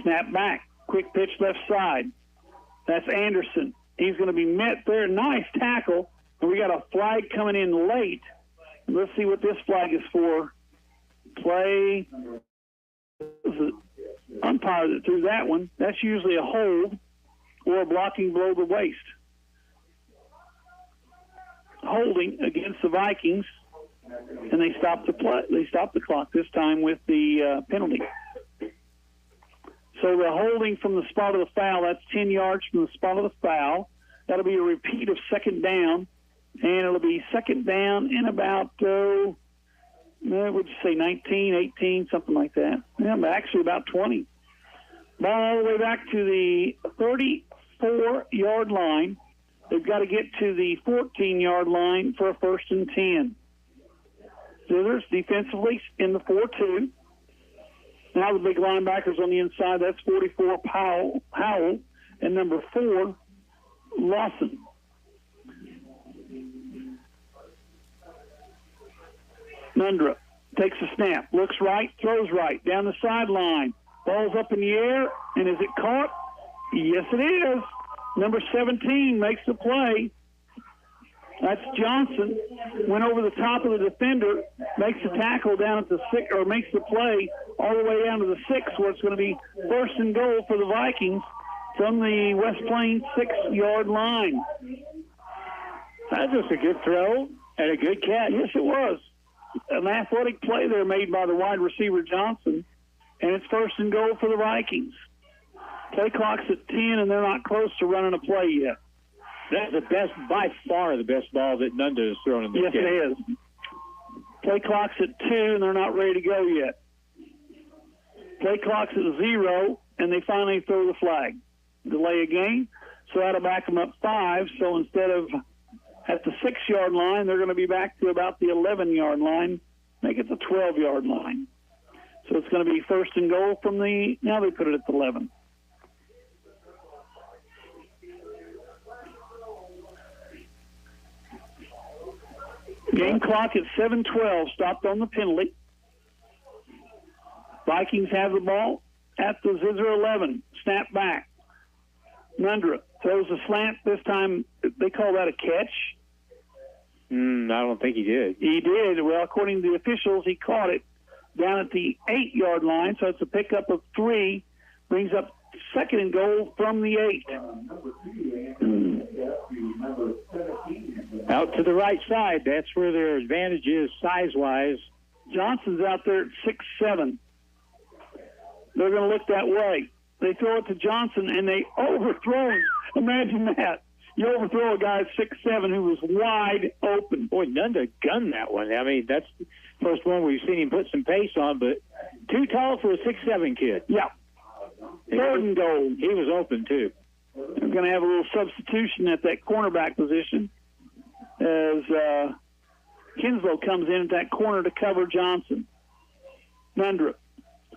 Snap back. Quick pitch left side. That's Anderson. He's going to be met there. Nice tackle. And we got a flag coming in late. Let's see what this flag is for. Play. Umpire that threw that one. That's usually a hold or a blocking below the waist. Holding against the Vikings, and they stopped the play. They stopped the clock this time with the penalty. So the holding from the spot of the foul, that's 10 yards from the spot of the foul. That'll be a repeat of 2nd down, and it'll be 2nd down in about, would you say 19, 18, something like that. Yeah, actually about 20. Ball all the way back to the 34-yard line. They've got to get to the 14-yard line for a 1st and 10. Zizzers defensively in the 4-2. Now the big linebackers on the inside. That's 44 Howell and number 4 Lawson. Nundra takes a snap, looks right, throws right, down the sideline. Ball's up in the air, and is it caught? Yes, it is. Number 17 makes the play. That's Johnson. Went over the top of the defender, makes the tackle down at the 6, or makes the play all the way down to the 6, where it's going to be 1st and goal for the Vikings from the West Plains 6-yard line. That's just a good throw and a good catch. Yes, it was. An athletic play there made by the wide receiver Johnson, and it's 1st and goal for the Vikings. Play clock's at 10, and they're not close to running a play yet. That's by far the best ball that Nunda has thrown in this game. Yes, it is. Play clock's at 2, and they're not ready to go yet. Play clock's at 0, and they finally throw the flag. Delay a game, so that'll back them up 5. So instead of at the 6-yard line, they're going to be back to about the 11-yard line, make it the 12-yard line. So it's going to be 1st and goal from now they put it at the 11. Game clock at 7:12, stopped on the penalty. Vikings have the ball at the Zizzer 11. Snap back. Nundra throws a slant. This time they call that a catch. I don't think he did. He did. Well, according to the officials, he caught it down at the 8-yard line, so it's a pickup of 3, brings up 2nd and goal from the 8. Out to the right side. That's where their advantage is size-wise. Johnson's out there at 6'7". They're going to look that way. They throw it to Johnson, and they overthrow him. Imagine that. You overthrow a guy at 6'7" who was wide open. Boy, Nunda gunned that one. I mean, that's the first one we've seen him put some pace on, but too tall for a 6'7" kid. Yeah. 3rd and goal. He was open, too. They're going to have a little substitution at that cornerback position as Kinslow comes in at that corner to cover Johnson. Nundra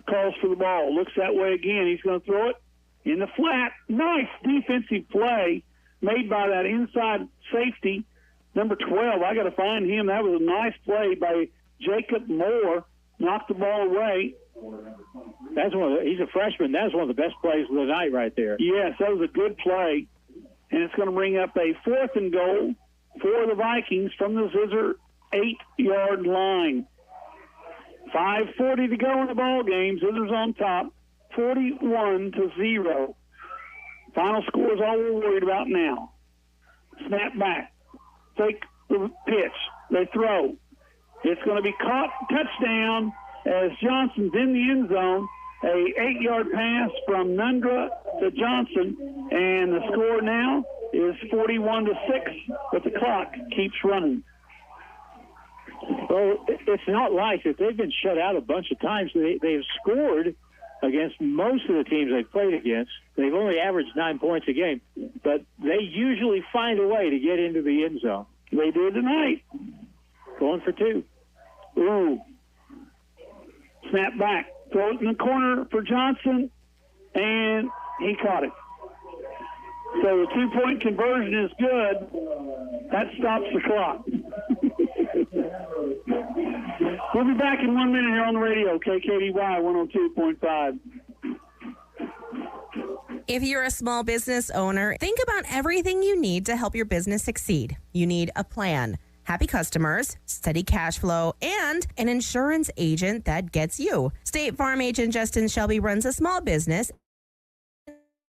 calls for the ball, looks that way again. He's going to throw it in the flat. Nice defensive play made by that inside safety, number 12. I got to find him. That was a nice play by Jacob Moore. Knocked the ball away. He's a freshman. That's one of the best plays of the night right there. Yes, that was a good play. And it's going to bring up a 4th and goal for the Vikings from the Zizzer 8-yard line. 5:40 to go in the ball game. Zizzer's on top, 41-0. Final score is all we're worried about now. Snap back. Take the pitch. They throw. It's going to be caught. Touchdown as Johnson's in the end zone. A 8-yard pass from Nundra to Johnson. And the score now is 41-6, but the clock keeps running. Well, it's not like that. They've been shut out a bunch of times. They've scored against most of the teams they've played against. They've only averaged 9 points a game, but they usually find a way to get into the end zone. They did tonight. Going for 2. Ooh. Snap back. Throw it in the corner for Johnson, and he caught it. So the 2-point conversion is good. That stops the clock. We'll be back in 1 minute here on the radio, KKDY 102.5. If you're a small business owner, think about everything you need to help your business succeed. You need a plan, happy customers, steady cash flow, and an insurance agent that gets you. State Farm agent Justin Shelby runs a small business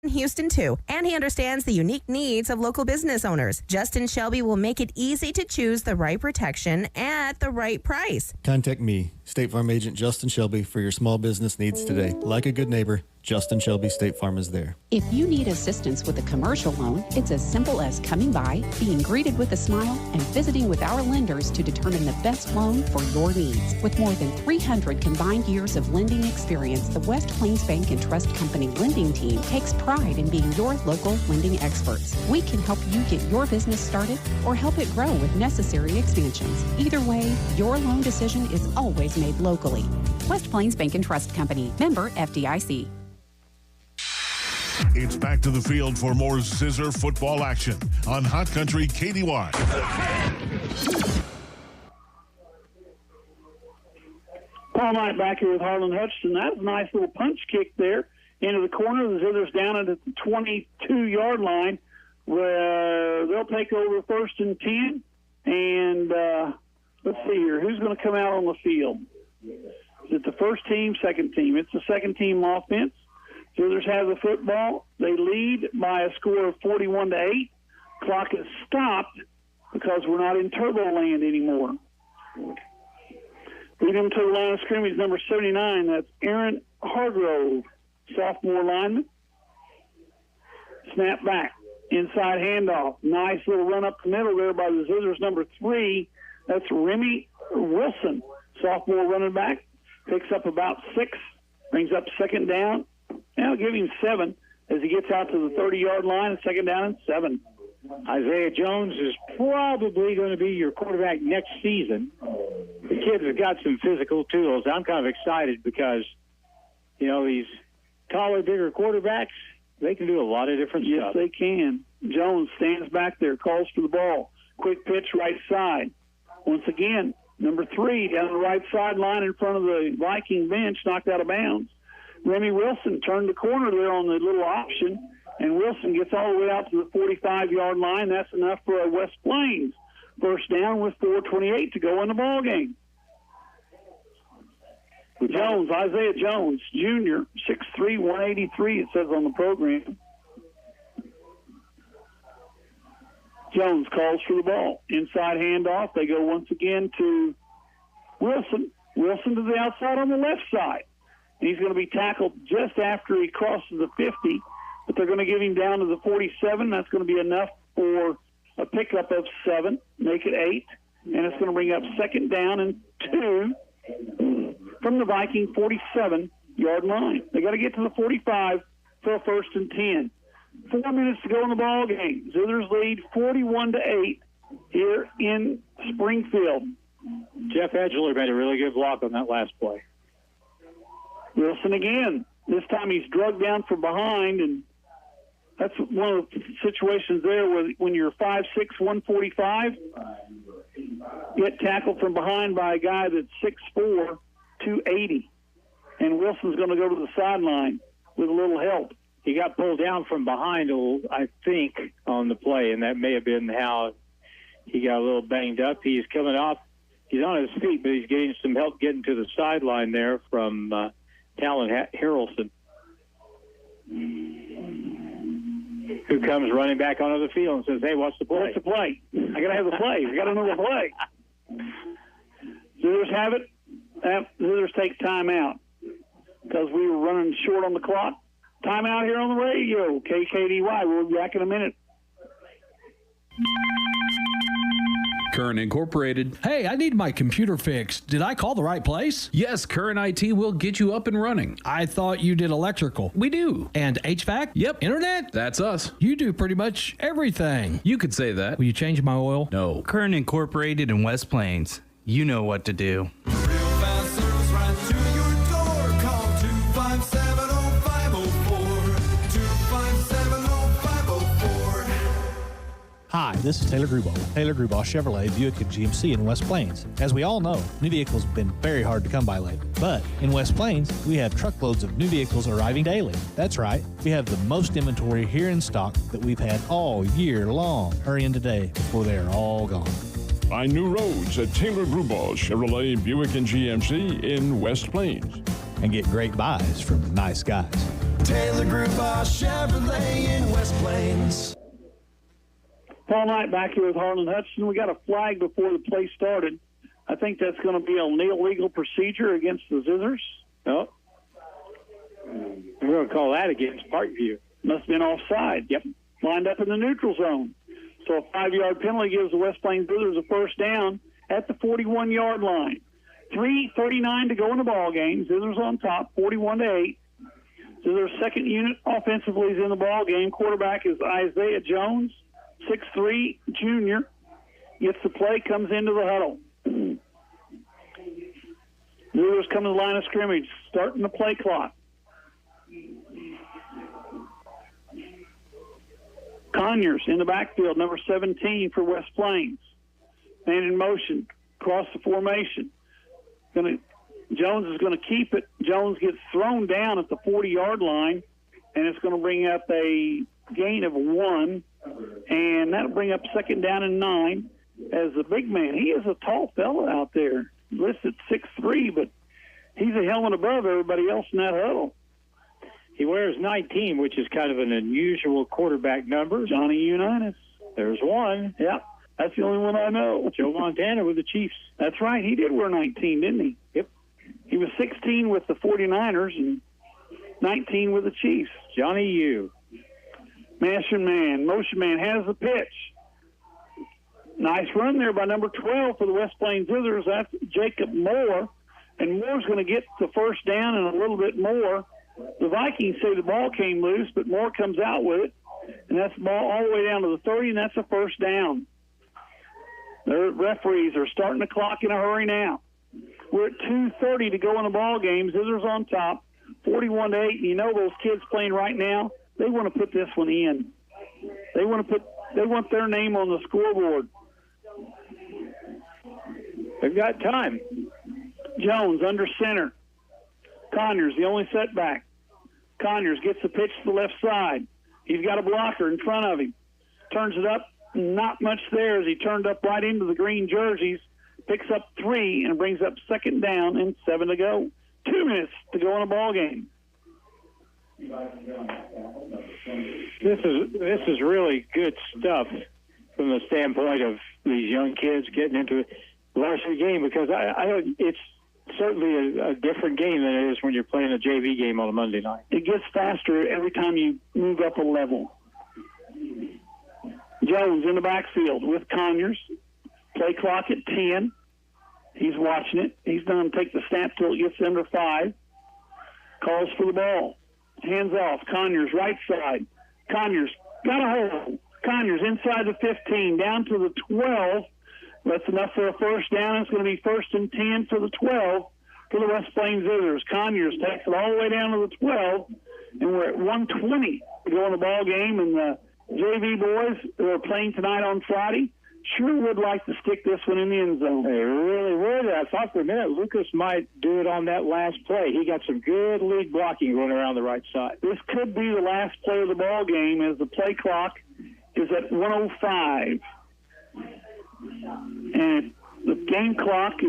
in Houston too, and he understands the unique needs of local business owners. Justin Shelby will make it easy to choose the right protection at the right price. Contact me, State Farm agent Justin Shelby, for your small business needs today. Like a good neighbor, Justin Shelby State Farm is there. If you need assistance with a commercial loan, it's as simple as coming by, being greeted with a smile, and visiting with our lenders to determine the best loan for your needs. With more than 300 combined years of lending experience, the West Plains Bank and Trust Company lending team takes pride in being your local lending experts. We can help you get your business started or help it grow with necessary expansions. Either way, your loan decision is always made locally. West Plains Bank and Trust Company, member FDIC. It's back to the field for more Zizzer football action on Hot Country KDY. Paul Knight back here with Harlan Hutchinson. That was a nice little punch kick there into the corner. The Zizzers down at the 22-yard line, where they'll take over 1st and 10. And let's see here. Who's going to come out on the field? Is it the first team, second team? It's the second team offense. Zizzers have the football. They lead by a score of 41-8. Clock is stopped because we're not in Turbo Land anymore. Leading to the line of scrimmage, number 79. That's Aaron Hargrove, sophomore lineman. Snap back. Inside handoff. Nice little run up the middle there by the Zizzers, number 3. That's Remy Wilson, sophomore running back. Picks up about 6. Brings up 2nd down. Now give him 7 as he gets out to the 30-yard line. 2nd down and 7. Isaiah Jones is probably going to be your quarterback next season. The kids have got some physical tools. I'm kind of excited because, these taller, bigger quarterbacks, they can do a lot of different stuff. Yes, they can. Jones stands back there, calls for the ball. Quick pitch right side. Once again, number 3 down the right sideline in front of the Viking bench, knocked out of bounds. Remy Wilson turned the corner there on the little option, and Wilson gets all the way out to the 45-yard line. That's enough for a West Plains First down with 4:28 to go in the ball game. Jones, Isaiah Jones, Jr., 6'3", 183, it says on the program. Jones calls for the ball. Inside handoff. They go once again to Wilson. Wilson to the outside on the left side. And he's going to be tackled just after he crosses the 50, but they're going to get him down to the 47. That's going to be enough for a pickup of 7, make it 8, and it's going to bring up second down and 2 from the Viking 47-yard line. They got to get to the 45 for a first and 10. 4 minutes to go in the ball game. Zizzers lead 41-8 here in Springfield. Jeff Edgeler made a really good block on that last play. Wilson again. This time he's drugged down from behind, and that's one of the situations there where when you're 5'6", 145, get tackled from behind by a guy that's 6'4", 280. And Wilson's going to go to the sideline with a little help. He got pulled down from behind, I think, on the play, and that may have been how he got a little banged up. He's coming off. He's on his feet, but he's getting some help getting to the sideline there from Talon Harrelson, who comes running back onto the field and says, hey, what's the play? What's the play? I got to have the play. I got to know the play. Zizzers have it. Zizzers take timeout because we were running short on the clock. Timeout here on the radio, KKDY. We'll be back in a minute. Current Incorporated. Hey, I need my computer fixed. Did I call the right place? Yes, Current IT will get you up and running. I thought you did electrical. We do. And HVAC? Yep. Internet? That's us. You do pretty much everything. You could say that. Will you change my oil? No. Current Incorporated in West Plains. You know what to do. Hi, this is Taylor Grubaugh with Taylor Grubaugh Chevrolet, Buick, and GMC in West Plains. As we all know, new vehicles have been very hard to come by lately. But in West Plains, we have truckloads of new vehicles arriving daily. That's right, we have the most inventory here in stock that we've had all year long. Hurry in today before they are all gone. Find new roads at Taylor Grubaugh Chevrolet, Buick, and GMC in West Plains. And get great buys from nice guys. Taylor Grubaugh Chevrolet in West Plains. Paul Knight back here with Harlan Hutchinson. We got a flag before the play started. I think that's going to be an illegal procedure against the Zizzers. No. We're going to call that against Parkview. Must have been offside. Yep. Lined up in the neutral zone. So a 5-yard penalty gives the West Plains Zizzers a first down at the 41-yard line. 3:39 to go in the ball game. Zizzers on top, 41-8. Zizzers' second unit offensively is in the ball game. Quarterback is Isaiah Jones. 6'3", junior, gets the play, comes into the huddle. Zizzers come to the line of scrimmage, starting the play clock. Conyers in the backfield, number 17 for West Plains. Man in motion, across the formation. Jones is going to keep it. Jones gets thrown down at the 40-yard line, and it's going to bring up a gain of 1. And that'll bring up second down and 9 as the big man. He is a tall fella out there, listed 6'3", but he's a helmet above everybody else in that huddle. He wears 19, which is kind of an unusual quarterback number. Johnny Unitas. There's one. Yep, that's the only one I know. Joe Montana with the Chiefs. That's right. He did wear 19, didn't he? Yep. He was 16 with the 49ers and 19 with the Chiefs. Johnny U. Motion man has the pitch. Nice run there by number 12 for the West Plains Zizzers. That's Jacob Moore. And Moore's going to get the first down and a little bit more. The Vikings say the ball came loose, but Moore comes out with it. And that's the ball all the way down to the 30, and that's a first down. The referees are starting the clock in a hurry now. We're at 2:30 to go in the ball game. Zizzers on top, 41-8. And you know those kids playing right now, they want to put this one in. They want their name on the scoreboard. They've got time. Jones under center. Conyers, the only setback. Conyers gets the pitch to the left side. He's got a blocker in front of him. Turns it up not much there as he turned up right into the green jerseys, picks up 3 and brings up second down and 7 to go. 2 minutes to go in a ball game. This is really good stuff from the standpoint of these young kids getting into a varsity game, because it's certainly a different game than it is when you're playing a JV game on a Monday night. It gets faster every time you move up a level. Jones in the backfield with Conyers. Play clock at 10. He's watching it. He's going to take the snap till it gets under 5. Calls for the ball. Hands off. Conyers right side. Conyers got a hold. Conyers inside the 15, down to the 12. That's enough for a first down. It's going to be 1st and 10 for the 12 for the West Plains Zizzers. Conyers takes it all the way down to the 12, and we're at 1:20 to go in the ball game. And the JV boys who are playing tonight on Friday sure would like to stick this one in the end zone. They really would. I thought for a minute Lucas might do it on that last play. He got some good lead blocking going around the right side. This could be the last play of the ball game, as the play clock is at 1:05. And the game clock's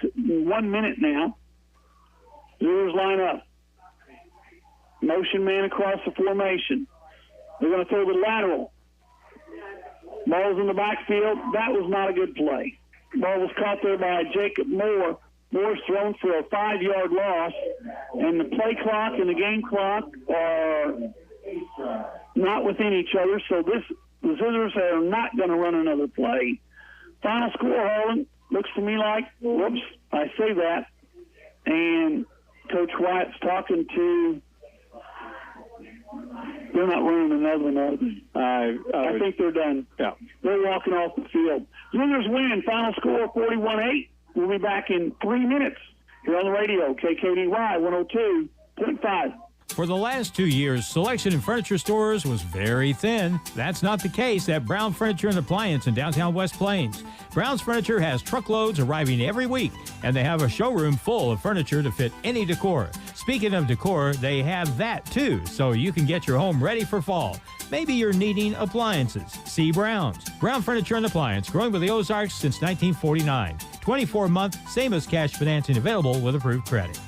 at 1 minute now. Zers line up. Motion man across the formation. They're going to throw the lateral. Ball's in the backfield. That was not a good play. Ball was caught there by Jacob Moore. Moore's thrown for a 5-yard loss. And the play clock and the game clock are not within each other. So the Zizzers are not going to run another play. Final score, Harlan, looks to me like, whoops, I say that. And Coach Wyatt's talking to, they're not running another one, are they? I think they're done. Yeah. They're walking off the field. Zizzers win. Final score 41-8. We'll be back in 3 minutes here on the radio, KKDY 102.5. For the last 2 years, selection in furniture stores was very thin. That's not the case at Brown Furniture and Appliance in downtown West Plains. Brown's Furniture has truckloads arriving every week, and they have a showroom full of furniture to fit any decor. Speaking of decor, they have that too, so you can get your home ready for fall. Maybe you're needing appliances. See Brown's. Brown Furniture and Appliance, growing with the Ozarks since 1949. 24-month, same as cash financing available with approved credit.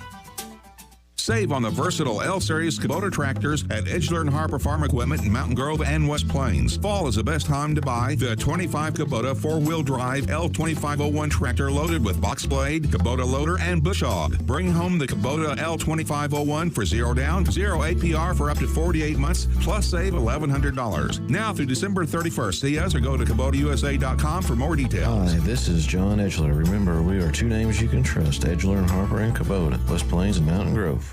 Save on the versatile L-Series Kubota tractors at Edgeler and Harper Farm Equipment in Mountain Grove and West Plains. Fall is the best time to buy the 25 Kubota 4-wheel drive L2501 tractor loaded with box blade, Kubota loader, and bush hog. Bring home the Kubota L2501 for 0 down, 0 APR for up to 48 months, plus save $1,100. Now through December 31st. See us or go to KubotaUSA.com for more details. Hi, this is John Edgeler. Remember, we are 2 names you can trust, Edgeler and Harper and Kubota, West Plains and Mountain Grove.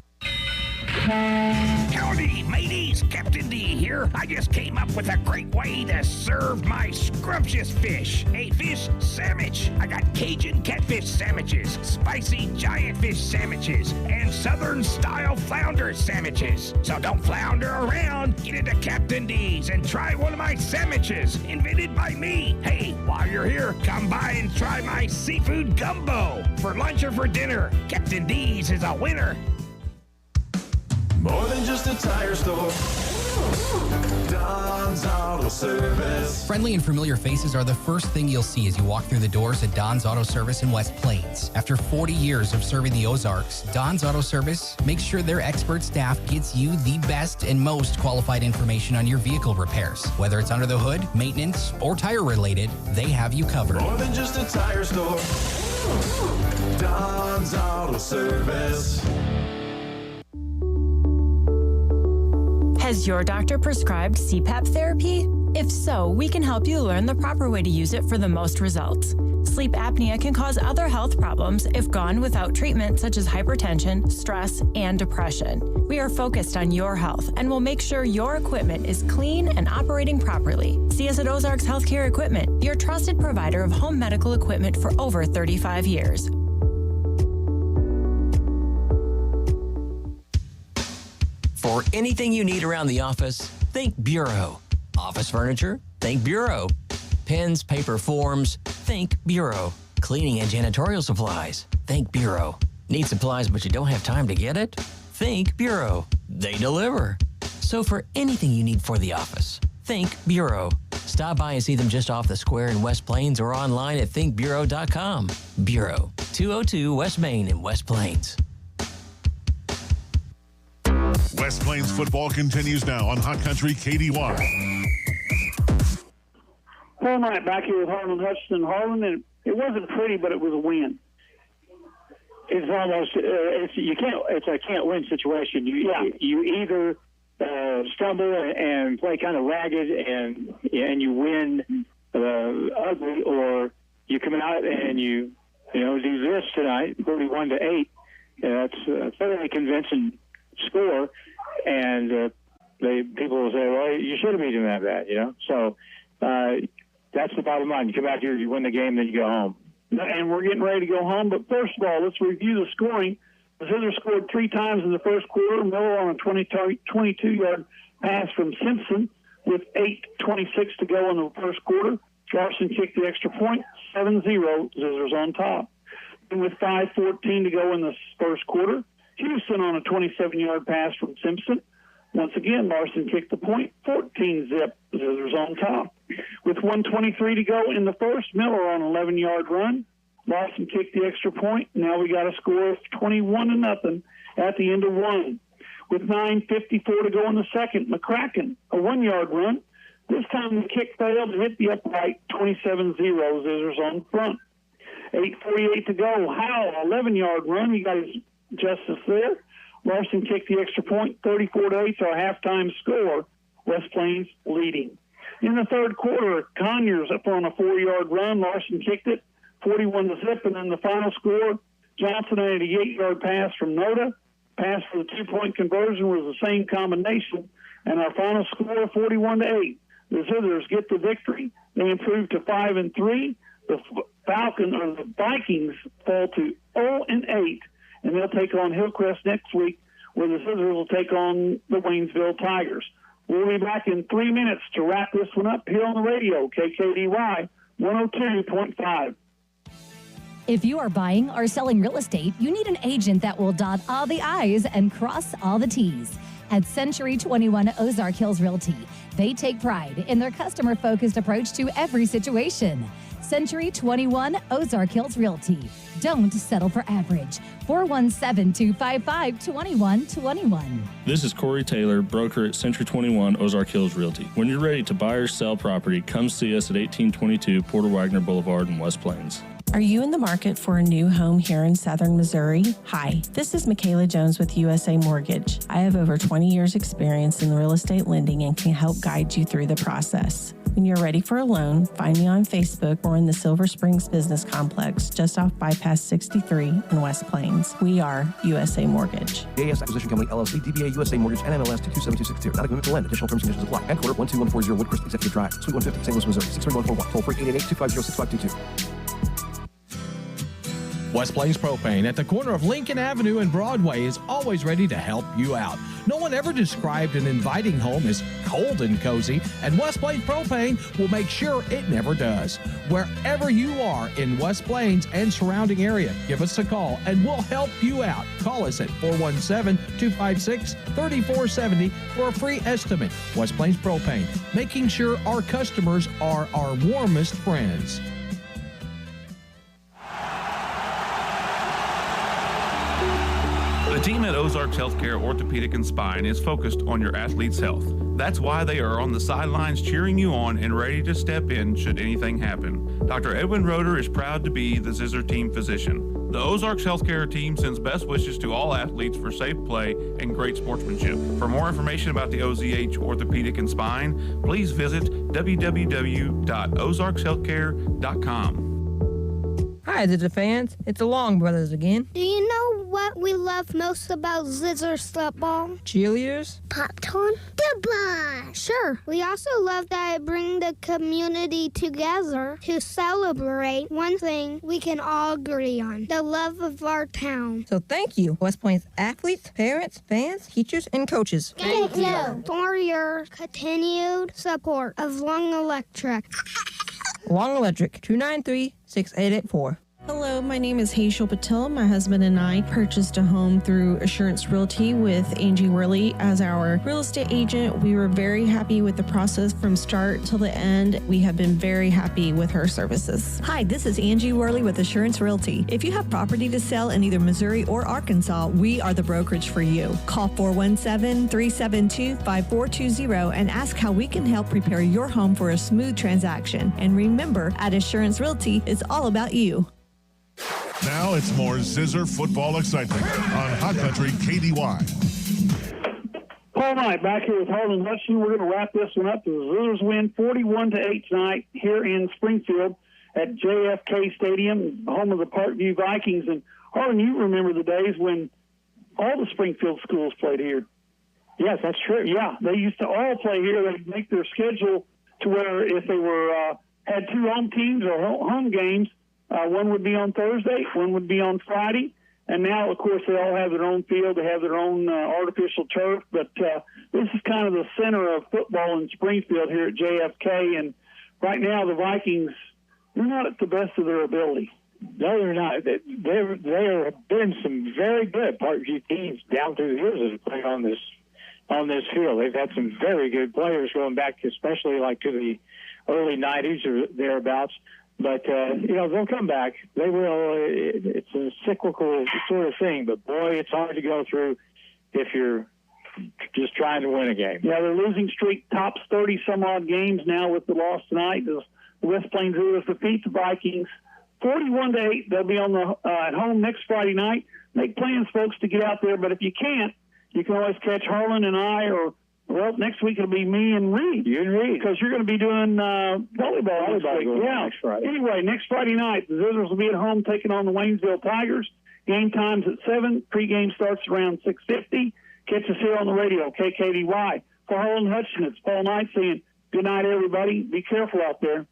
Howdy, mateys. Captain D here. I just came up with a great way to serve my scrumptious fish. A fish sandwich. I got Cajun catfish sandwiches, spicy giant fish sandwiches, and southern-style flounder sandwiches. So don't flounder around. Get into Captain D's and try one of my sandwiches, invented by me. Hey, while you're here, come by and try my seafood gumbo. For lunch or for dinner, Captain D's is a winner. More than just a tire store. Don's Auto Service. Friendly and familiar faces are the first thing you'll see as you walk through the doors at Don's Auto Service in West Plains. After 40 years of serving the Ozarks, Don's Auto Service makes sure their expert staff gets you the best and most qualified information on your vehicle repairs. Whether it's under the hood, maintenance, or tire related, they have you covered. More than just a tire store. Don's Auto Service. Has your doctor prescribed CPAP therapy? If so, we can help you learn the proper way to use it for the most results. Sleep apnea can cause other health problems if gone without treatment, such as hypertension, stress, and depression. We are focused on your health and will make sure your equipment is clean and operating properly. See us at Ozarks Healthcare Equipment, your trusted provider of home medical equipment for over 35 years. For anything you need around the office, think Bureau. Office furniture? Think Bureau. Pens, paper, forms? Think Bureau. Cleaning and janitorial supplies? Think Bureau. Need supplies but you don't have time to get it? Think Bureau. They deliver. So for anything you need for the office, Think Bureau. Stop by and see them just off the square in West Plains or online at thinkbureau.com. Bureau, 202 West Main in West Plains. West Plains football continues now on Hot Country KDY. Paul Knight back here with Harlan Hutchinson. Harlan, and it wasn't pretty, but it was a win. It's almost it's a can't win situation. You either stumble and play kind of ragged and you win ugly, or you come out and you do this tonight, 41-8. That's a fairly convincing score, and people will say, well, you should have beaten that bad, So that's the bottom line. You come out here, you win the game, then you go home. And we're getting ready to go home. But first of all, let's review the scoring. The Zizzer scored 3 times in the first quarter. Miller on a 22-yard pass from Simpson with 8:26 to go in the first quarter. Larson kicked the extra point, 7-0. Zizzer's on top. And with 5:14 to go in the first quarter, Houston on a 27-yard pass from Simpson. Once again, Larson kicked the point, 14-zip. Zizzer's on top. With 1:23 to go in the first, Miller on an 11-yard run. Larson kicked the extra point. Now we got a score of 21-0 at the end of one. With 9:54 to go in the second, McCracken, a 1-yard run. This time the kick failed to hit the upright, 27-0. Zizzer's on front. 8:48 to go. Howell, 11-yard run. He got his justice there. Larson kicked the extra point, 34-8, so a halftime score. West Plains leading. In the third quarter, Conyers up on a 4-yard run. Larson kicked it, 41-zip, and then the final score, Johnson had a 8-yard pass from Noda. Pass for the 2-point conversion was the same combination, and our final score, 41-8. The Zizzers get the victory. They improve to 5-3. The Vikings fall to 0-8. And they'll take on Hillcrest next week, where the Zizzers will take on the Waynesville Tigers. We'll be back in 3 minutes to wrap this one up here on the radio, KKDY 102.5. If you are buying or selling real estate, you need an agent that will dot all the I's and cross all the T's. At Century 21 Ozark Hills Realty, they take pride in their customer-focused approach to every situation. Century 21 Ozark Hills Realty. Don't settle for average. 417-255-2121. This is Corey Taylor, broker at Century 21 Ozark Hills Realty. When you're ready to buy or sell property, come see us at 1822 Porter Wagner Boulevard in West Plains. Are you in the market for a new home here in southern Missouri? Hi, this is Michaela Jones with USA Mortgage. I have over 20 years experience in real estate lending and can help guide you through the process. When you're ready for a loan, find me on Facebook or in the Silver Springs Business Complex, just off Bypass 63 in West Plains. We are USA Mortgage. JAS Acquisition Company, LLC, DBA USA Mortgage, NMLS 227262. Not a commitment to lend. Additional terms and conditions apply. Headquarter 12140 Woodcrest Executive Drive, Suite 150, St. Louis, Missouri. 63141. Toll free 888-250-6522. West Plains Propane at the corner of Lincoln Avenue and Broadway is always ready to help you out. No one ever described an inviting home as cold and cozy, and West Plains Propane will make sure it never does. Wherever you are in West Plains and surrounding area, give us a call and we'll help you out. Call us at 417-256-3470 for a free estimate. West Plains Propane, making sure our customers are our warmest friends. The team at Ozarks Healthcare Orthopedic and Spine is focused on your athlete's health. That's why they are on the sidelines cheering you on and ready to step in should anything happen. Dr. Edwin Roeder is proud to be the Zizzer team physician. The Ozarks Healthcare team sends best wishes to all athletes for safe play and great sportsmanship. For more information about the OZH Orthopedic and Spine, please visit www.ozarkshealthcare.com. Hi, Zizzer fans. It's the Long Brothers again. Do you know what we love most about Zizzer football? Cheerleaders? Popcorn? Goodbye! Sure. We also love that it brings the community together to celebrate one thing we can all agree on, the love of our town. So thank you, West Plains athletes, parents, fans, teachers, and coaches. Thank you for your continued support of Long Electric. Long Electric, 293-6884. Hello, my name is Hazel Patel. My husband and I purchased a home through Assurance Realty with Angie Worley as our real estate agent. We were very happy with the process from start till the end. We have been very happy with her services. Hi, this is Angie Worley with Assurance Realty. If you have property to sell in either Missouri or Arkansas, we are the brokerage for you. Call 417-372-5420 and ask how we can help prepare your home for a smooth transaction. And remember, at Assurance Realty, it's all about you. Now it's more Zizzer football excitement on Hot Country KDY. Paul Knight back here with Harlan Hutchinson. We're going to wrap this one up. The Zizzers win 41-8 tonight here in Springfield at JFK Stadium, home of the Parkview Vikings. And Harlan, you remember the days when all the Springfield schools played here. Yes, that's true. Yeah, they used to all play here. They'd make their schedule to where if they were had two home teams or home games, one would be on Thursday, one would be on Friday, and now, of course, they all have their own field. They have their own artificial turf, but this is kind of the center of football in Springfield here at JFK, and right now the Vikings, they're not at the best of their ability. No, they're not. There have been some very good Parkview teams down through the years that have played on this field. They've had some very good players going back, especially like to the early 90s or thereabouts. But, they'll come back. They will. It's a cyclical sort of thing. But, boy, it's hard to go through if you're just trying to win a game. Yeah, their losing streak tops 30-some-odd games now with the loss tonight. The West Plains Zizers defeat the Vikings 41-8. They'll be on the at home next Friday night. Make plans, folks, to get out there. But if you can't, you can always catch Harlan and I or next week it'll be me and Reed. You and Reed. Because you're going to be doing volleyball next week. Yeah. Next Friday. Anyway, next Friday night, the Zizzers will be at home taking on the Waynesville Tigers. Game time's at 7. Pre-game starts around 6:50. Catch us here on the radio, KKDY. For Harlan Hutchinson, it's Paul Knight saying good night, everybody. Be careful out there.